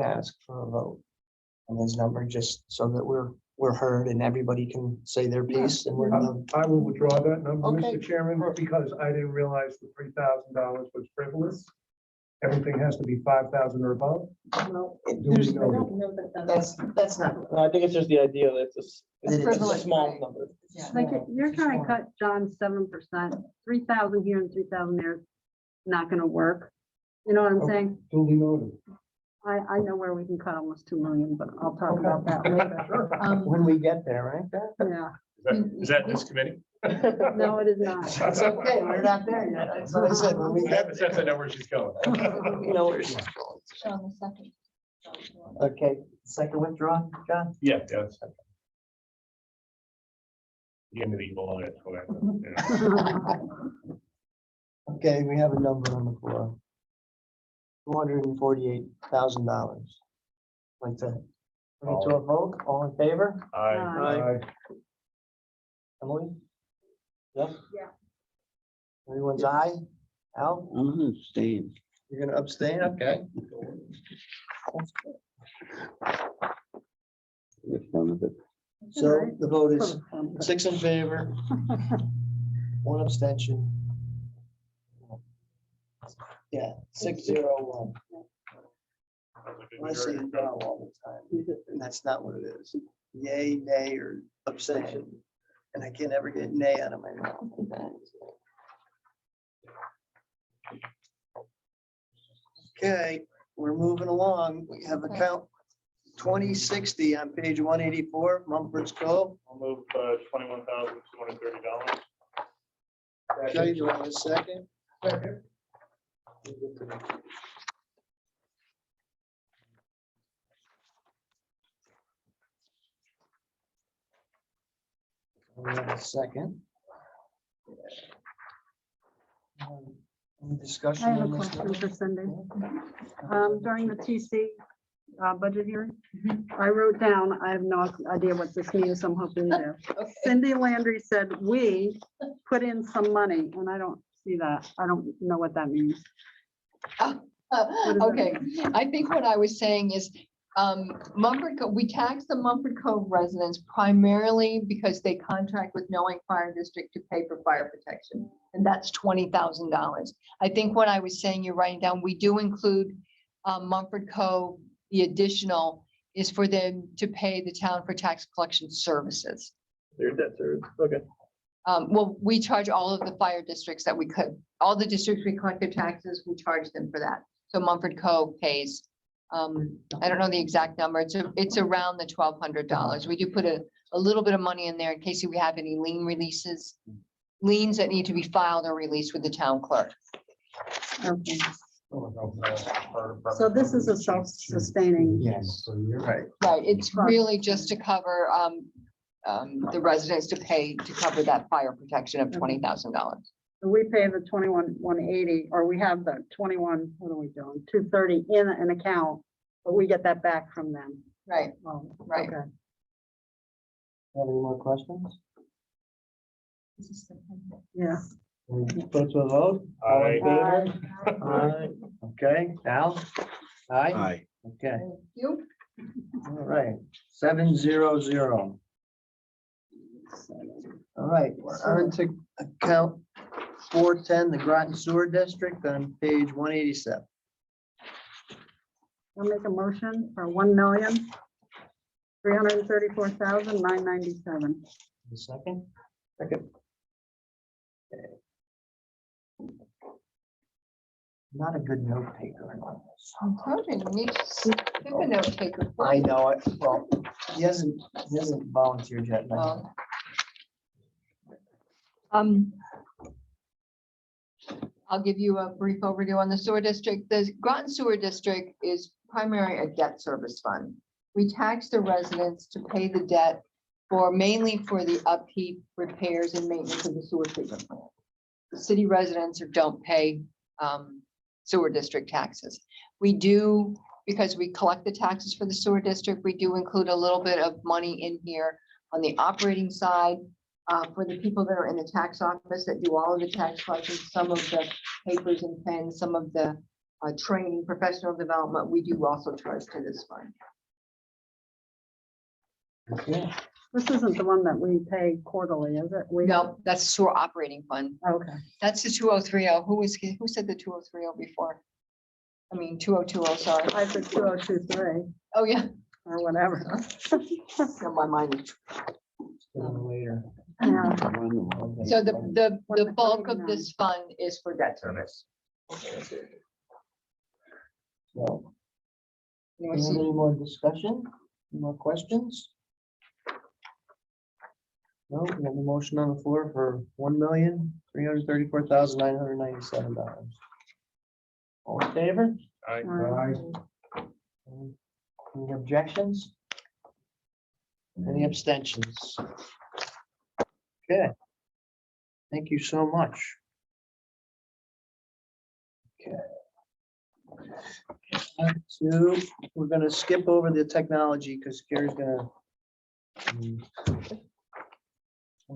Speaker 1: ask for a vote on this number, just so that we're heard and everybody can say their piece and we're gonna.
Speaker 6: I will withdraw that number,
Speaker 1: Okay.
Speaker 6: Mr. Chairman, because I didn't realize the $3,000 was frivolous. Everything has to be 5,000 or above.
Speaker 1: There's-
Speaker 6: Duly noted.
Speaker 1: That's not.
Speaker 9: No, I think it's just the idea that it's
Speaker 1: It is.
Speaker 9: a small
Speaker 4: Right.
Speaker 9: number.
Speaker 4: Yeah.
Speaker 2: Like, you're trying to cut John 7%, 3,000 here and 3,000 there, not gonna work. You know what I'm
Speaker 6: Okay.
Speaker 2: saying?
Speaker 6: Duly noted.
Speaker 2: I know where we can cut almost 2 million, but I'll talk about that later.
Speaker 1: When we get there, right?
Speaker 2: Yeah,
Speaker 5: Is that this committee?
Speaker 2: no, it is not.
Speaker 1: That's okay, we're not there yet. That's what I said, when we
Speaker 5: I have
Speaker 1: get
Speaker 5: a sense I know where she's going.
Speaker 1: there. We know where she's going.
Speaker 4: On the second.
Speaker 1: Okay, second withdraw, John?
Speaker 5: Yeah, that's. The end of the evil eye, that's what I thought, yeah.
Speaker 1: Okay, we have a number on the floor. $248,000. Like to bring it to a vote, all in favor?
Speaker 5: I,
Speaker 1: Emily? Yep.
Speaker 8: Yeah.
Speaker 1: Everyone's aye? Al,
Speaker 7: I'm gonna abstain.
Speaker 1: you're gonna abstain, okay?
Speaker 7: That's fun of it.
Speaker 1: So the vote is 6 in favor, 1 abstention. Yeah, 6-0-1. I say it now all the time, and that's not what it is. Yay, nay, or abstention. And I can't ever get nay out of my mouth. Okay, we're moving along. We have account 2060 on page 184, Mumford's Cove.
Speaker 5: I'll move $21,230.
Speaker 1: Okay, do I have a second? We have a second. Any discussion
Speaker 2: I have a
Speaker 1: on this?
Speaker 2: question for Cindy. During the TC budget hearing, I wrote down, I have no idea what this means, so I'm hoping you do. Cindy Landry said, "We put in some money," and I don't see that. I don't know what that means. that
Speaker 4: Okay, I think what I was saying is, Mumford Cove, we tax the Mumford Cove residents primarily because they contract with Knowing Fire District to pay for fire protection. And that's $20,000. I think what I was saying, you're writing down, we do include Mumford Cove, the additional is for them to pay the town for tax collection services.
Speaker 9: Their debt service, okay.
Speaker 4: Well, we charge all of the fire districts that we could, all the districts we collect their taxes, we charge them for that. So Mumford Cove pays, I don't know the exact number, it's around the $1,200. We do put a little bit of money in there in case we have any lien releases, liens that need to be filed or released with the town clerk.
Speaker 2: Okay. So this is a self-sustaining.
Speaker 1: Yes, you're right.
Speaker 4: Right, it's really just to cover, the residents to pay to cover that fire protection of $20,000.
Speaker 2: We pay the 21,180, or we have the 21, what are we doing, 230 in an account, but we get that back from them.
Speaker 4: Right,
Speaker 2: Oh,
Speaker 4: Right.
Speaker 2: okay.
Speaker 1: Have any more questions?
Speaker 2: Yeah.
Speaker 1: Put to a vote? All in
Speaker 5: Aye.
Speaker 1: favor? Aye. Okay, Al? Aye,
Speaker 7: Aye.
Speaker 1: okay,
Speaker 4: thank you.
Speaker 1: all right, 700. All right, we're on to account 410, the Groton Sewer District on page 187.
Speaker 2: I'll make a motion for 1,334,997.
Speaker 1: A second? Second. Okay. Not a good note taker.
Speaker 4: I'm telling you, you need to pick a note taker.
Speaker 1: I know it, well, he hasn't volunteered yet. but-
Speaker 4: Well, I'll give you a brief overview on the sewer district. The Groton Sewer District is primarily a debt service fund. We tax the residents to pay the debt for mainly for the upkeep, repairs and maintenance of the sewer treatment plant. The city residents don't pay sewer district taxes. We do, because we collect the taxes for the sewer district, we do include a little bit of money in here on the operating side. For the people that are in the tax office that do all of the tax collection, some of the papers and pens, some of the training, professional development, we do also charge to this fund.
Speaker 1: Okay.
Speaker 2: This isn't the one that we pay quarterly, is it?
Speaker 4: No, that's the sewer operating fund.
Speaker 2: Okay.
Speaker 4: That's the 2030. Who said the 2030 before? I mean, 2020, sorry.
Speaker 2: I said 2023
Speaker 4: Oh, yeah.
Speaker 2: or whatever.
Speaker 4: No, my mind is.
Speaker 1: Later.
Speaker 2: Yeah.
Speaker 4: So the bulk of this fund is for debt service.
Speaker 1: So,
Speaker 4: You wanna see-
Speaker 1: any more discussion? Any more questions? No, we have a motion on the floor for $1,334,997. All in favor?
Speaker 5: Aye.
Speaker 1: Any objections? Any abstentions? Okay. Thank you so much. Okay. So we're gonna skip over the technology because Gary's gonna.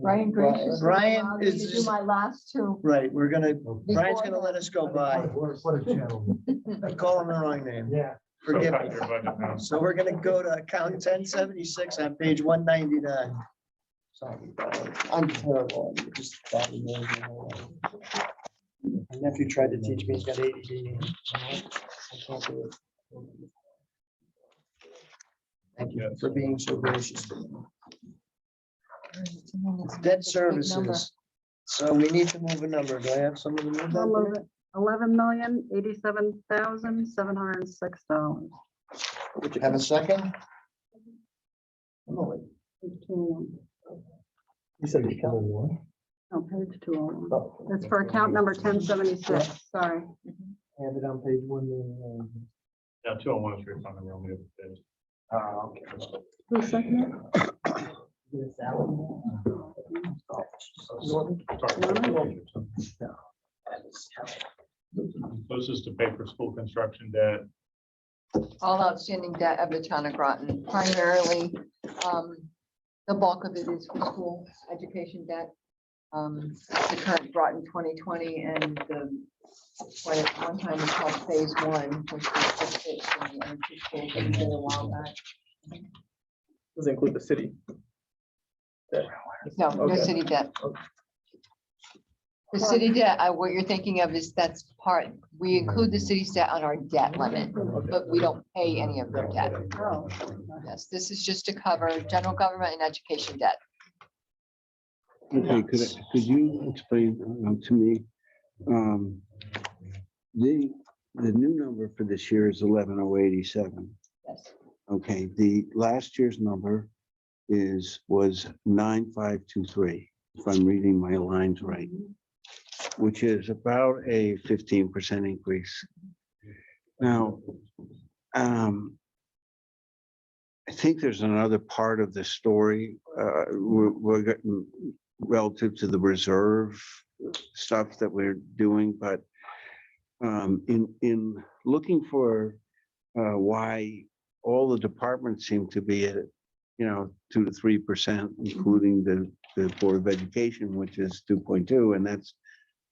Speaker 4: Brian graciously
Speaker 1: Brian
Speaker 4: allowed me to
Speaker 1: is
Speaker 4: do my last two.
Speaker 1: right. Brian's gonna let us go by.
Speaker 6: What a gentleman.
Speaker 1: I call him the wrong name.
Speaker 6: Yeah.
Speaker 1: Forgive
Speaker 5: So cut
Speaker 1: me.
Speaker 5: your budget now.
Speaker 1: So we're gonna go to account 1076 on page 199. Sorry, I'm terrible. I'm just bad at names and all that. My nephew tried to teach me, he's got ADD. I can't do it. Thank you for being so gracious. Debt services. So we need to move a number. Do I have someone to move
Speaker 2: I'll move
Speaker 1: that?
Speaker 2: it. $11,087,706.
Speaker 1: Have a second? Oh,
Speaker 6: You said you counted one.
Speaker 2: Oh, page 201. It's for account number 1076, sorry.
Speaker 6: Have it on page one.
Speaker 5: Now, 201 is refunded, we're only up to page.
Speaker 1: okay.
Speaker 2: Who seconded it?
Speaker 5: This is to pay for school construction debt.
Speaker 4: All outstanding debt of the town of Groton, primarily, the bulk of it is for school education debt. The current Groton 2020 and the When at one time it's called phase one, which was just fixed in the energy school, but it's been a while back.
Speaker 9: Does it include the city?
Speaker 4: No, no
Speaker 9: Okay.
Speaker 4: city debt.
Speaker 9: Okay.
Speaker 4: The city debt, what you're thinking of is that's part, we include the city's debt on our debt limit, but we don't pay any of their debt.
Speaker 2: Oh,
Speaker 4: Yes, this is just to cover general government and education debt.
Speaker 7: Okay, could you explain to me, the new number for this year is 11,087.
Speaker 4: Yes.
Speaker 7: Okay, the last year's number was 9,523, if I'm reading my lines right, which is about a 15% increase. Now, I think there's another part of the story, we're getting relative to the reserve stuff that we're doing, but in looking for why all the departments seem to be at, 2 to 3%, including the Board of Education, which is 2.2, and that's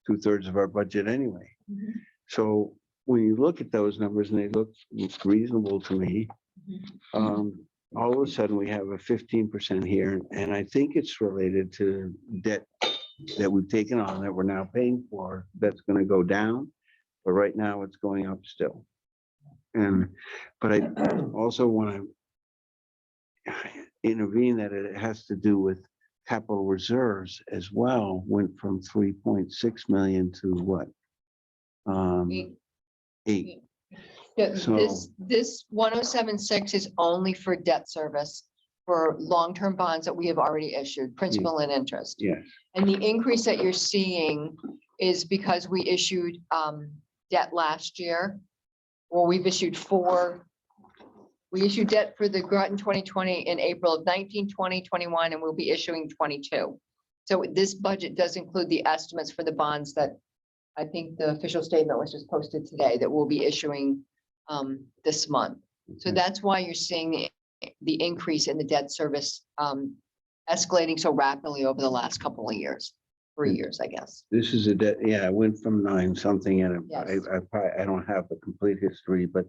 Speaker 7: 2/3 of our budget anyway. So when you look at those numbers and they look reasonable to me, all of a sudden we have a 15% here, and I think it's related to debt that we've taken on that we're now paying for. That's going to go down, but right now it's going up still. But I also want to intervene that it has to do with capital reserves as well. Went from 3.6 million to what? 8.
Speaker 4: Yeah,
Speaker 7: So-
Speaker 4: this 1076 is only for debt service for long-term bonds that we have already issued, principal and interest.
Speaker 7: Yes.
Speaker 4: And the increase that you're seeing is because we issued debt last year. Well, we've issued we issued debt for the Groton 2020 in April of 19, 20, 21, and we'll be issuing 22. So this budget does include the estimates for the bonds that I think the official statement was just posted today that we'll be issuing this month. So that's why you're seeing the increase in the debt service escalating so rapidly over the last couple of years, 3 years, I guess.
Speaker 7: This is a debt, yeah, I went from 9 something and
Speaker 4: Yes.
Speaker 7: I don't have the complete history, but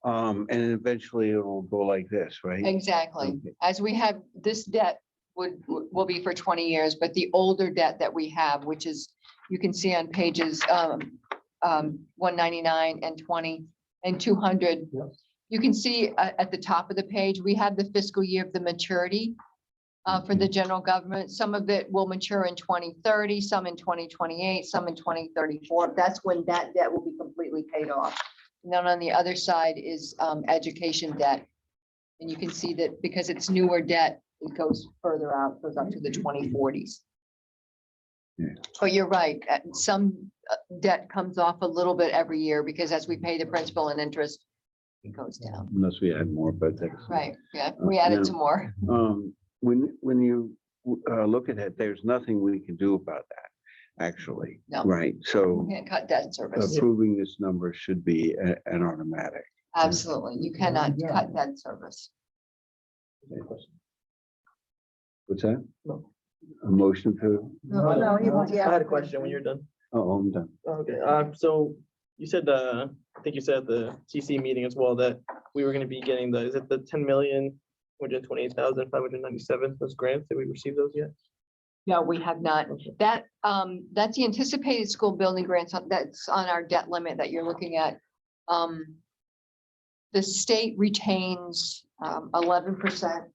Speaker 7: and eventually it'll go like this, right?
Speaker 4: Exactly.
Speaker 7: Okay.
Speaker 4: As we have, this debt will be for 20 years, but the older debt that we have, which is, you can see on pages 199 and 20 and 200.
Speaker 6: Yep.
Speaker 4: You can see at the top of the page, we have the fiscal year of the maturity for the general government. Some of it will mature in 2030, some in 2028, some in 2034. That's when that debt will be completely paid off. And then on the other side is education debt. And you can see that because it's newer debt, it goes further out, goes up to the 2040s.
Speaker 7: Yeah.
Speaker 4: But you're right, some debt comes off a little bit every year because as we pay the principal and interest, it goes down.
Speaker 7: Unless we add more, but that's.
Speaker 4: Right, yeah, we added some more.
Speaker 7: When you look at it, there's nothing we can do about that, actually.
Speaker 4: No.
Speaker 7: Right, so
Speaker 4: We can't cut debt service.
Speaker 7: approving this number should be an automatic.
Speaker 4: Absolutely, you cannot
Speaker 6: Yeah.
Speaker 4: cut debt service.
Speaker 9: Any questions?
Speaker 7: What's that?
Speaker 9: No.
Speaker 7: A motion to,
Speaker 2: No, he won't,
Speaker 9: I had a question when you're done.
Speaker 7: oh, I'm done.
Speaker 9: Okay, so you said, I think you said at the TC meeting as well that we were gonna be getting is it the 10,128,597, those grants, that we received those yet?
Speaker 4: No, we have not. That, that's the anticipated school building grants that's on our debt limit that you're looking at. The state retains 11%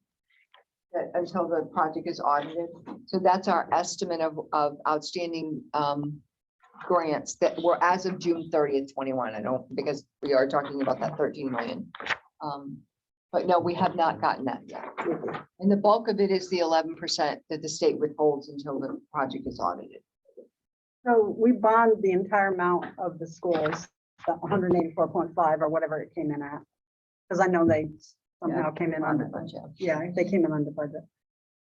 Speaker 4: until the project is audited. So that's our estimate of outstanding grants that were as of June 30th, 21. I don't, because we are talking about that 13 million. But no, we have not gotten that yet. And the bulk of it is the 11% that the state withholds until the project is audited.
Speaker 2: So we bond the entire amount of the schools, the 184.5 or whatever it came in at. Because I know they somehow came in under budget. Yeah, they came in under budget.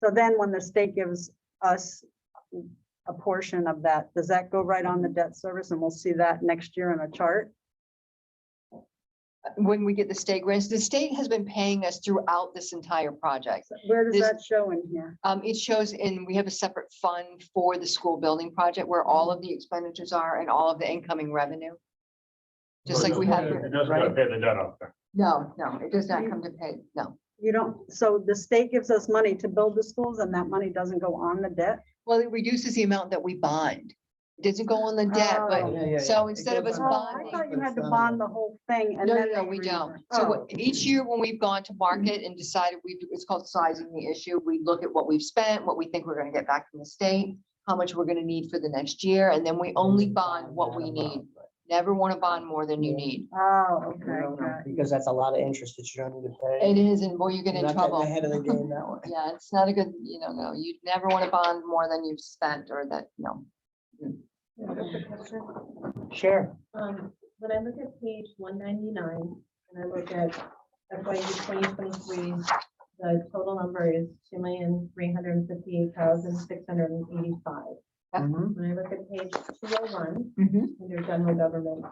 Speaker 2: So then when the state gives us a portion of that, does that go right on the debt service and we'll see that next year in a chart?
Speaker 4: when we get the state grants. The state has been paying us throughout this entire project.
Speaker 2: Where does
Speaker 4: This-
Speaker 2: that show in here?
Speaker 4: It shows we have a separate fund for the school building project where all of the expenditures are and all of the incoming revenue. Just like we have.
Speaker 5: It doesn't go to pay the debt off there.
Speaker 4: No, it does not come to pay, no.
Speaker 2: You don't, so the state gives us money to build the schools and that money doesn't go on the debt?
Speaker 4: Well, it reduces the amount that we bond. It doesn't go on the debt,
Speaker 2: Oh.
Speaker 4: but so instead of us
Speaker 2: Oh, I
Speaker 4: bonding.
Speaker 2: thought you had to bond the whole thing and
Speaker 4: No,
Speaker 2: then.
Speaker 4: no,
Speaker 2: they
Speaker 4: we don't.
Speaker 2: reimburse.
Speaker 4: So
Speaker 2: Oh.
Speaker 4: what- each year when we've gone to market and decided it's called sizing the issue, we look at what we've spent, what we think we're gonna get back from the state, how much we're gonna need for the next year, and then we only bond what we need. Never wanna bond more than you need.
Speaker 2: Oh, okay. got it.
Speaker 1: Because that's a lot of interest that you're going to pay.
Speaker 4: It is, and boy, you get in
Speaker 1: Not getting
Speaker 4: trouble.
Speaker 1: ahead of the game that way.
Speaker 4: Yeah, it's not a good, no, you never wanna bond more than you've spent or that, no.
Speaker 1: Share.
Speaker 10: When I look at page 199, and I look at FY 2023, the total number is 2,358,685.
Speaker 1: Mhm.
Speaker 10: When I look at page 201,
Speaker 4: Mhm.
Speaker 10: under general government,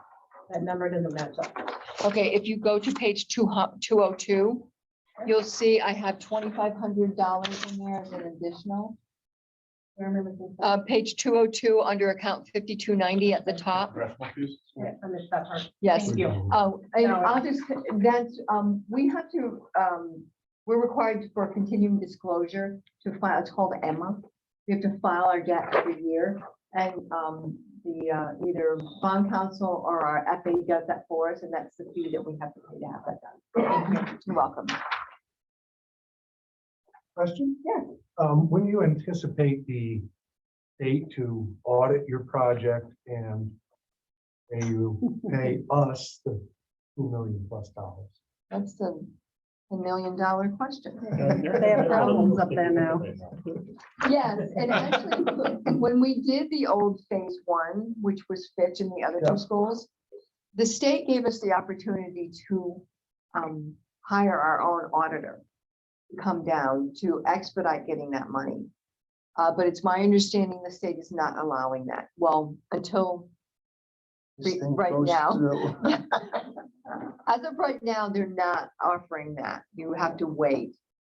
Speaker 10: that number doesn't match up.
Speaker 4: Okay, if you go to page 202, you'll see I have $2,500 in there as an additional.
Speaker 10: Where am I looking for?
Speaker 4: Page 202, under account 5290 at the top.
Speaker 5: Correctional fees?
Speaker 10: Yeah, I missed that part.
Speaker 4: Yes.
Speaker 10: Thank you.
Speaker 4: Oh, and
Speaker 10: No.
Speaker 4: I'll just, we have to, we're required for continuing disclosure to file, it's called EMMA. We have to file our debt every year, and, either bond council or our FA does that for us, and that's the fee that we have to pay to have that done. Thank you. You're welcome.
Speaker 6: Question? When you anticipate the state to audit your project and pay us the $2 million plus?
Speaker 4: That's the $1 million question.
Speaker 2: They have problems up there now.
Speaker 4: Yes, and actually, when we did the old phase one, which was Fitch and the other
Speaker 6: Yeah.
Speaker 4: two schools, the state gave us the opportunity to hire our own auditor to come down to expedite getting that money. But it's my understanding the state is not allowing that. Well, until
Speaker 1: This thing
Speaker 4: right
Speaker 1: goes
Speaker 4: now.
Speaker 1: through.
Speaker 4: As of right now, they're not offering that. You have to wait.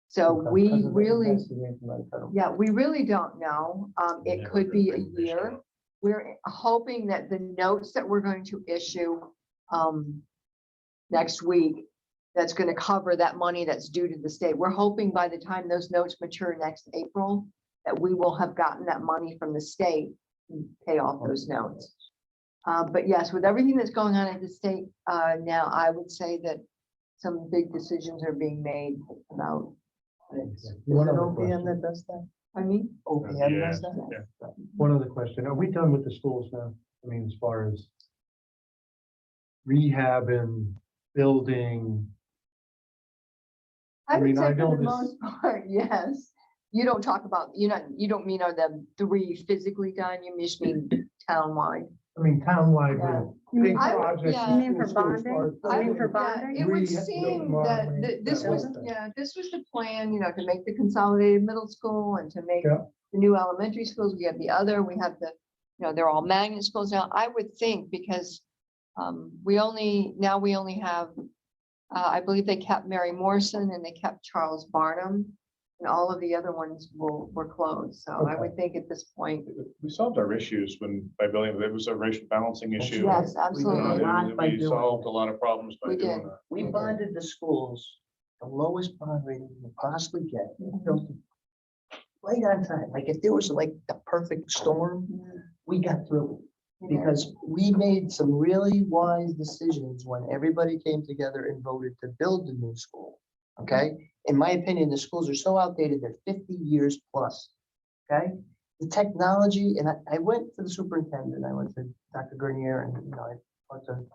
Speaker 4: So
Speaker 1: Because
Speaker 4: we
Speaker 1: of the
Speaker 4: really.
Speaker 1: investigation by the federal-
Speaker 4: Yeah, we really don't know. It
Speaker 5: Never
Speaker 4: could be a
Speaker 5: been finished
Speaker 4: year.
Speaker 5: up.
Speaker 4: We're hoping that the notes that we're going to issue next week, that's going to cover that money that's due to the state. We're hoping by the time those notes mature next April, that we will have gotten that money from the state to pay off those notes. But yes, with everything that's going on at the state now, I would say that some big decisions are being made about.
Speaker 1: Is it
Speaker 6: One other
Speaker 1: OPM
Speaker 6: question.
Speaker 1: that does that?
Speaker 4: I mean,
Speaker 1: OPM
Speaker 5: Yeah,
Speaker 1: does that?
Speaker 5: yeah.
Speaker 6: One other question. Are we done with the schools now? I mean, as far as rehabbing, building,
Speaker 4: I
Speaker 6: I
Speaker 4: would
Speaker 6: mean,
Speaker 4: say
Speaker 6: I
Speaker 4: for
Speaker 6: know
Speaker 4: the
Speaker 6: this-
Speaker 4: most part, yes. You don't talk about, you don't mean are the 3 physically done, you just mean townwide.
Speaker 6: I mean, townwide,
Speaker 4: Yeah.
Speaker 6: big
Speaker 4: I would-
Speaker 6: projects.
Speaker 4: yeah.
Speaker 2: You mean for
Speaker 6: as far as-
Speaker 2: bonding?
Speaker 6: as
Speaker 2: You mean for
Speaker 6: far as-
Speaker 2: bonding?
Speaker 4: It would
Speaker 6: Rehab,
Speaker 4: seem
Speaker 6: building,
Speaker 4: that
Speaker 6: modeling,
Speaker 4: this
Speaker 6: that
Speaker 4: was,
Speaker 6: kind of thing.
Speaker 4: this was the plan, to make the consolidated middle school and to make
Speaker 6: Yeah.
Speaker 4: the new elementary schools. We have the other, we have the, they're all magnet schools now. I would think because we only have, I believe they kept Mary Morrison and they kept Charles Barnum. And all of the other ones were closed. So I would think at this point,
Speaker 5: We solved our issues by building, it was a racial balancing issue.
Speaker 4: yes,
Speaker 1: We
Speaker 4: absolutely.
Speaker 1: did. lot by
Speaker 5: We
Speaker 1: doing
Speaker 5: solved
Speaker 1: that.
Speaker 5: a lot of problems by
Speaker 4: We
Speaker 5: doing
Speaker 4: did.
Speaker 5: that.
Speaker 1: We bonded the schools, the lowest bond rating we could possibly get. Built it right on time. Like if there was like the perfect storm, we got through it. Because we made some really wise decisions when everybody came together and voted to build the new school. Okay? In my opinion, the schools are so outdated, they're 50 years plus. Okay? The technology, and I went to the superintendent, I went to Dr. Grenier and, I talked to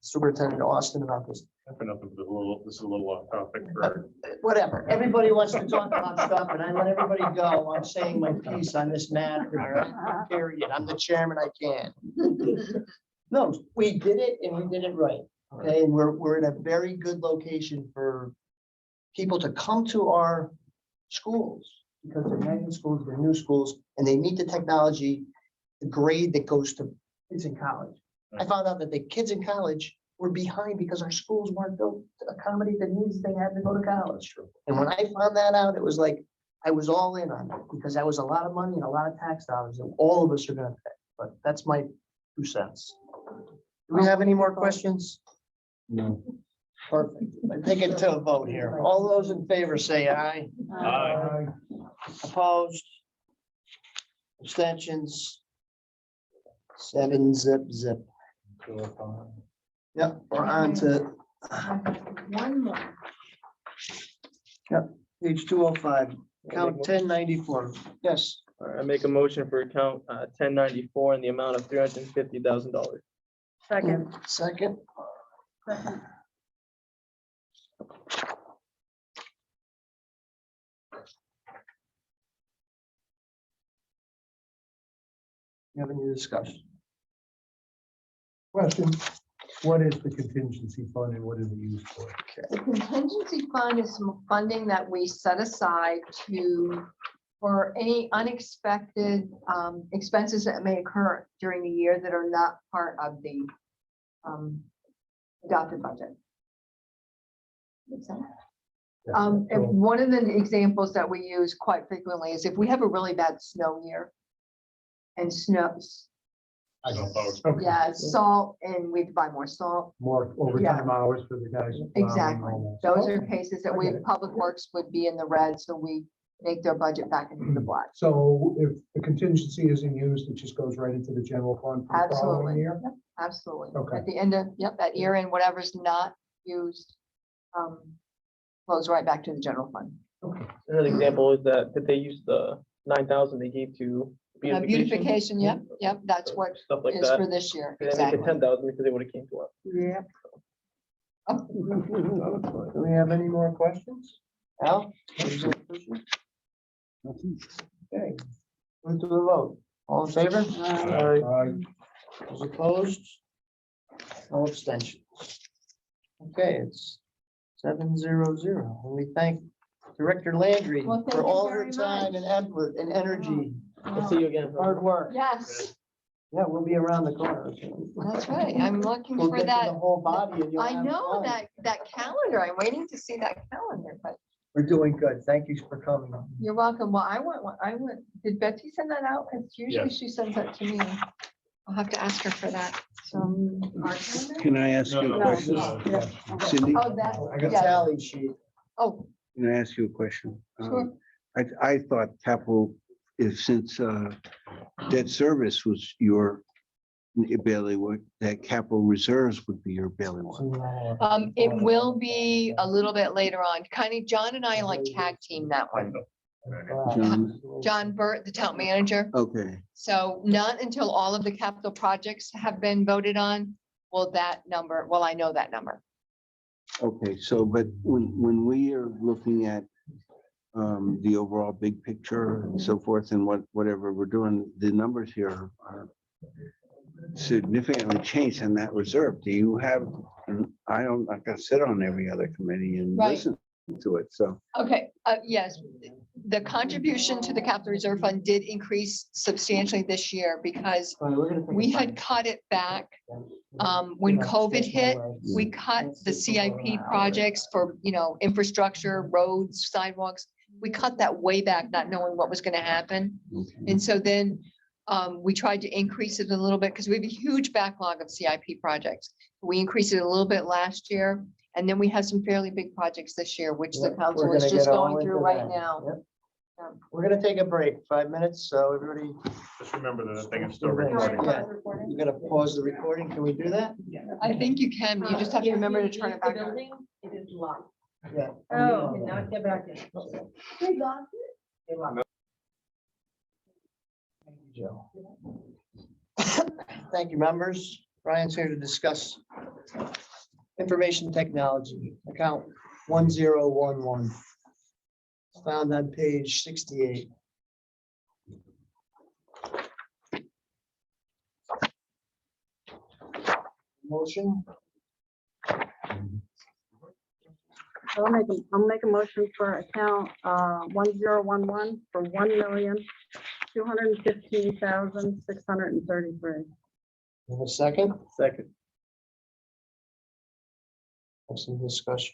Speaker 1: Superintendent Austin about this.
Speaker 5: This is a little off topic for.
Speaker 1: Whatever, everybody wants to talk about stuff and I let everybody go. I'm saying my piece on this matter, period. I'm the chairman, I can. No, we did it and we did it right. Okay, and we're in a very good location for people to come to our schools because they're magnet schools, they're new schools, and they meet the technology, the grade that goes to kids in college. I found out that the kids in college were behind because our schools weren't built to accommodate the needs they had to go to college. And when I found that out, it was like, I was all in on it because that was a lot of money and a lot of tax dollars that all of us are gonna pay. But that's my 2 cents. Do we have any more questions?
Speaker 7: No.
Speaker 1: Perfect. I take it to a vote here. All those in favor say aye.
Speaker 5: Aye.
Speaker 1: Opposed? Abstentions? 7 zip. Yep, we're on to
Speaker 10: One more.
Speaker 1: page 205, count 1094. Yes,
Speaker 9: All right, I make a motion for account 1094 in the amount of $350,000.
Speaker 2: Second.
Speaker 1: second. You have any discussion?
Speaker 6: Question, what is the contingency fund and what is it used for?
Speaker 4: The contingency fund is some funding that we set aside for any unexpected expenses that may occur during the year that are not part of the adopted budget. Makes sense? And
Speaker 6: So-
Speaker 4: one of the examples that we use quite frequently is if we have a really bad snow year and snows,
Speaker 6: Okay.
Speaker 4: yeah, salt, and we have to buy more salt.
Speaker 6: More overtime hours for the guys. plowing and
Speaker 4: Exactly.
Speaker 6: all that.
Speaker 4: Those are
Speaker 6: Okay.
Speaker 4: cases that
Speaker 6: I
Speaker 4: we,
Speaker 6: get it.
Speaker 4: Public Works would be in the red, so we make their budget back into the black.
Speaker 6: So if the contingency isn't used, it just goes right into the general fund for the following
Speaker 4: Absolutely.
Speaker 6: year?
Speaker 4: Yep, absolutely.
Speaker 6: Okay.
Speaker 4: At the end of, at year end, whatever's not used, flows right back to the general fund.
Speaker 9: Another example is that they use the 9,000 they gave to
Speaker 4: Beautification, yep, that's
Speaker 9: So
Speaker 4: what
Speaker 9: Stuff like
Speaker 4: is for
Speaker 9: that.
Speaker 4: this year,
Speaker 9: They make it
Speaker 4: exactly.
Speaker 9: 10,000 because they would have came to us.
Speaker 2: Yeah.
Speaker 1: Do we have any more questions? Al? Is there a question? Okay, move to a vote. All in favor? Those opposed? No abstentions. Okay, it's 700. And we thank Director Landry
Speaker 10: Well, thank
Speaker 1: for
Speaker 10: you
Speaker 1: all her
Speaker 10: very
Speaker 1: time and effort and energy,
Speaker 9: I'll see you again.
Speaker 1: hard work.
Speaker 4: Yes,
Speaker 1: Yeah, we'll be around the corner.
Speaker 4: that's right. I'm looking
Speaker 1: We'll
Speaker 4: for
Speaker 1: get to
Speaker 4: that.
Speaker 1: the whole body and you'll
Speaker 4: I
Speaker 1: have
Speaker 4: know
Speaker 1: fun.
Speaker 4: that calendar. I'm waiting to see that calendar, but
Speaker 1: We're doing good. Thank you for coming.
Speaker 4: you're welcome. Well, I went, did Betsy send that out? Because usually
Speaker 5: Yes.
Speaker 4: she sends that to me. I'll have to ask her for that. So, our calendar?
Speaker 7: Can I ask you a question? Cindy,
Speaker 4: Oh, that,
Speaker 6: I got
Speaker 4: yeah.
Speaker 1: Tally sheet.
Speaker 4: Oh,
Speaker 7: can I ask you a question?
Speaker 4: sure.
Speaker 7: I thought capital, since debt service was your bailiwick, that capital reserves would be your bailiwick.
Speaker 4: It will be a little bit later on. Kind of, John and I like tag team that one.
Speaker 7: John?
Speaker 4: John Burt, the town manager.
Speaker 7: Okay,
Speaker 4: So not until all of the capital projects have been voted on, will that number, well, I know that number.
Speaker 7: okay, so, but when we are looking at the overall big picture and so forth and whatever we're doing, the numbers here are significantly changed in that reserve. Do you have, I'm not gonna sit on every other committee and
Speaker 4: Right.
Speaker 7: listen to it, so.
Speaker 4: Okay, yes, the contribution to the capital reserve fund did increase substantially this year because we had cut it back. When COVID hit, we cut the CIP projects for, infrastructure, roads, sidewalks. We cut that way back, not knowing what was gonna happen. And so then we tried to increase it a little bit because we have a huge backlog of CIP projects. We increased it a little bit last year, and then we have some fairly big projects this year, which the
Speaker 1: Yep,
Speaker 4: council
Speaker 1: we're
Speaker 4: is
Speaker 1: gonna
Speaker 4: just
Speaker 1: get all
Speaker 4: going through
Speaker 1: into
Speaker 4: right
Speaker 1: that.
Speaker 4: now.
Speaker 1: Yep.
Speaker 4: Yeah.
Speaker 1: We're gonna take a break, 5 minutes, so everybody,
Speaker 5: Just remember that the thing is still
Speaker 1: Right.
Speaker 5: recording.
Speaker 1: Yeah. you're gonna pause the recording. Can we do that?
Speaker 4: I think you can, you just have to remember to turn it back on.
Speaker 10: It is locked.
Speaker 1: Yeah.
Speaker 10: Oh, cannot get back in. They locked it? They locked it.
Speaker 1: Thank you, Joe. Thank you, members. Brian's here to discuss information technology, account 1011. Found on page 68. Motion,
Speaker 2: I'll make a motion for account 1011 for 1,215,633.
Speaker 1: in a second.
Speaker 9: Second.
Speaker 1: Some discussion.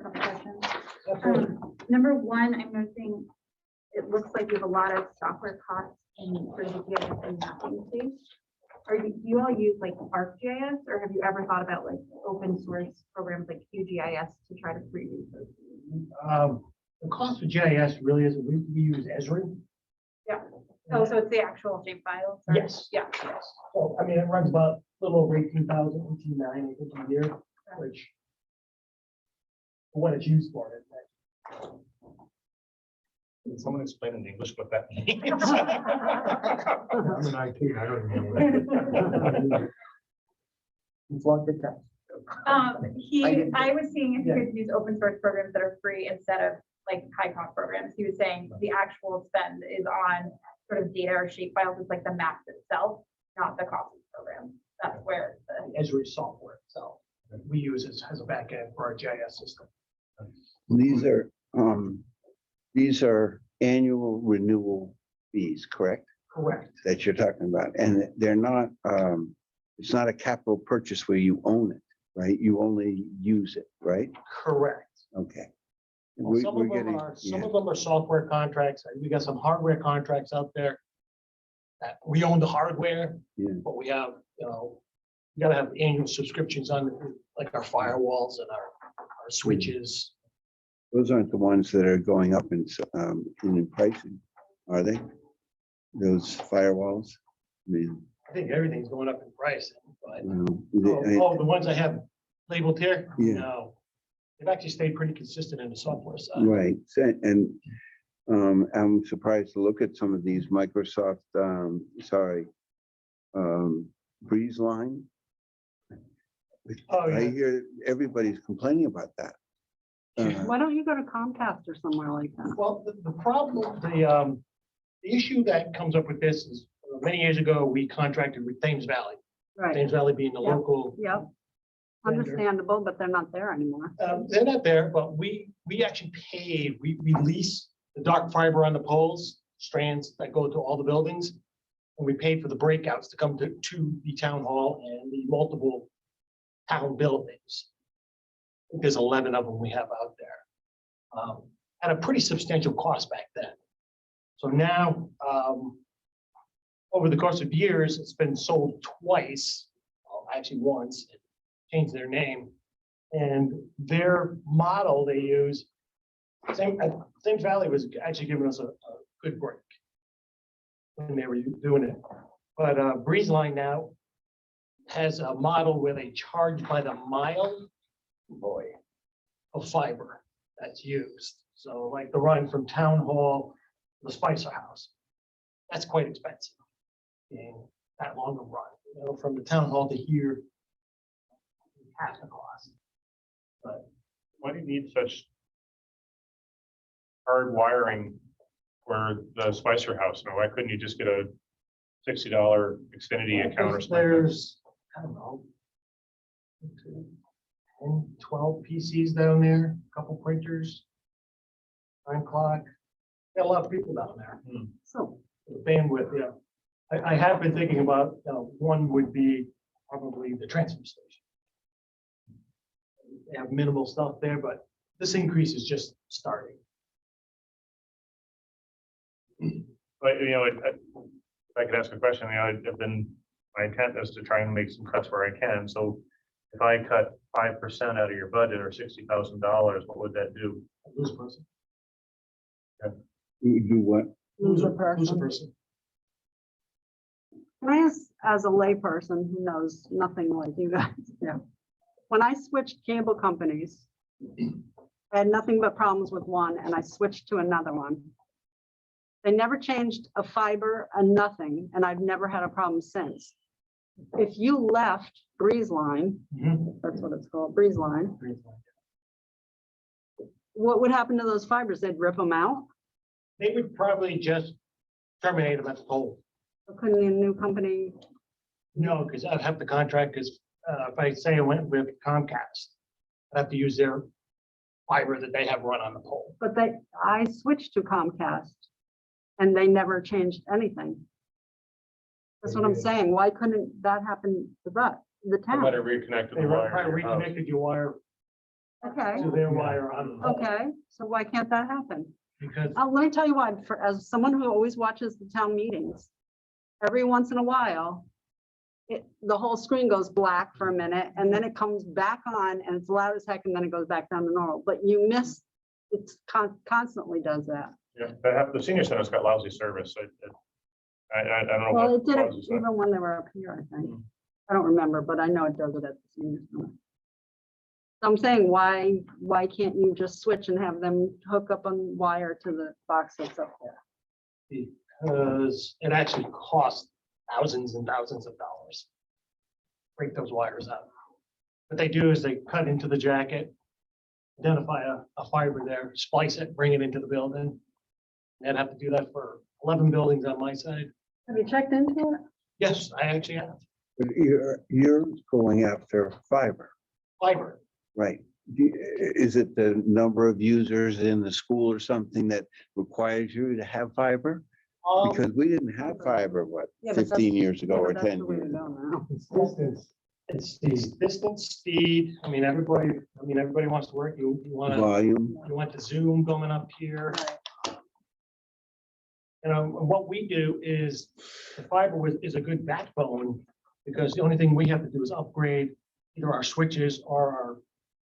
Speaker 8: Couple questions. Number one, I'm noticing it looks like you have a lot of software costs in sort of the GIS and mapping space. Do you all use like ArcGIS, or have you ever thought about like open source programs like QGIS to try to reuse those?
Speaker 6: The cost for GIS really isn't, we use Esri.
Speaker 8: Oh, so it's the actual shape files? or-
Speaker 6: Yes.
Speaker 8: Yeah.
Speaker 6: So, I mean, it runs about a little over 18,000, 18,900, I think, a year, which for what it's used for.
Speaker 5: Can someone explain in English what that means?
Speaker 6: I'm an IT, I don't know.
Speaker 8: I was seeing if you could use open source programs that are free instead of like high cost programs. He was saying the actual spend is on sort of data or shape files, it's like the maps itself, not the cost of the program. That's where the,
Speaker 6: Esri software itself, we use it as a backend for our GIS system.
Speaker 7: These are annual renewal fees, correct?
Speaker 6: Correct.
Speaker 7: That you're talking about, and they're not, it's not a capital purchase where you own it, right? You only use it, right?
Speaker 6: Correct.
Speaker 7: Okay.
Speaker 6: Well, some of them are, some of them are software contracts. We got some hardware contracts out there. That we own the hardware,
Speaker 7: Yeah.
Speaker 6: but we have, we gotta have annual subscriptions on, like our firewalls and our switches.
Speaker 7: Those aren't the ones that are going up in pricing, are they? Those firewalls? I mean,
Speaker 6: I think everything's going up in price, but,
Speaker 7: the
Speaker 6: the ones I have labeled here?
Speaker 7: Yeah.
Speaker 6: No. They've actually stayed pretty consistent in the software side.
Speaker 7: right, and I'm surprised to look at some of these Microsoft, Breeze Line.
Speaker 6: Oh,
Speaker 7: I
Speaker 6: yeah.
Speaker 7: hear everybody's complaining about that.
Speaker 2: Why don't you go to Comcast or somewhere like that?
Speaker 6: Well, the problem, the issue that comes up with this is many years ago, we contracted with Thames Valley.
Speaker 2: Right,
Speaker 6: Thames Valley being the
Speaker 2: Yeah.
Speaker 6: local.
Speaker 2: yep,
Speaker 6: vendor.
Speaker 2: understandable, but they're not there anymore.
Speaker 6: They're not there, but we actually paid, we lease the dark fiber on the poles, strands that go to all the buildings. And we paid for the breakouts to come to the town hall and the multiple town buildings. I think there's 11 of them we have out there. At a pretty substantial cost back then. So now, over the course of years, it's been sold twice, actually once, changed their name. And their model they use, Thames Valley was actually giving us a good break when they were doing it. But Breeze Line now has a model where they charge by the mile of fiber that's used. So like the run from Town Hall to the Spicer House, that's quite expensive. Being that long a run, from the Town Hall to here, half the cost. But
Speaker 5: Why do you need such hard wiring for the Spicer House? Now, why couldn't you just get a $60 Xfinity account or something?
Speaker 6: there's, I don't know, 10, 12 PCs down there, a couple printers, time clock. Got a lot of people down there.
Speaker 2: So,
Speaker 6: The bandwidth, yeah. I have been thinking about, one would be probably the transfer station. They have minimal stuff there, but this increase is just starting.
Speaker 5: But, if I could ask a question, I've been, my intent is to try and make some cuts where I can. So if I cut 5% out of your budget or $60,000, what would that do?
Speaker 6: Lose a person.
Speaker 7: You do what?
Speaker 2: lose a
Speaker 6: Lose a
Speaker 2: person.
Speaker 6: person.
Speaker 2: Can I ask, as a layperson who knows nothing like you guys, when I switched cable companies, I had nothing but problems with one and I switched to another one. They never changed a fiber, a nothing, and I've never had a problem since. If you left Breeze Line, that's what it's called, Breeze Line, what would happen to those fibers? They'd rip them out?
Speaker 6: They would probably just terminate them at the pole.
Speaker 2: Or couldn't a new company?
Speaker 6: No, because I'd have the contract, because if I say I went with Comcast, I have to use their fiber that they have run on the pole.
Speaker 2: But I switched to Comcast and they never changed anything. That's what I'm saying. Why couldn't that happen to that? The
Speaker 5: Somebody
Speaker 2: town.
Speaker 5: reconnected
Speaker 6: They
Speaker 5: the wire. to your house.
Speaker 6: reconnected your wire
Speaker 2: Okay,
Speaker 6: to their wire on the pole.
Speaker 2: okay, so why can't that happen?
Speaker 6: Because
Speaker 2: Let me tell you why, for, as someone who always watches the town meetings, every once in a while, the whole screen goes black for a minute and then it comes back on and it's loud as heck and then it goes back down to normal, but you miss, it's constantly does that.
Speaker 5: Yeah, the senior center's got lousy service. I don't know.
Speaker 2: Well,
Speaker 5: what
Speaker 2: it did it
Speaker 5: causes that.
Speaker 2: even when they were up here, I think.
Speaker 5: Mm.
Speaker 2: I don't remember, but I know it does it at the senior center. So I'm saying, why can't you just switch and have them hook up on wire to the box that's up there?
Speaker 6: because it actually costs thousands and thousands of dollars. Break those wires up. What they do is they cut into the jacket, identify a fiber there, splice it, bring it into the building. And have to do that for 11 buildings on my side.
Speaker 2: Have you checked into it?
Speaker 6: Yes, I actually have
Speaker 7: But you're going after fiber,
Speaker 6: fiber.
Speaker 7: right? Is it the number of users in the school or something that requires you to have fiber? Because we didn't have fiber, what,
Speaker 2: Yeah, but
Speaker 7: 15
Speaker 2: that's-
Speaker 7: years ago
Speaker 2: Yeah,
Speaker 7: or
Speaker 2: but that's
Speaker 7: 10
Speaker 2: the way to
Speaker 7: years?
Speaker 2: go now.
Speaker 6: It's distance. It's the distance, speed. Everybody wants to work. You
Speaker 7: Volume,
Speaker 6: want the Zoom going up here. What we do is the fiber is a good backbone because the only thing we have to do is upgrade either our switches or our,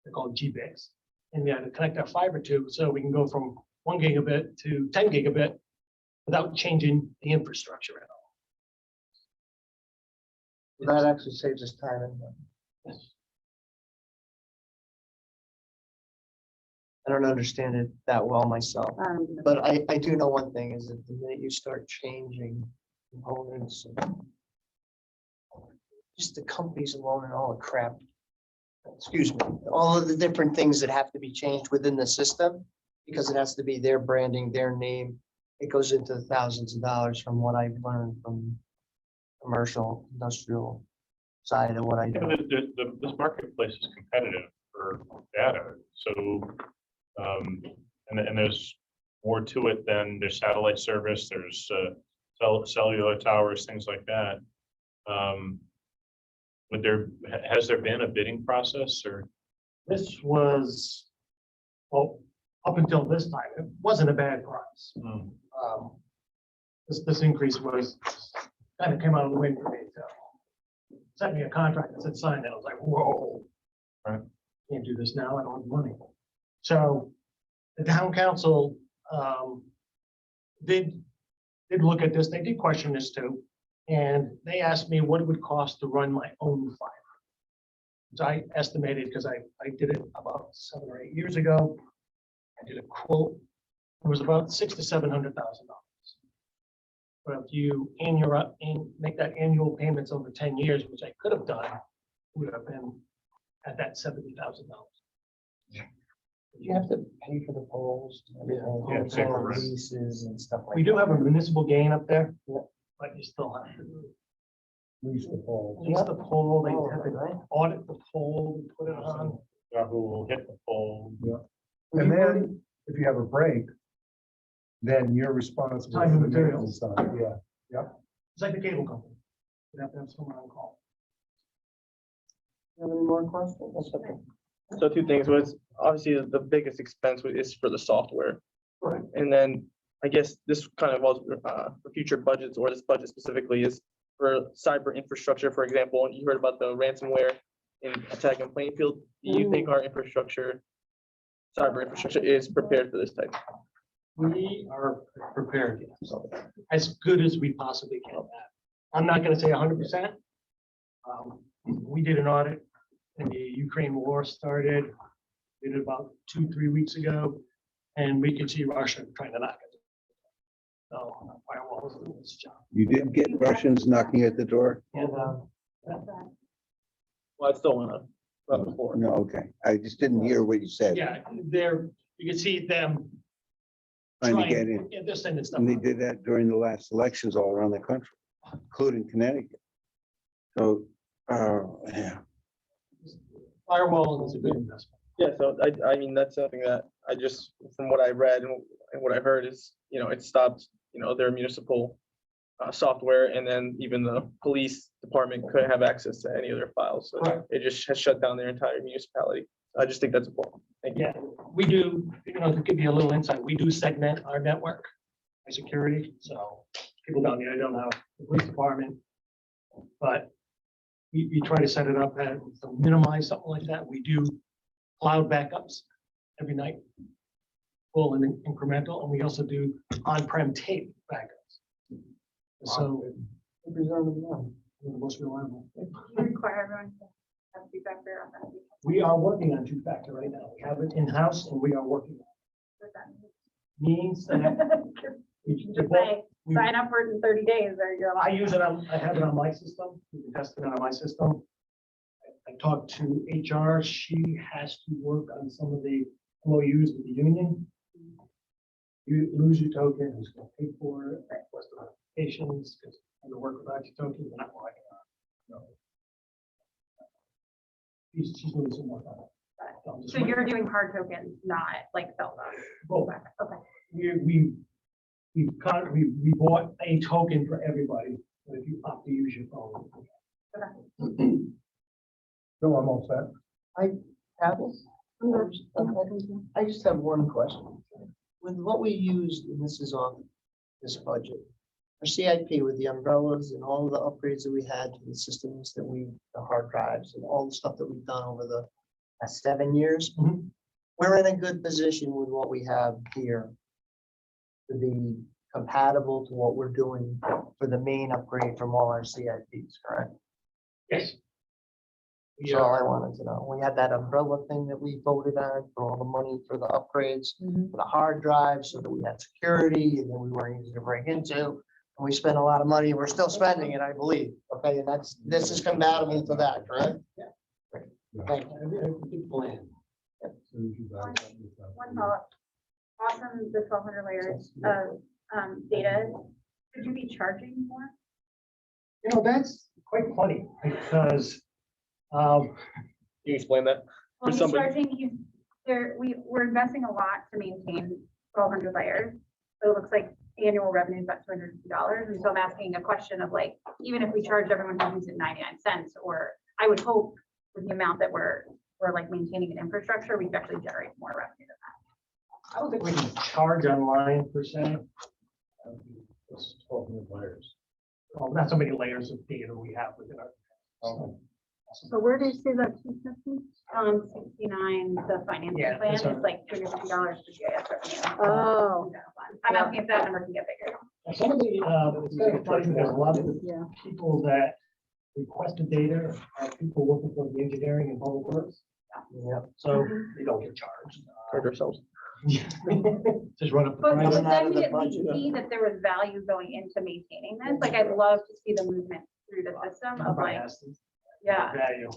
Speaker 6: they're called GBICs. And we have to connect our fiber to, so we can go from 1 gigabit to 10 gigabit without changing the infrastructure at all.
Speaker 1: That actually saves us time and money.
Speaker 6: Yes.
Speaker 1: I don't understand it that well myself, but I do know one thing is that the minute you start changing components and just the companies alone and all the crap, excuse me, all of the different things that have to be changed within the system, because it has to be their branding, their name. It goes into the thousands of dollars from what I've learned from commercial, industrial side of what I
Speaker 5: Yeah,
Speaker 1: do.
Speaker 5: this marketplace is competitive for data, so, and there's more to it than there's satellite service, there's, cellular towers, things like that. Has there been a bidding process or?
Speaker 6: This was, well, up until this time, it wasn't a bad price. This increase was, kind of came out of the wind for me, so. Sent me a contract that said sign it, I was like, whoa.
Speaker 5: Right.
Speaker 6: Can't do this now, I don't have money. So the town council did look at this, they did question this too. And they asked me what it would cost to run my own fiber. So I estimated, because I did it about 7 or 8 years ago. I did a quote, it was about $600,000 to $700,000. But if you make that annual payments over 10 years, which I could have done, would have been at that $70,000.
Speaker 1: You have to pay for the poles, everything,
Speaker 5: Yeah, same for rent.
Speaker 1: leases and stuff like that.
Speaker 6: We do have a municipal gain up there,
Speaker 1: Yeah.
Speaker 6: but you still have to lease the pole.
Speaker 1: Yeah.
Speaker 6: Lease the pole, they
Speaker 1: Oh,
Speaker 6: have to
Speaker 1: right.
Speaker 6: audit the pole, put it on.
Speaker 5: Who will hit the pole?
Speaker 6: And then if you have a break, then you're responsible. Time and materials. Yeah. It's like the cable company. You have to have someone on call.
Speaker 1: Have any more questions? That's okay.
Speaker 9: So two things was obviously the biggest expense is for the software.
Speaker 6: Right.
Speaker 9: And then I guess this kind of was for future budgets or this budget specifically is for cyber infrastructure, for example, and you heard about the ransomware in attacking Plainfield. Do you think our infrastructure, cyber infrastructure is prepared for this type?
Speaker 6: We are prepared, so as good as we possibly can. I'm not gonna say 100%. We did an audit when the Ukraine war started. We did it about 2-3 weeks ago, and we could see Russia trying to knock it. So firewall is doing its job.
Speaker 7: you did get Russians knocking at the door?
Speaker 6: And,
Speaker 9: Well, I still want to before.
Speaker 7: No, okay, I just didn't hear what you said.
Speaker 6: yeah, you can see them
Speaker 7: Trying to
Speaker 6: trying,
Speaker 7: get in.
Speaker 6: yeah, they're sending stuff.
Speaker 7: And they
Speaker 6: out.
Speaker 7: did that during the last elections all around the country, including Connecticut. So, yeah,
Speaker 6: Firewall is a good investment.
Speaker 9: Yeah, so I mean, that's something that I just, from what I read and what I heard is, it stopped, their municipal software, and then even the police department couldn't have access to any of their files. So
Speaker 6: Correct.
Speaker 9: it just has shut down their entire municipality. I just think that's important. Thank you.
Speaker 11: Yeah, we do, to give you a little insight, we do segment our network by security, so people don't know the police department. But we try to set it up and to minimize something like that. We do cloud backups every night, full and incremental, and we also do on-prem tape backups. So we're the most reliable.
Speaker 8: Do you require everyone to have two-factor authentication?
Speaker 11: We are working on two-factor right now. We have it in-house and we are working.
Speaker 8: What does that
Speaker 11: Means that
Speaker 8: mean? Just say, sign up for it in 30 days or you're.
Speaker 11: I use it on, I have it on my system. We can test it on my system. I talked to HR. She has to work on some of the MOUs with the union. You lose your token, who's going to pay for it, what's the notifications, because the work without your token, we're not working on. No. She's doing some work on it. So I'm just
Speaker 8: So you're doing hard tokens, not like cell phone.
Speaker 11: Both.
Speaker 8: Okay.
Speaker 11: We bought a token for everybody, but if you opt to use your phone.
Speaker 6: Bill, I'm all set.
Speaker 1: I just have one question. With what we used, and this is on this budget, our CIP with the umbrellas and all of the upgrades that we had to the systems that the hard drives and all the stuff that we've done over the last 7 years,
Speaker 11: Mhm.
Speaker 1: we're in a good position with what we have here to be compatible to what we're doing for the main upgrade from all our CIPs, correct?
Speaker 11: Yes.
Speaker 1: That's all I wanted to know. We had that umbrella thing that we voted on for all the money for the upgrades, for the hard drives, so that we had security and then we weren't easy to break into. And we spent a lot of money. We're still spending it, I believe. Okay, and this is compatible to that, correct?
Speaker 11: Yeah.
Speaker 1: Thank you.
Speaker 11: Every plan.
Speaker 8: One follow-up. Awesome, the 1,200 layers of data. Could you be charging more?
Speaker 11: That's quite funny because,
Speaker 9: Can you explain that?
Speaker 8: Well, he's
Speaker 9: somebody-
Speaker 8: charging, we're investing a lot to maintain 1,200 layers. So it looks like annual revenue is about $250. And so I'm asking a question of like, even if we charged everyone who uses it 99 cents, or I would hope with the amount that we're like maintaining an infrastructure, we could actually generate more revenue than that.
Speaker 11: I don't think we can charge online per se.
Speaker 5: It's 12 layers.
Speaker 11: Well, not so many layers of data we have within our.
Speaker 2: So where do you see that? 250?
Speaker 8: 69, the financing
Speaker 11: Yeah,
Speaker 8: plan
Speaker 11: that's
Speaker 8: is
Speaker 11: right.
Speaker 8: like $250 for GIS revenue.
Speaker 2: Oh,
Speaker 8: I'm asking if that number can get bigger.
Speaker 11: Some of the, it's kind of funny, there's a lot of
Speaker 2: yeah.
Speaker 11: people that requested data, are people working for the engineering and public works.
Speaker 1: Yep.
Speaker 11: So they don't get charged.
Speaker 9: Charge ourselves.
Speaker 11: Just run up the
Speaker 8: But
Speaker 11: price.
Speaker 1: Coming out of the
Speaker 8: definitely
Speaker 1: budget.
Speaker 8: see that there was value going into maintaining this. Like, I'd love to see the movement through the system of like, yeah,
Speaker 11: Value.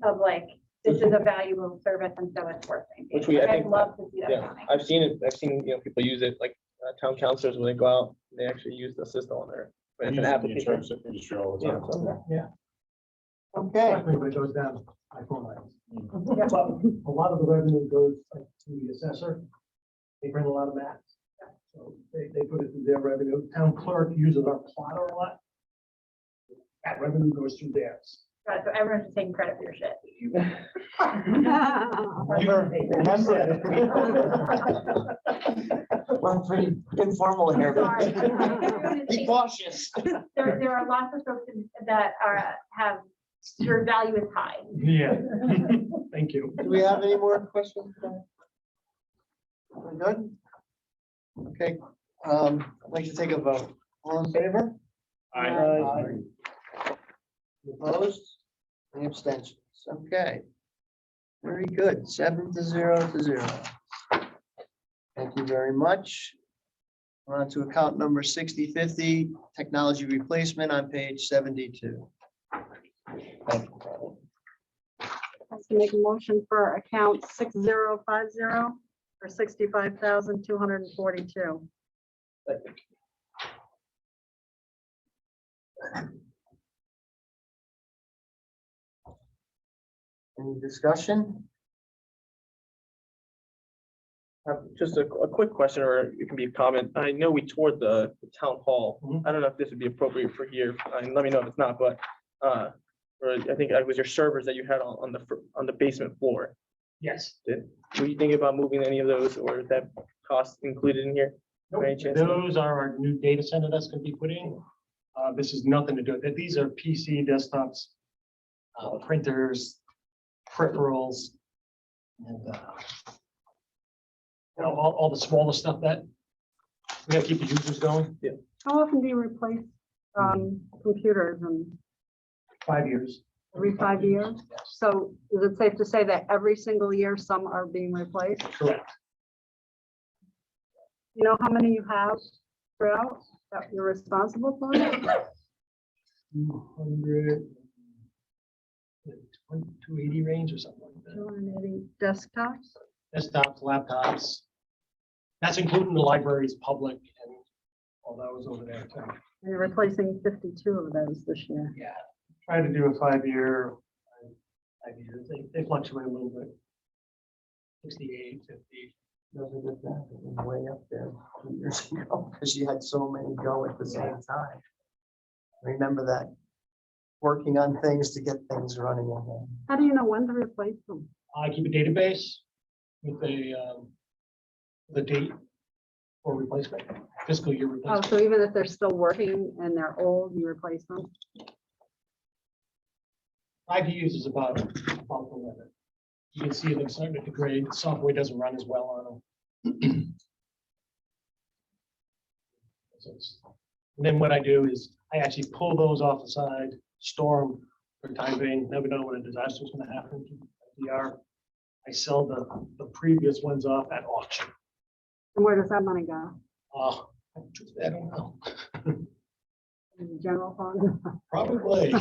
Speaker 8: of like, this is a valuable service and so it's worth maintaining.
Speaker 9: Which we- I
Speaker 8: Like, I'd
Speaker 9: think-
Speaker 8: love to see that
Speaker 9: Yeah,
Speaker 8: happening.
Speaker 9: I've seen it. I've seen, people use it, like town councilors, when they go out, they actually use the system on there. But it's an application.
Speaker 5: Industry all the
Speaker 9: Yeah,
Speaker 5: time.
Speaker 9: so-
Speaker 11: Yeah.
Speaker 1: Okay,
Speaker 11: When it goes down, I phone lines.
Speaker 8: Yeah.
Speaker 11: But a lot of the revenue goes like to the assessor. They bring a lot of maps. So they put it through their revenue. Town clerk uses our plotter a lot. That revenue goes through theirs.
Speaker 8: Got it. So everyone's just taking credit for your shit.
Speaker 1: we're pretty informal here,
Speaker 8: Sorry.
Speaker 1: but be cautious.
Speaker 8: There are lots of folks that have, your value is high.
Speaker 11: Yeah. Thank you.
Speaker 1: Do we have any more questions? We're good? Okay, I'd like to take a vote. All in favor? Aye. Opposed? Any abstentions? Okay. Very good. 7-0. Thank you very much. We're on to account number 6050, technology replacement on page 72. Thank you.
Speaker 2: Let's make a motion for account 6050 for 65,242.
Speaker 1: Any discussion?
Speaker 9: Just a quick question, or it can be a comment. I know we toured the town hall.
Speaker 11: Mhm.
Speaker 9: I don't know if this would be appropriate for here, and let me know if it's not, but I think it was your servers that you had on the basement floor.
Speaker 11: Yes.
Speaker 9: Were you thinking about moving any of those, or is that cost included in here? By any chance?
Speaker 11: Those are our new data center that's gonna be put in. This is nothing to do with it. These are PC desktops, printers, peripherals, and all the smaller stuff that we gotta keep the users going.
Speaker 2: How often do you replace, computers and
Speaker 11: 5 years.
Speaker 2: every 5 years? So is it safe to say that every single year some are being replaced?
Speaker 11: Correct.
Speaker 2: You know how many you have throughout that you're responsible for?
Speaker 11: 200, 280 range or something like that.
Speaker 2: 280 desktops?
Speaker 11: Desktops, laptops. That's including the libraries, public, and all those over there too.
Speaker 2: And you're replacing 52 of those this year.
Speaker 11: Yeah, trying to do a 5 year. 5 years, they fluctuate a little bit. 68, 50.
Speaker 1: Doesn't get that, it was way up there 2 years ago, because you had so many go at the same time. Remember that, working on things to get things running again.
Speaker 2: How do you know when to replace them?
Speaker 11: I keep a database with the date for replacement, fiscal year
Speaker 2: Oh,
Speaker 11: replacement.
Speaker 2: so even if they're still working and they're old, you replace them?
Speaker 11: 5 years is about the limit. You can see them starting to degrade. The software doesn't run as well on them. And then what I do is I actually pull those off the side, store them for time being, never know when a disaster is gonna happen. I sell the previous ones off at auction.
Speaker 2: And where does that money go?
Speaker 11: I don't know.
Speaker 2: In the general fund?
Speaker 11: Probably.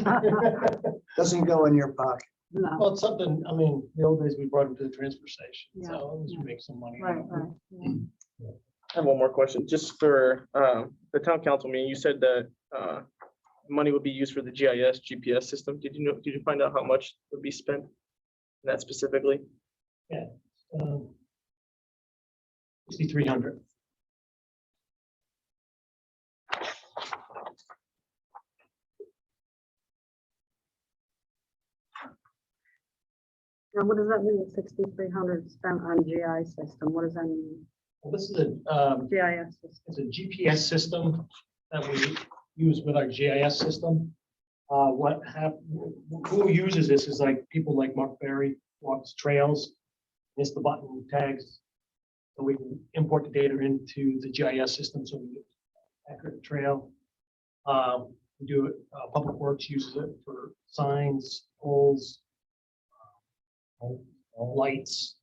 Speaker 1: Doesn't go in your pocket.
Speaker 2: No,
Speaker 11: Well, it's something, I mean, the old days we brought them to the transfer station,
Speaker 2: Yeah.
Speaker 11: so at least we make some money.
Speaker 2: right, right. Yeah.
Speaker 9: I have one more question, just for the town council meeting. You said that money would be used for the GIS GPS system. Did you find out how much would be spent? in That specifically?
Speaker 11: 6,300.
Speaker 2: Now, what does that mean, 6,300 spent on GI system? What does that mean?
Speaker 11: Well, this is a,
Speaker 2: GIS system.
Speaker 11: it's a GPS system that we use with our GIS system. Who uses this is like people like Mark Berry, walks trails, hits the button tags. So we can import the data into the GIS system so we get accurate trail. We do it, Public Works uses it for signs, poles, lights,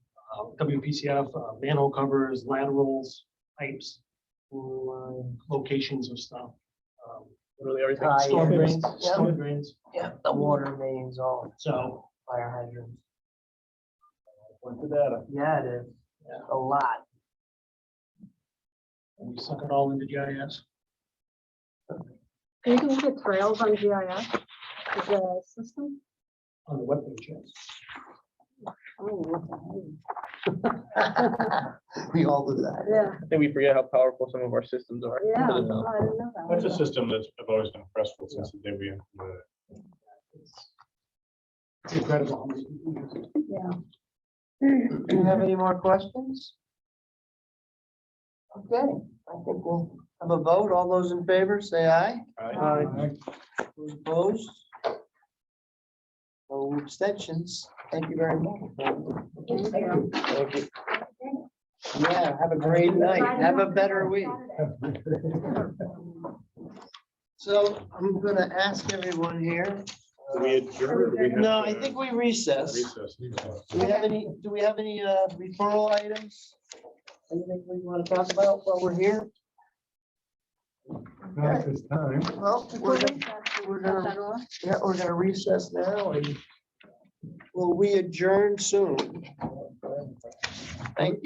Speaker 11: WPCF, manhole covers, laterals, pipes, locations of stuff.
Speaker 9: Literally everything.
Speaker 1: Tie
Speaker 11: Storm
Speaker 1: ins.
Speaker 11: drains,
Speaker 1: Yep.
Speaker 11: storm drains.
Speaker 1: Yeah, the water mains, all
Speaker 11: So
Speaker 1: fire hydrants.
Speaker 11: went to data.
Speaker 1: Yeah, it is.
Speaker 11: Yeah.
Speaker 1: A lot.
Speaker 11: And we suck it all into GIS.
Speaker 2: You can look at trails on GIS, the system.
Speaker 11: On the webpage, yes.
Speaker 2: Oh, what the
Speaker 1: We all do that.
Speaker 2: hell? Yeah,
Speaker 9: I think we forget how powerful some of our systems are.
Speaker 2: yeah,
Speaker 9: I
Speaker 2: I
Speaker 9: don't know.
Speaker 2: didn't know
Speaker 5: That's a
Speaker 2: that.
Speaker 5: system that I've always been impressed with since the day we implemented it.
Speaker 11: It's incredible. How many people use it.
Speaker 2: Yeah.
Speaker 1: Do you have any more questions? Okay, I think we'll have a vote. All those in favor, say aye. Those opposed? No abstentions. Thank you very much.
Speaker 2: Thank you.
Speaker 9: Thank you.
Speaker 1: Yeah, have a great night. Have a better week. So I'm gonna ask everyone here.
Speaker 5: Do we adjourn or do we have
Speaker 1: No, I
Speaker 5: to
Speaker 1: think we recess.
Speaker 5: recess?
Speaker 1: Do we have any referral items? Anything we want to talk about while we're here?
Speaker 6: Not at this time.
Speaker 1: Well, we're gonna recess now and will we adjourn soon? Thank you.